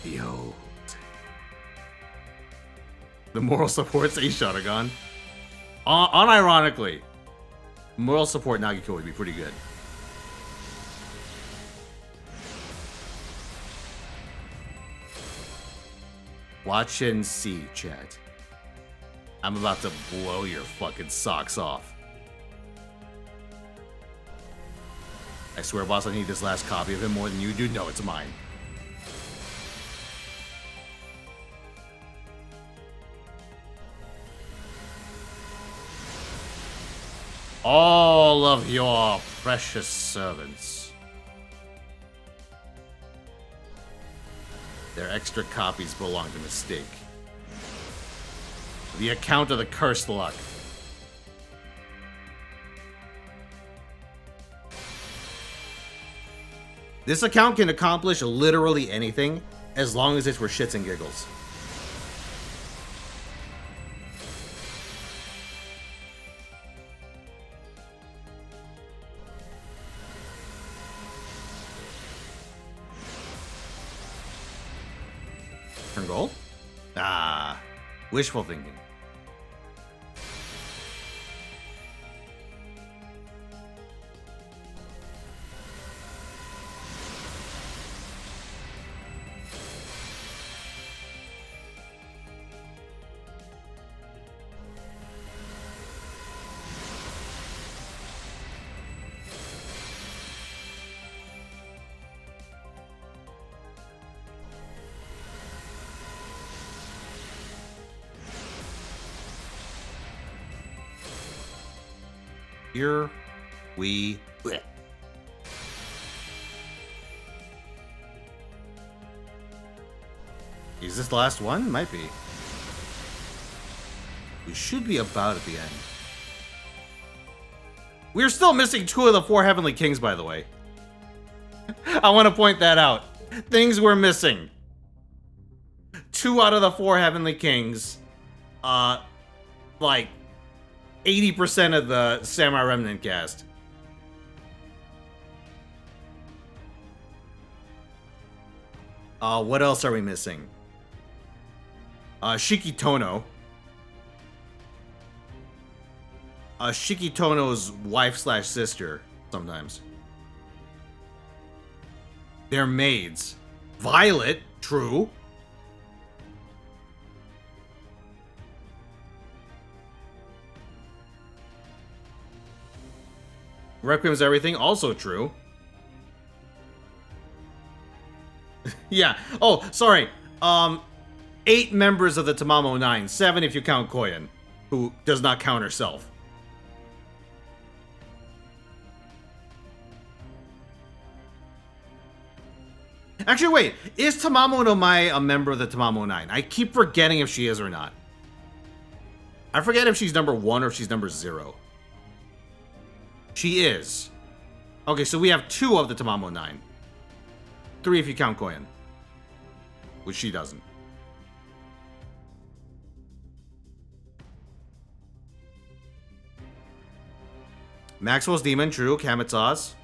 Yo. The moral support's a Shonagon. Unironically, moral support Nagiko would be pretty good. Watch and see, chat. I'm about to blow your fucking socks off. I swear, boss, I need this last copy of him more than you do. No, it's mine. All of your precious servants. Their extra copies belong to Mistake. The account of the cursed luck. This account can accomplish literally anything as long as it's for shits and giggles. Turn gold? Ah, wishful thinking. Here we bleh. Is this the last one? Might be. We should be about at the end. We're still missing 2 of the 4 Heavenly Kings, by the way. I want to point that out. Things we're missing. 2 out of the 4 Heavenly Kings. Like 80% of the Samurai Remnant cast. What else are we missing? Shikitono. Shikitono's wife/sister, sometimes. They're maids. Violet, true. Requiem's everything, also true. Yeah. Oh, sorry. 8 members of the Tamamo 9. 7 if you count Koyan, who does not count herself. Actually, wait. Is Tamamo no Mai a member of the Tamamo 9? I keep forgetting if she is or not. I forget if she's number 1 or if she's number 0. She is. Okay, so we have 2 of the Tamamo 9. 3 if you count Koyan. Which she doesn't. Maxwell's Demon, true. Kamataz.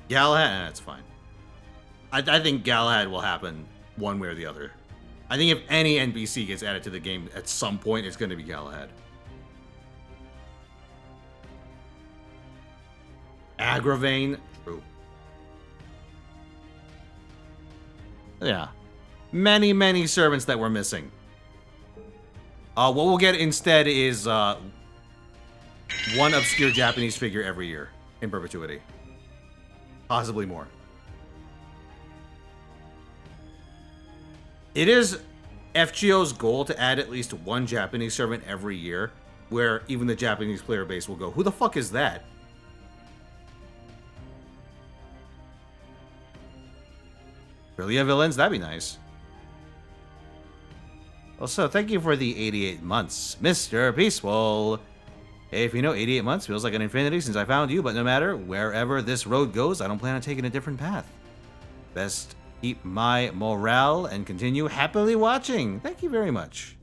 Galahad, that's fine. I think Galahad will happen one way or the other. I think if any NPC gets added to the game at some point, it's going to be Galahad. Agravane, true. Yeah. Many, many servants that we're missing. What we'll get instead is one obscure Japanese figure every year in perpetuity. Possibly more. It is FGO's goal to add at least one Japanese servant every year, where even the Japanese player base will go, who the fuck is that? Brillia villains? That'd be nice. Also, thank you for the 88 months, Mr. Peaceful. Hey, if you know, 88 months feels like an infinity since I found you, but no matter wherever this road goes, I don't plan on taking a different path. Best keep my morale and continue happily watching. Thank you very much.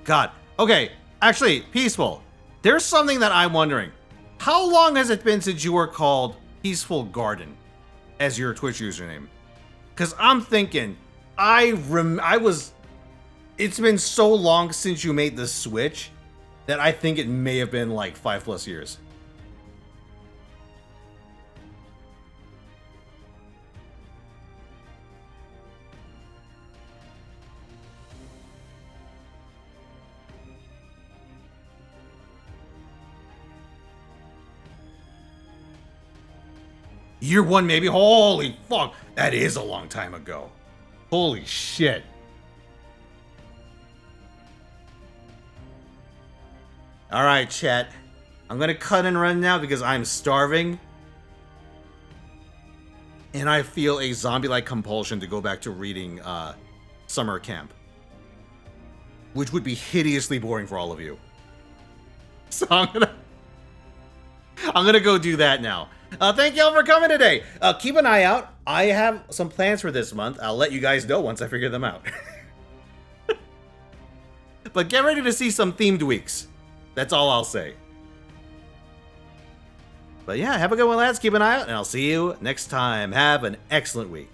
God. Okay, actually, Peaceful. There's something that I'm wondering. How long has it been since you were called Peaceful Garden as your Twitch username? Because I'm thinking, it's been so long since you made the switch that I think it may have been like 5+ years. Year 1 maybe? Holy fuck, that is a long time ago. Holy shit. Alright, chat. I'm gonna cut and run now because I'm starving. And I feel a zombie-like compulsion to go back to reading Summer Camp. Which would be hideously boring for all of you. So I'm gonna go do that now. Thank y'all for coming today. Keep an eye out. I have some plans for this month. I'll let you guys know once I figure them out. But get ready to see some themed weeks. That's all I'll say. But yeah, have a good one, lads. Keep an eye out, and I'll see you next time. Have an excellent week.